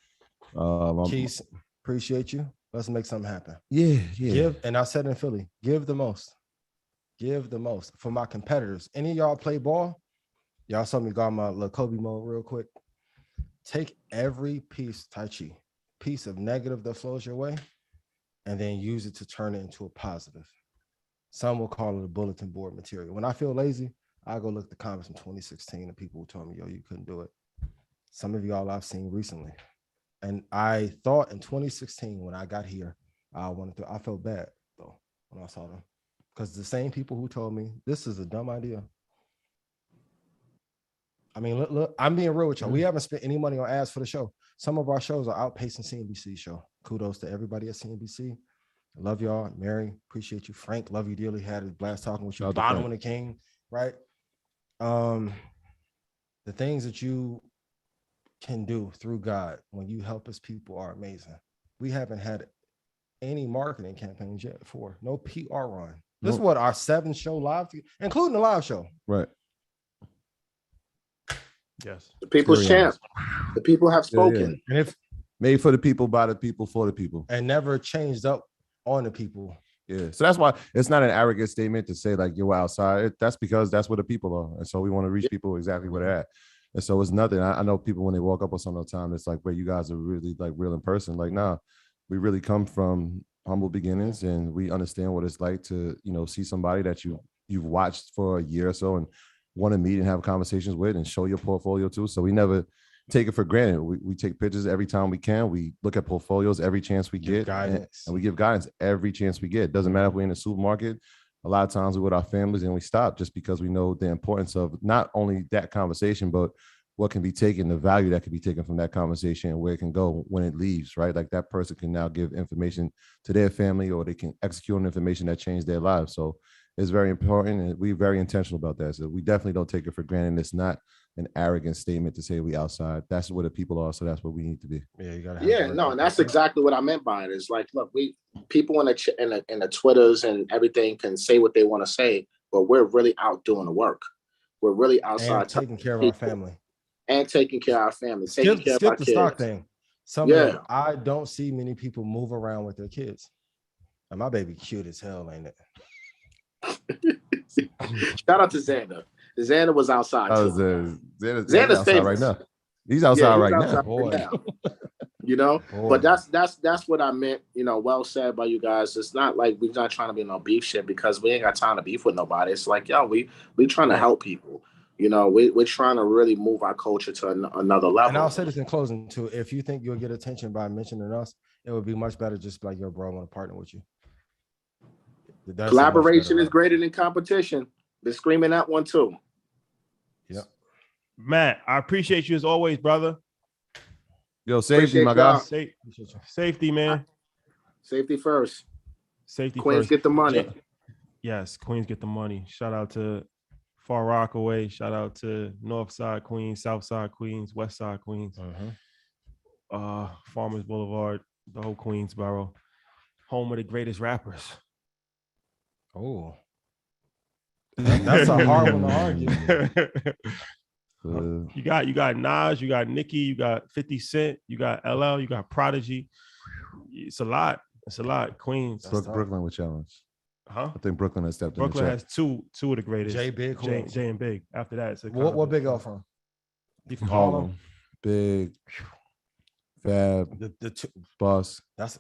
Keith, appreciate you. Let's make something happen. Yeah. And I said in Philly, give the most. Give the most for my competitors. Any of y'all play ball? Y'all saw me got my little Kobe mode real quick. Take every piece of negative that flows your way, and then use it to turn it into a positive. Some will call it a bulletin board material. When I feel lazy, I go look at the comments from 2016 and people who told me, yo, you couldn't do it. Some of y'all I've seen recently. And I thought in 2016, when I got here, I felt bad though when I saw them. Because the same people who told me this is a dumb idea. I mean, look, I'm being real with y'all. We haven't spent any money on ads for the show. Some of our shows are outpacing CNBC show. Kudos to everybody at CNBC. I love y'all. Mary, appreciate you. Frank, love you dearly. Had a blast talking with you. Donovan the King, right? The things that you can do through God when you help us people are amazing. We haven't had any marketing campaigns yet before. No PR run. This is what our 7th show live, including the live show. Right. Yes. The people's champ. The people have spoken. And if made for the people, by the people, for the people. And never changed up on the people. Yeah. So that's why it's not an arrogant statement to say like you're outside. That's because that's where the people are. And so we want to reach people exactly where they're at. And so it's nothing. I know people when they walk up on some of the time, it's like, where you guys are really like real in person. Like, nah, we really come from humble beginnings, and we understand what it's like to, see somebody that you've watched for a year or so and want to meet and have conversations with and show your portfolio to. So we never take it for granted. We take pictures every time we can. We look at portfolios every chance we get, and we give guidance every chance we get. It doesn't matter if we're in the supermarket. A lot of times we're with our families and we stop just because we know the importance of not only that conversation, but what can be taken, the value that can be taken from that conversation and where it can go when it leaves, right? Like that person can now give information to their family, or they can execute on information that changed their lives. So it's very important, and we're very intentional about that. So we definitely don't take it for granted. It's not an arrogant statement to say we outside. That's where the people are, so that's what we need to be. Yeah, you gotta. And that's exactly what I meant by it. It's like, look, people in the Twitters and everything can say what they want to say, but we're really out doing the work. We're really outside and taking care of our family. And taking care of our family, skip the stock thing. I don't see many people move around with their kids. And my baby cute as hell, ain't it? Shout out to Xander. Xander was outside. Xander's outside right now. He's outside right now. You know, but that's what I meant. You know, well said by you guys. It's not like we're not trying to be no beef shit, because we ain't got time to beef with nobody. It's like, yo, we trying to help people. You know, we're trying to really move our culture to another level. And I'll say this in closing too: if you think you'll get attention by mentioning us, it would be much better just like, yo, bro, I want to partner with you. Collaboration is greater than competition. Been screaming that one too. Yep. Matt, I appreciate you as always, brother. Yo, safety, my guy. Safety, man. Safety first. Safety Queens first. Get the money. Yes, Queens get the money. Shout out to Far Rockaway. Shout out to North Side Queens, South Side Queens, West Side Queens, Farmers Boulevard, the whole Queensboro, home of the greatest rappers. Oh, that's a hard one to argue. You got Nas, you got Nicki, you got 50 Cent, you got LL, you got Prodigy. It's a lot. It's a lot. Queens. Brooklyn would challenge. Huh? I think Brooklyn has stepped in. Brooklyn has two of the greatest. Jay Big, Jay and Big. After that, it's what Big L from? He from Harlem. Big, Fab, the Boss. That's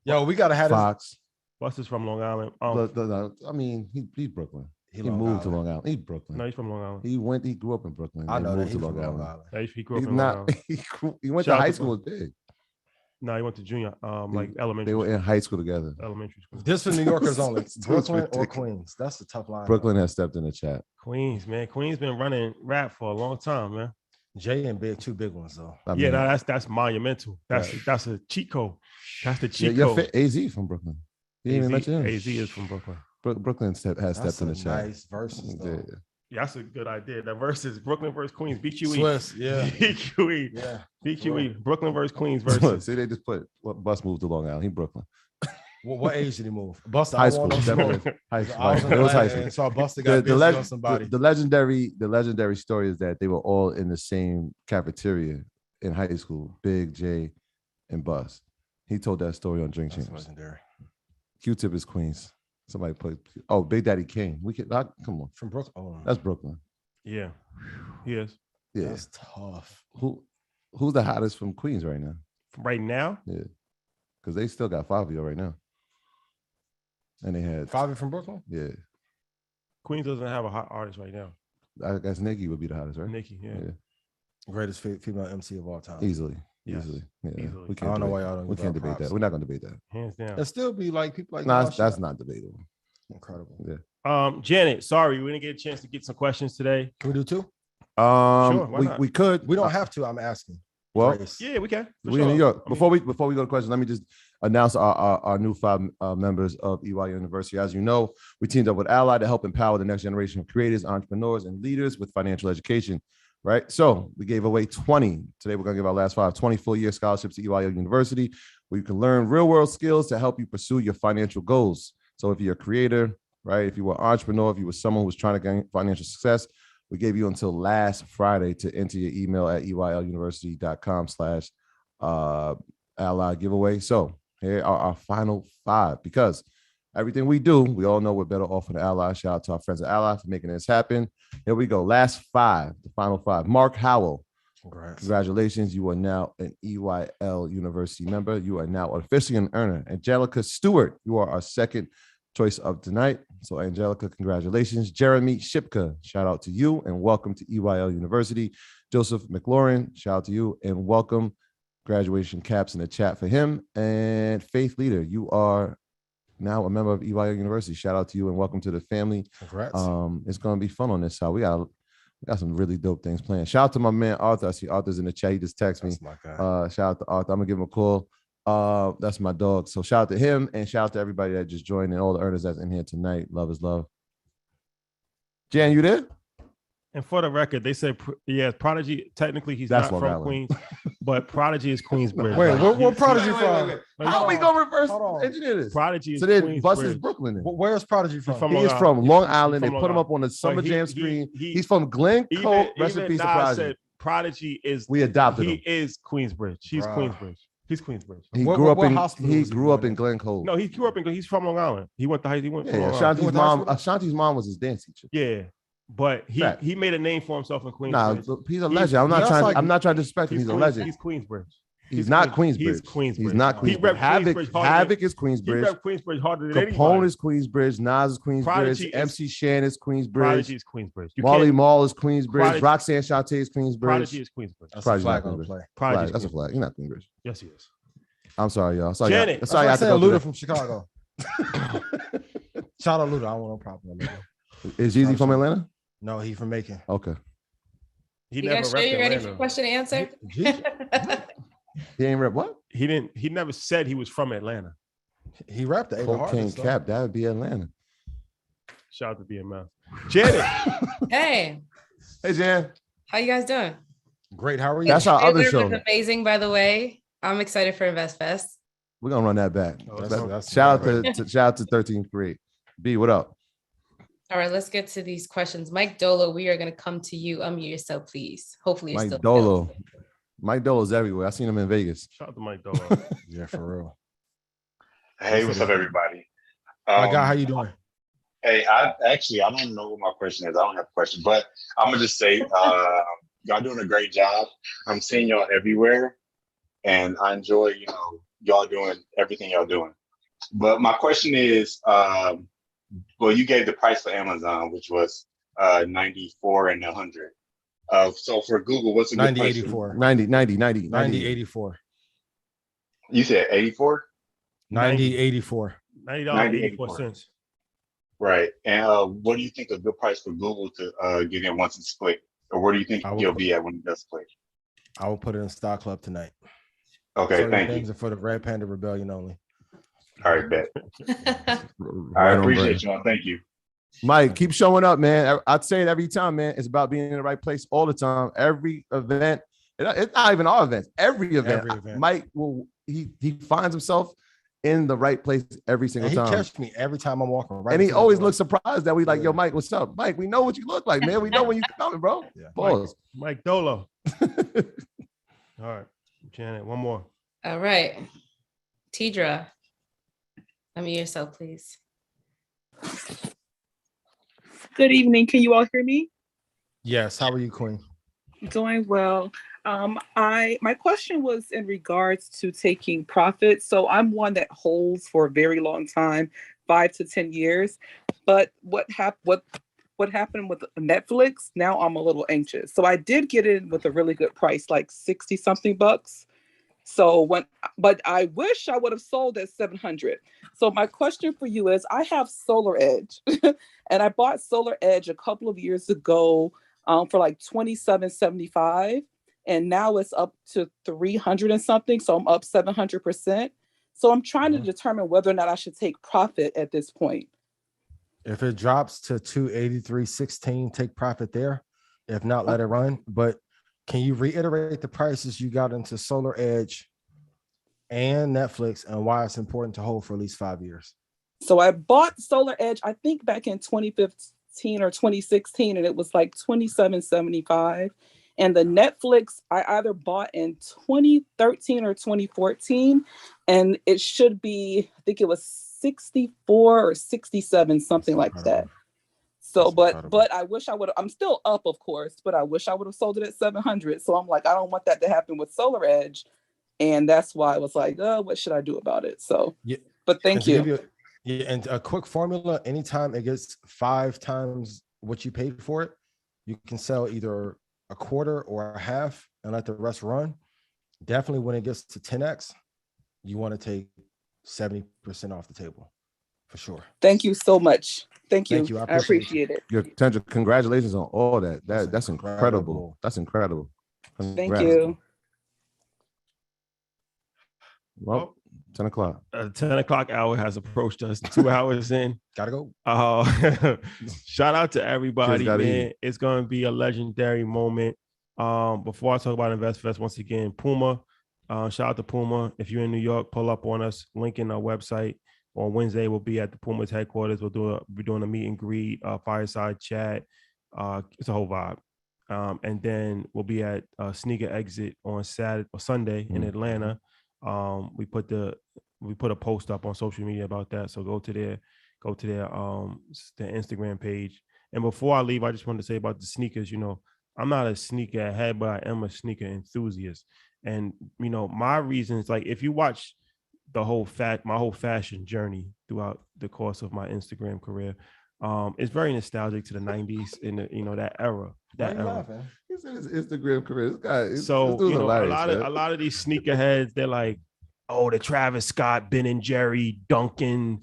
yo. We gotta have Fox. Bus is from Long Island. I mean, he's Brooklyn. He moved to Long Island. He's Brooklyn. No, he's from Long Island. He grew up in Brooklyn. I know moved that to Long Island. Yeah, he grew up in Long Island. He went to high school with Big. No, he went to junior, like elementary. They were in high school together. Elementary school. This for New Yorkers only. Brooklyn or Queens? That's the tough line. Brooklyn has stepped in the chat. Queens, man. Queens been running rap for a long time, man. Jay and Big, two big ones though. That's monumental. That's a cheat code. That's the cheat code. AZ from Brooklyn. You didn't even mention him. AZ is from Brooklyn. Brooklyn has stepped in the chat. Nice verses though. Yeah, that's a good idea. That versus Brooklyn versus Queens. BQE. Swiss, yeah. BQE. Yeah. BQE. Brooklyn versus Queens versus. See, they just put Bus moved to Long Island. He Brooklyn. What age did he move? Buster, high school. Definitely. High school. It was high school. So Buster got busy on somebody. The legendary story is that they were all in the same cafeteria in high school. Big, Jay, and Bus. He told that story on Drink Champs. Legendary. Q-Tip is Queens. Somebody put Big Daddy Kane. Come on. From Brooklyn. Oh. That's Brooklyn. Yeah. He is. Yeah. That's tough. Who's the hottest from Queens right now? Right now? Yeah. Because they still got Fabio right now. And they had Fabio from Brooklyn? Yeah. Queens doesn't have a hot artist right now. I guess Nicki would be the hottest, right? Nicki, yeah. Greatest female MC of all time. Easily. Yes. Easily. Yeah. Easily. We can't I don't know why y'all don't. We can't debate that. We're not going to debate that. Hands down. There'll still be like people like that's not debatable. Incredible. Yeah. Janet, sorry, we didn't get a chance to get some questions today. Can we do two? Sure, we could. We don't have to. I'm asking. Well, yeah, we can. We're in New York. Before we go to questions, let me just announce our new 5 members of EYU University. As you know, we teamed up with Ally to help empower the next generation of creators, entrepreneurs, and leaders with financial education. Right. So we gave away 20. Today, we're going to give our last 20 full-year scholarships to EYU University, where you can learn real-world skills to help you pursue your financial goals. So if you're a creator, right, if you were an entrepreneur, if you were someone who was trying to gain financial success, we gave you until last Friday to enter your email at EYLUniversity.com/Ally giveaway. So here are our final 5, because everything we do, we all know we're better off with Ally. Shout out to our friends at Ally for making this happen. Here we go. Last 5, the final 5. Mark Howell. Congratulations. You are now an EYL University member. You are now officially an earner. Angelica Stewart, you are our second choice of tonight. So Angelica, congratulations. Jeremy Shipka, shout out to you and welcome to EYL University. Joseph McLaurin, shout out to you and welcome. Graduation caps in the chat for him. And Faith Leader, you are now a member of EYL University. Shout out to you and welcome to the family. Congrats. It's going to be fun on this side. We got some really dope things planned. Shout out to my man Arthur. I see Arthur's in the chat. He just texted me. Shout out to Arthur. I'm gonna give him a call. That's my dog. So shout out to him and shout out to everybody that just joined and all the earners that's in here tonight. Love is love. Jan, you there? And for the record, they said, Prodigy, technically he's That's not from Queens, but Prodigy is Queensbridge. Wait, where Prodigy from? How we gonna reverse engineer this? Prodigy is So then Bus is Brooklyn. Where's Prodigy from? He is from Long Island. They from put Long him up on the Summer Jam screen. he- He's from Glen Coat. Rest in Even peace to Nas Prodigy. said Prodigy is We adopted him. he is Queensbridge. He's Bruh. Queensbridge. He's Queensbridge. He What- grew what- up what in hospital he was he grew up born in Glen Coat. No, he grew up he's from Long Island. He went from Yeah, Long Island. Ashanti's Went to mom. hospital? Ashanti's mom was his dance teacher. Yeah. But Fact. he made a name for himself in Queensbridge. Nah, he's a legend. I'm not that's trying. like- I'm not trying to disrespect him. He's a legend. He's Queensbridge. He's not Queens- Queensbridge. he's Queensbridge. He's not He Queensbridge. rep Havoc, Queensbridge harder Havoc is He Queensbridge. rep Queensbridge harder than Capone anybody. is Queensbridge. Nas is Queensbridge. Prodigy is- MC Shan is Queensbridge. Prodigy is Queensbridge. You Marley can't- Marl is Queensbridge. Prodigy- Roxanne Shante is Queensbridge. Prodigy is Queensbridge. That's Prodigy's a flag not on the Queensbridge. play. Prodigy Flag. is That's a Queensbridge. flag. He's not Queensbridge. Yes, he is. I'm sorry, y'all. Sorry, Janet. y'all. Sorry, I That's have why I to said go Luda through from Chicago. Shout out Luda. I don't want no problem with Luda. that. Is Jeezy from Atlanta? No, he from Macon. Okay. He You never guys sure repped you're ready for Atlanta. question and answer? He ain't rep what? He didn't. He never said he was from Atlanta. He rapped the Cocaine hardest. Cap. That would be Atlanta. Shout out to BMF. Janet. Hey, Hey, Jan. how you guys doing? Great. How are you? That's our other Trailer was show. amazing, by the way. I'm excited for Invest Fest. We're gonna run that back. Oh, that's Shout out to shout out to 13th grade. B, what up? All right, let's get to these questions. Mike Dolo, we are going to come to you. Unmute yourself, please. Hopefully, you're Mike still Dolo. available. Mike Dolo's everywhere. I seen him in Vegas. Shout out to Mike Dolo. Yeah, for real. Hey, what's up, everybody? My guy, how you doing? Hey, I don't know what my question is. I don't have a question, but I'm gonna just say, y'all doing a great job. I'm seeing y'all everywhere, and I enjoy, y'all doing everything y'all doing. But my question is, well, you gave the price for Amazon, which was 94 and 100. So for Google, what's a good price? 9084. 90. 84. You said 84, 84. $90.84. right? And what do you think a good price for Google to get in once it's split, or where do you think you'll be at when it does split? I will put it in Stock Club tonight. Okay, Certain thank things you. are for the Red Panda Rebellion only. All right, bet. I Right on appreciate brand. y'all. Thank you. Mike, keep showing up, man. I'd say it every time, man. It's about being in the right place all the time. Every event, it's not even our events. Every event. Mike he finds himself in the right place every single And he time. catch me every time I'm walking. Right And he into the always door. looks surprised that we like, yo, Mike, what's up? Mike, we know what you look like, man. We know when you coming, bro. Yeah. Pause. Mike Dolo. All right. Janet, one more. All right. Tidra, unmute yourself, please. Good evening. Can you all hear me? Yes. How are you, Queen? Doing well. My question was in regards to taking profits. So I'm one that holds for a very long time, 5 to 10 years. But what happened with Netflix? Now I'm a little anxious. So I did get in with a really good price, like 60 something bucks. But I wish I would have sold at 700. So my question for you is, I have Solar Edge and I bought Solar Edge a couple of years ago for like $27.75. And now it's up to 300 and something. So I'm up 700%. So I'm trying to determine whether or not I should take profit at this point. If it drops to 283.16, take profit there. If not, let it run. But can you reiterate the prices you got into Solar Edge and Netflix and why it's important to hold for at least 5 years? So I bought Solar Edge, I think back in 2015 or 2016, and it was like $27.75. And the Netflix, I either bought in 2013 or 2014, and it should be, I think it was 64 or 67, something like that. So, but I wish I would have, I'm still up, of course, but I wish I would have sold it at 700. So I'm like, I don't want that to happen with Solar Edge. And that's why I was like, oh, what should I do about it? So, yeah. But thank you. Yeah, and a quick formula: anytime it gets 5 times what you paid for it, you can sell either a quarter or a half and let the rest run. Definitely, when it gets to 10x, you want to take 70% off the table, for sure. Thank you so much. Thank you. Thank you. I I appreciate it. Your potential. Congratulations on all that. That's incredible. That's incredible. Thank Congrats. you. Well, 10 o'clock. 10 o'clock hour has approached us. 2 hours in. Gotta go. Shout out to everybody, Kids gotta man. eat. It's going to be a legendary moment. Before I talk about InvestFest, once again, Puma. Shout out to Puma. If you're in New York, pull up on us. Link in our website. On Wednesday, we'll be at the Puma's headquarters. We're doing a meet and greet, fireside chat. It's a whole vibe. And then we'll be at Sneaker Exit on Saturday or Sunday in Atlanta. We put a post up on social media about that. So go to their Instagram page. And before I leave, I just wanted to say about the sneakers. You know, I'm not a sneaker head, but I am a sneaker enthusiast. And you know, my reasons, like if you watch my whole fashion journey throughout the course of my Instagram career, it's very nostalgic to the 90s in that era. That era. Laughing? He said his Instagram career. This guy, So this you know, hilarious, a lot of these sneakerheads, they're like, oh, the Travis Scott, Ben and Jerry, Duncan,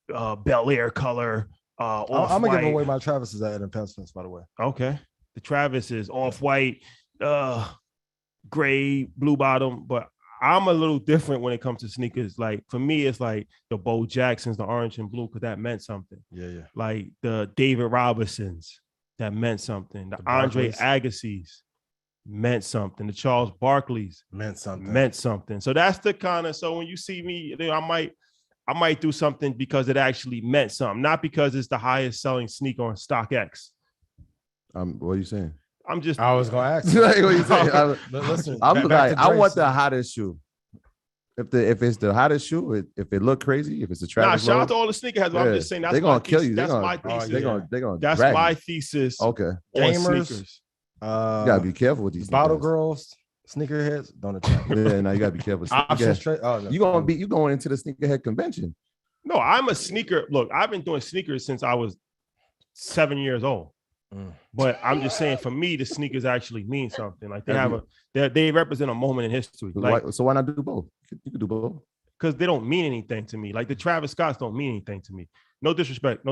Bel Air color. I'm gonna give away my Travis's at investments, by the way. Okay, the Travis is off-white, gray, blue bottom, but I'm a little different when it comes to sneakers. Like for me, it's like the Bo Jacksons, the orange and blue, because that meant something. Yeah. Like the David Robinsons, that meant something. The Andre Agassi's meant something. The Charles Barkleys meant something. So that's the kind of, so when you see me, I might do something because it actually meant something, not because it's the highest selling sneaker on StockX. What are you saying? I was gonna ask. Like, what you saying? Listen, I'm like, I want the hottest shoe. If it's the hottest shoe, if it look crazy, if it's a Travis. Shout out to all the sneakerheads. Yeah. I'm just saying they're gonna kill you. That's my thesis. They're gonna. That's my thesis. Okay. Gamers. Sneakers. You gotta be careful with these bottle girls, sneakerheads. Don't attack. Yeah, now you gotta be careful. No. You going into the sneakerhead convention? No, I'm a sneaker. Look, I've been doing sneakers since I was 7 years old. But I'm just saying, for me, the sneakers actually mean something. Like they represent a moment in history. Like, so why not do both? You could do both. Because they don't mean anything to me. Like the Travis Scotts don't mean anything to me. No disrespect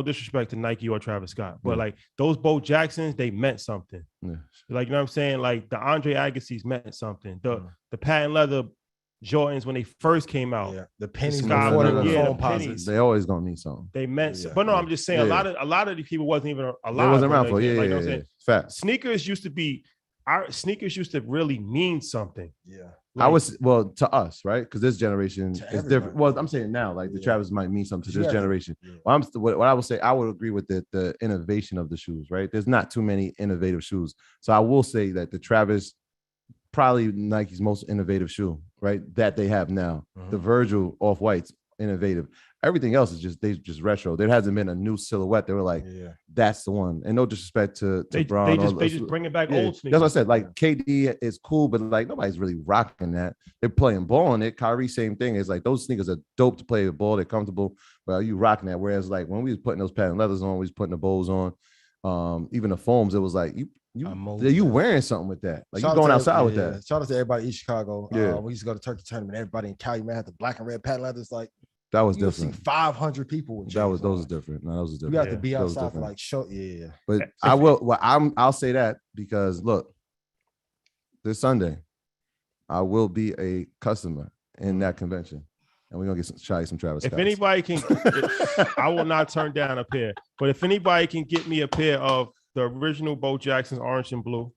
to Nike or Travis Scott, but like those Bo Jacksons, they meant something. Yeah. Like, you know what I'm saying? Like the Andre Agassi's meant something. The patent leather Jordans when they first came out, the pennies before the pennies. They always gonna mean something. They meant, but no, I'm just saying a lot of these people wasn't even alive. They wasn't around for you know what I'm saying? Fact. Sneakers used to really mean something. Yeah. Like, to us, right? Because this generation is different. Well, I'm saying now, like the Travis might mean something to this generation. Yeah. What I would say, I would agree with the innovation of the shoes, right? There's not too many innovative shoes. So I will say that the Travis, probably Nike's most innovative shoe, right? That they have now. The Virgil Off-White's innovative. Everything else is just retro. There hasn't been a new silhouette. They were like, that's the one. And no disrespect to Braun. They just bring it back old sneakers. That's what I said. Like KD is cool, but like nobody's really rocking that. They're playing ball on it. Kyrie, same thing. It's like those sneakers are dope to play the ball. They're comfortable. But are you rocking that? Whereas like when we was putting those patent leathers on, we was putting the bows on, even the foams, it was like you wearing something with that. Like you going outside with that. Shout out to everybody in Chicago. Yeah. We used to go to Turkey Tournament. Everybody in Cali, man, had the black and red patent leathers. Like that was you different. See 500 people. With those was different. No, those was different. You have to be outside for like show. Yeah. But I will. Well, I'll say that because look, this Sunday, I will be a customer in that convention, and we're gonna try some Travis Scott. If anybody can, I will not turn down a pair. But if anybody can get me a pair of the original Bo Jackson's orange and blue,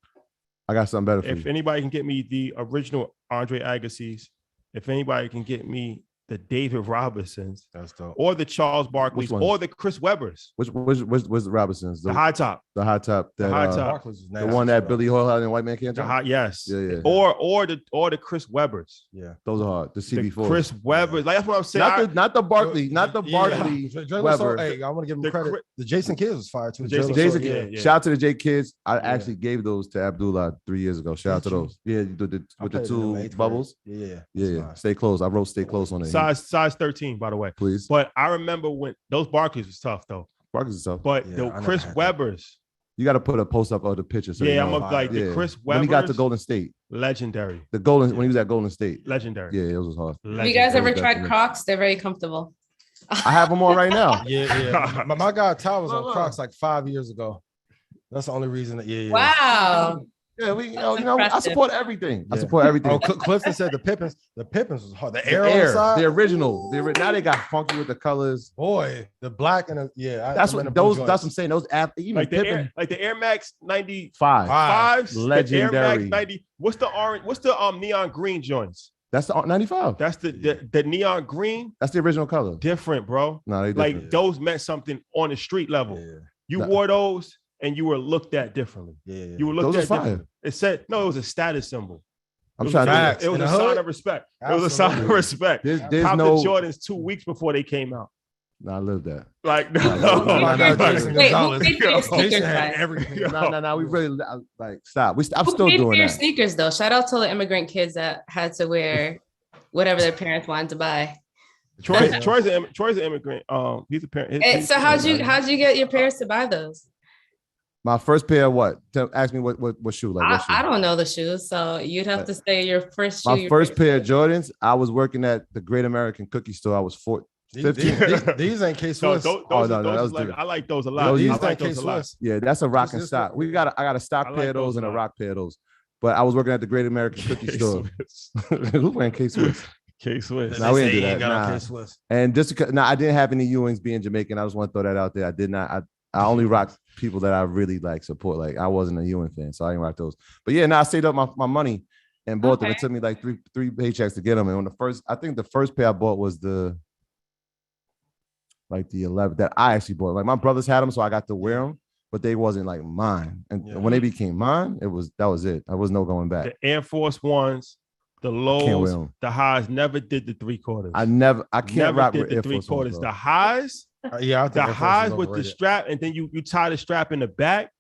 I got something better for you. If anybody can get me the original Andre Agassi's, if anybody can get me the David Robinsons, that's dope, or the Charles Barkleys, or the Chris Webbers. Which the Robinsons? The high top. The high top. The high top. The one that Billy Hall had in White Man Can't Jump. Yes. Yeah. Or the Chris Webbers. Yeah. Those are hard. The CB4. The Chris Webbers. Like that's what I'm saying. Not the Barkley. Not the Barkley. Weber. Hey, I want to give him credit. The Jason Kids was fire too. Jason Kids. Shout out to the J Kids. I actually gave those to Abdullah 3 years ago. Shout out to those. Yeah, with the two bubbles. Yeah. Stay close. I wrote "Stay Close" on it. size 13, by the way. Please. But I remember when those Barclays was tough though. Barclays is tough. But Yeah, the I never Chris had that. Webbers. You got to put a post up of the picture. So Yeah, you know. the Chris Webbers. When he got to Golden State. Legendary. When he was at Golden State. Legendary. Yeah, it was hard. Have you guys ever tried Crocs? They're very comfortable. I have them on right now. Yeah. My guy Ty was on Crocs like 5 years ago. That's the only reason that. Yeah. Wow. Yeah, I support everything. I support everything. Oh, Clifton said the Pippins was hard. The Air, on the side? the original. Now they got funky with the colors. Boy, the black and that's what I'm saying. Those athletes, even like the Pippen, like the Air Max 95, legendary. The Air Max 90. What's the orange? What's the neon green joints? That's the 95. That's the neon green. That's the original color. Different, bro. No, they like different. those meant something on the street level. Yeah. You wore those and you were looked at differently. Yeah. You were looked Those at are fire. differently. It said no, it was a status symbol. I'm trying to. It was a sign of respect. It was a sign of respect. There's Cop no the Jordans 2 weeks before they came out. No, I live that. Like Wait, who paid for your sneakers, guys? No. We really like stop. I'm Who still paid for doing your that. sneakers though? Shout out to the immigrant kids that had to wear whatever their parents wanted to buy. Troy's an immigrant. He's a parent. So how'd you get your parents to buy those? My first pair of what? Ask me what shoe? Like what shoe? I don't know the shoes, so you'd have to say your first shoe. My first pair of Jordans. I was working at the Great American Cookie Store. I was 15. These ain't K-Swiss. I like those a lot. Those I like those a lot. Yeah, that's a rock and stock. I got a stock pair of those and a rock pair of those. But I was working at the Great American Cookie Store. Who wearing K-Swiss? K-Swiss. No, we didn't do that. Nah. And just because, I didn't have any Ewings being Jamaican. I just want to throw that out there. I did not. I only rock people that I really like support. Like I wasn't a Ewing fan, so I didn't rock those. But yeah, I saved up my money and bought them. It took me like three paychecks to get them. And I think the first pair I bought was the 11th that I actually bought. Like my brothers had them, so I got to wear them, but they wasn't like mine. And when they became mine, that was it. I was no going back. The Air Force Ones, the lows, the highs, never did the 3/4. I can't rock with Air Force Ones, the highs. The highs with the strap, and then you tie the strap in the back.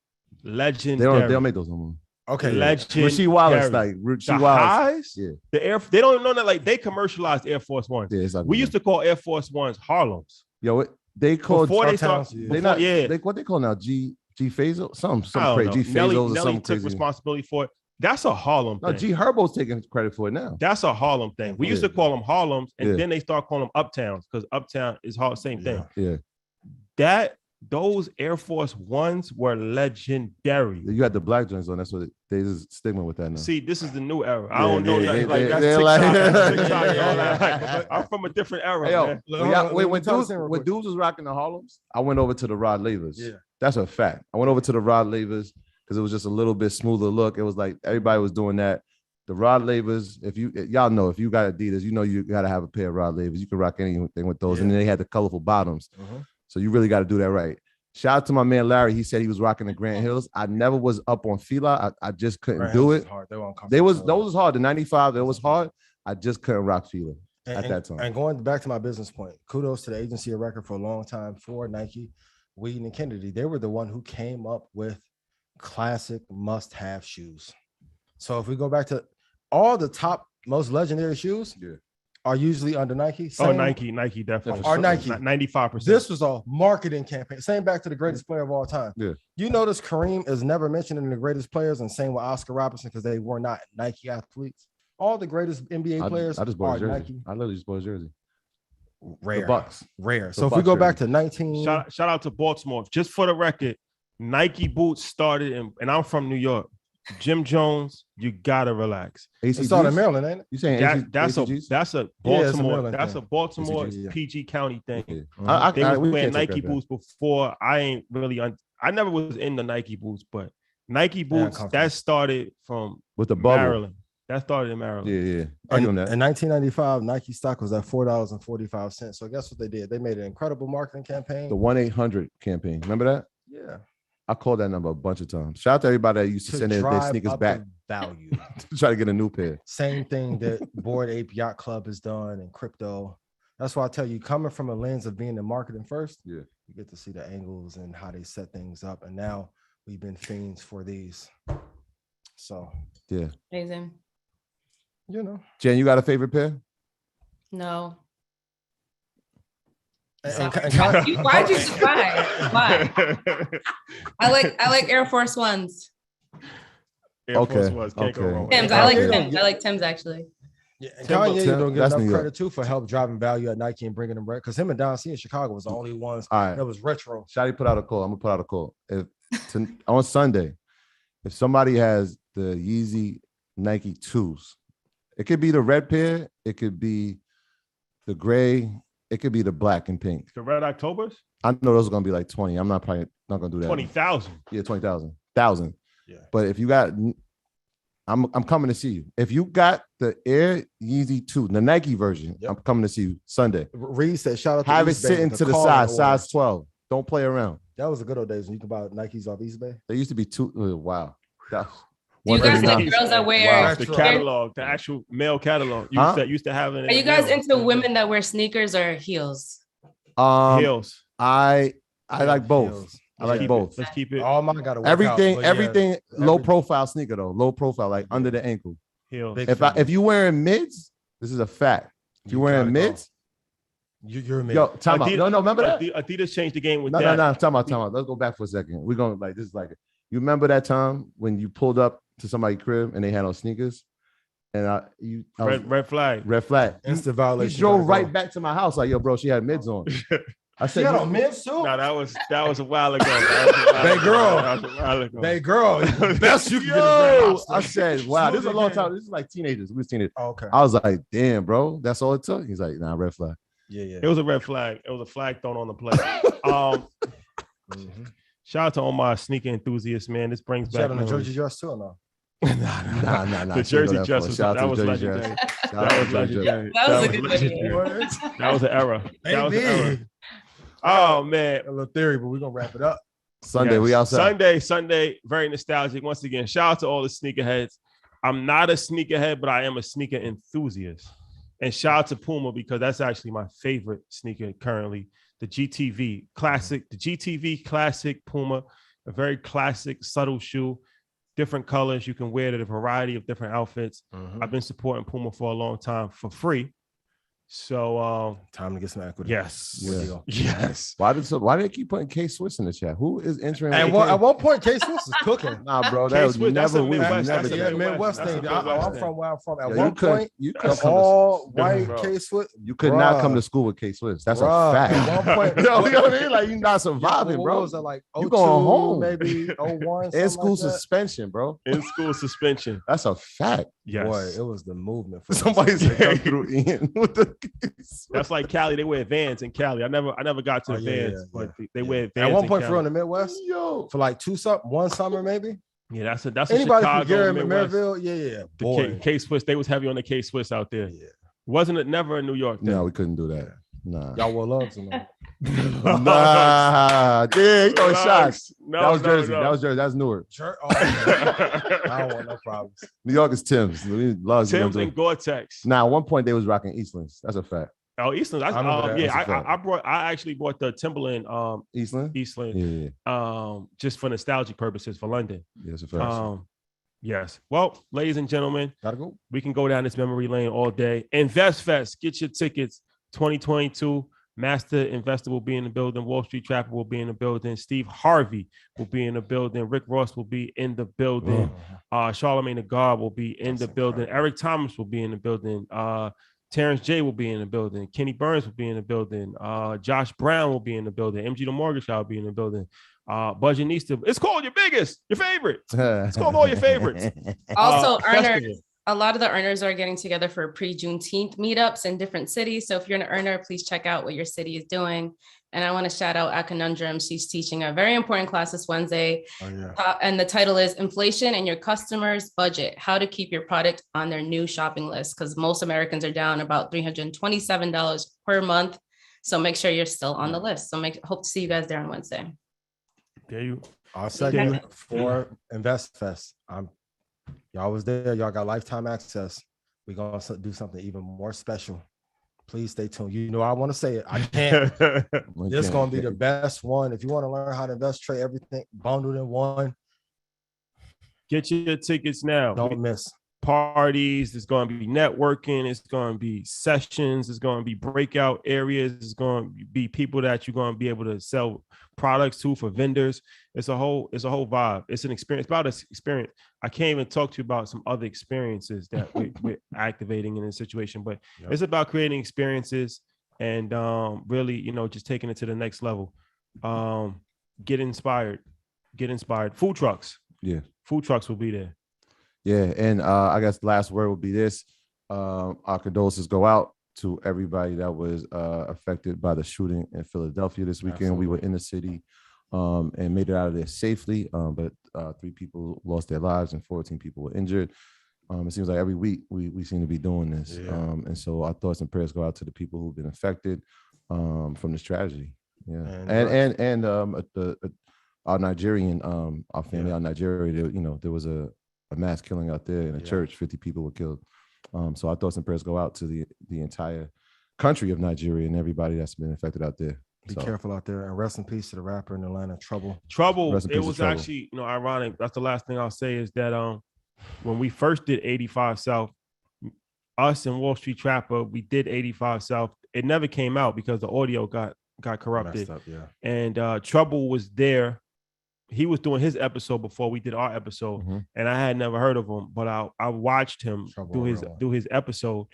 Legendary. They don't make those no more. Okay, legendary. Rasheed Wallace, Rasheed Wallace. Highs, yeah. The Air. They don't know that like they commercialized Air Force Ones. Yeah, we used to call Air Force Ones Harlems. Yo, they called before they start. What they call now? G Faisal, some crazy. G Faisal or something took responsibility for it. That's a Harlem thing. No, G Herbo's taking credit for it now. That's a Harlem thing. We used to call them Harlems, and then they start calling them Uptowns because Uptown is same thing. Yeah. Those Air Force Ones were legendary. You got the black joints on. That's what there's a stigma with that now. See, this is the new era. I don't know. I'm from a different era. Hey, when dudes was rocking the Harlems, I went over to the Rod Lavers. Yeah, that's a fact. I went over to the Rod Lavers because it was just a little bit smoother look. It was like everybody was doing that. The Rod Lavers, y'all know, if you got Adidas, you got to have a pair of Rod Lavers. You can rock anything with those. And then they had the colorful bottoms. So you really got to do that right. Shout out to my man Larry. He said he was rocking the Grant Hills. I never was up on Fila. I just couldn't do it. Those was hard. The 95, that was hard. I just couldn't rock Fila at that time. And going back to my business point, kudos to the agency of record for a long time for Nike, Wheaton, and Kennedy. They were the one who came up with classic must-have shoes. So if we go back to all the top most legendary shoes, are usually under Nike. Nike definitely. Or Nike. 95%. This was a marketing campaign. Same back to the greatest player of all time. Yeah. You notice Kareem is never mentioned in the greatest players, and same with Oscar Robertson because they were not Nike athletes. All the greatest NBA players I just bought are a jersey. Nike. I literally just bought a jersey. Rare. The Bucks. Rare. So if we go back to 19. Shout out to Baltimore. Just for the record, Nike boots started and I'm from New York. Jim Jones, you gotta relax. It started in Maryland, ain't it? You saying that's a Baltimore, a Baltimore PG County thing. Yeah. They was wearing Nike boots before. I never was in the Nike boots, but Nike boots that started from with the bubble. Maryland. That started in Maryland. Yeah. In 1995, Nike stock was at $4.45. So guess what they did? They made an incredible marketing campaign. The 1-800 campaign. Remember that? Yeah. I called that number a bunch of times. Shout out to everybody that used to send their sneakers back. Value. To try to get a new pair. Same thing that Bored Ape Yacht Club has done and crypto. That's why I tell you, coming from a lens of being in marketing first, you get to see the angles and how they set things up. And now we've been fiends for these. So amazing. You know. Jen, you got a favorite pair? No. Why'd you surprise? Why? I like Air Force Ones. Air Force Ones. Can't go wrong with Tim's. that. I like Tim's. I like Tim's actually. Yeah, and Kanye don't get that's enough New York. credit too for help driving value at Nike and bringing them right. Because him and Don C in Chicago was the only ones that was retro. Shotty put out a call. I'm gonna put out a call. On Sunday, if somebody has the Yeezy Nike 2s, it could be the red pair, it could be the gray, it could be the black and pink. The Red Octobers? I know those are gonna be like 20. I'm probably not gonna do that. 20,000. Yeah, 20,000. Yeah. But if you got, I'm coming to see you. If you got the Air Yeezy 2, the Nike version, I'm coming to see you Sunday. Reed said, "Shout out to have it East Bay, sitting the to the calling side, order." size 12. Don't play around. That was the good old days when you could buy Nikes off East Bay. There used to be two. Wow. You guys like girls that wear the catalog, the actual male catalog. Used to have it. Are you guys into women that wear sneakers or heels? Heels. I like both. Heels. I like both. Let's keep it. Oh my God. Everything low profile sneaker though. Low profile, like under the ankle. Heels. If you wearing mids, this is a fact. If you wearing mids, you're a mid. Yo, time out. No, remember that? Adidas changed the game with no, that. No, time out. Let's go back for a second. We're going like this is like you remember that time when you pulled up to somebody's crib and they had on sneakers, and red flag. Instant violation. You drove right back to my house like, yo, bro, she had mids on. I said, she had on mids too. No, that was a while ago. Big girl, best you can get. I said, wow, this is a long time. This is like teenagers. We was teenagers. Okay. I was like, damn, bro, that's all it took. He's like, nah, red flag. Yeah. It was a red flag. It was a flag thrown on the play. Shout out to all my sneaker enthusiasts, man. This brings back the jersey dress too or no? Nah. The jersey dress that was legendary. That was legendary. That was a good legendary. That was an era. That was an era. Oh man, a little theory, but we're gonna wrap it up. Sunday, we outside. Sunday, very nostalgic. Once again, shout out to all the sneakerheads. I'm not a sneakerhead, but I am a sneaker enthusiast. And shout out to Puma because that's actually my favorite sneaker currently. The GTV Classic, the GTV Classic Puma, a very classic, subtle shoe, different colors. You can wear it in a variety of different outfits. I've been supporting Puma for a long time for free. So time to get some equity. Yes. Yeah. Yes. Why did they keep putting K Swiss in the chat? Who is entering? At one point, K Swiss is cooking. Nah, bro, that was never we Midwest. never. Yeah, Midwest thing. I'm from where I'm from. At one point, you could all white K Swiss. You could not come to school with K Swiss. That's a fact. At one point, you know what I mean? Like you're not surviving, bro. What was it like? You going home? Maybe 01. In school suspension, bro. In school suspension. That's a fact. Yes. Boy, it was the movement. Somebody said come through Ian with the. That's like Cali. They wear Vans in Cali. I never got to the Vans, but they wear Vans. At one point, for in the Midwest, for like one summer maybe. Yeah, that's anybody Chicago, from Gary Midwest. Maryville. Yeah. The K Swiss. They was heavy on the K Swiss out there. Yeah. Wasn't it never in New York? No, we couldn't do that. Nah. Y'all wore lugs or no? Nah, dude, you know shots. No, that was Jersey. No. That was Jersey. That's Newark. I don't want no problems. New York is Tim's. Tim's and Gore-Tex. Nah, at one point they was rocking Eastlands. That's a fact. Oh, Eastland. I actually bought the Timberland Eastland. Yeah. Just for nostalgic purposes for London. Yes, a fact. Yes. Well, ladies and gentlemen, gotta go. We can go down this memory lane all day. Invest Fest. Get your tickets. 2022. Master Investor will be in the building. Wall Street Trapper will be in the building. Steve Harvey will be in the building. Rick Ross will be in the building. Charlamagne the God will be in the building. Eric Thomas will be in the building. Terrence J will be in the building. Kenny Burns will be in the building. Josh Brown will be in the building. MG the Mortgage Guy will be in the building. Budgetnista. It's called your biggest, your favorite. It's called all your favorites. Also, earners. A lot of the earners are getting together for pre-Juneteenth meetups in different cities. So if you're an earner, please check out what your city is doing. And I want to shout out at Conundrum. She's teaching a very important class this Wednesday. And the title is Inflation and Your Customer's Budget, How to Keep Your Product on Their New Shopping List. Because most Americans are down about $327 per month. So make sure you're still on the list. So hope to see you guys there on Wednesday. There you Our segment for Invest Fest. Y'all was there. Y'all got lifetime access. We're going to do something even more special. Please stay tuned. You know, I want to say it. I can't. This is going to be the best one. If you want to learn how to invest, trade everything bundled in one. Get your tickets now. Don't miss. parties, there's going to be networking, it's going to be sessions, it's going to be breakout areas, it's going to be people that you're going to be able to sell products to for vendors. It's a whole vibe. It's an experience, about an experience. I can't even talk to you about some other experiences that we're activating in this situation, but it's about creating experiences and really, just taking it to the next level. Get inspired. Food trucks. Yeah. Food trucks will be there. Yeah. And I guess the last word will be this. Our condolences go out to everybody that was affected by the shooting in Philadelphia this weekend. Absolutely. We were in the city and made it out of there safely. But 3 people lost their lives and 14 people were injured. It seems like every week we seem to be doing this. Yeah. And so our thoughts and prayers go out to the people who've been affected from this tragedy. Yeah. And our Nigerian, our family out in Nigeria, there was a mass killing out there in a church. 50 people were killed. So our thoughts and prayers go out to the entire country of Nigeria and everybody that's been affected out there. Be careful out there, and rest in peace to the rapper in Atlanta, Trouble. It was actually, ironic. That's the last thing I'll say is that when we first did 85 South, us and Wall Street Trapper, we did 85 South. It never came out because the audio got corrupted. Up, and Trouble was there. He was doing his episode before we did our episode, and I had never heard of him, but I watched him do his episode,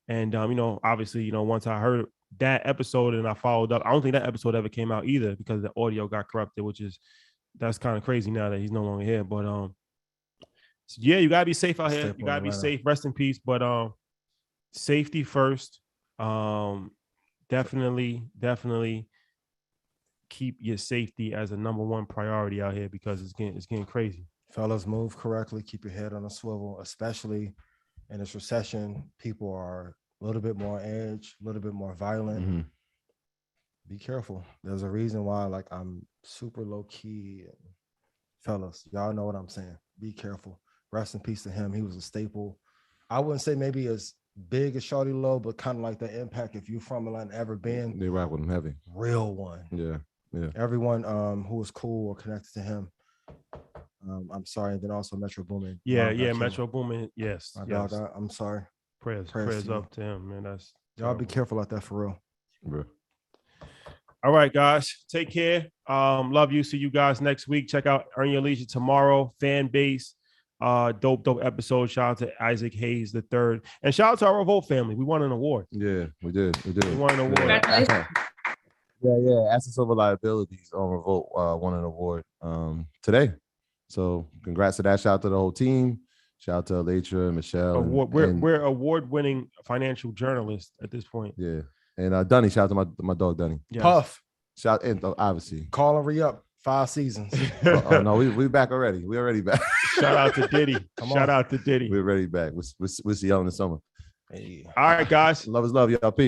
and obviously, once I heard that episode and I followed up, I don't think that episode ever came out either because the audio got corrupted, that's kind of crazy now that he's no longer here. But you gotta be safe out here. You gotta be safe. Rest in peace. But safety first. Definitely. Keep your safety as a number one priority out here because it's getting crazy. Fellas, move correctly. Keep your head on a swivel, especially in this recession. People are a little bit more edge, a little bit more violent. Be careful. There's a reason why, I'm super low key. Fellas, y'all know what I'm saying. Be careful. Rest in peace to him. He was a staple. I wouldn't say maybe as big as Shawty Low, but kind of like the impact if you from Atlanta ever been. They rock with him heavy. Real one. Yeah. Everyone who was cool or connected to him. I'm sorry. And then also Metro Boomin. Metro Boomin. Yes. My dog, I'm sorry. Prayers up to him, man. That's y'all be careful out there for real. Bro. All right, guys. Take care. Love you. See you guys next week. Check out Earn Your Leisure tomorrow. Fan base. Dope episode. Shout out to Isaac Hayes III. And shout out to our Revolt family. We won an award. Yeah, we did. We won an award. Yeah. Assets over liabilities on Revolt won an award today. So congrats to that. Shout out to the whole team. Shout out to Elytra and Michelle. We're award-winning financial journalists at this point. Yeah. And Dunny, shout out to my dog Dunny. Yes. Puff. Shout and obviously. Call and re-up 5 seasons. No, we back already. We already back. Shout out to Diddy. Shout out to Diddy. We're already back. We'll see y'all in the summer. Hey. All right, guys. Love is love, y'all. Peace.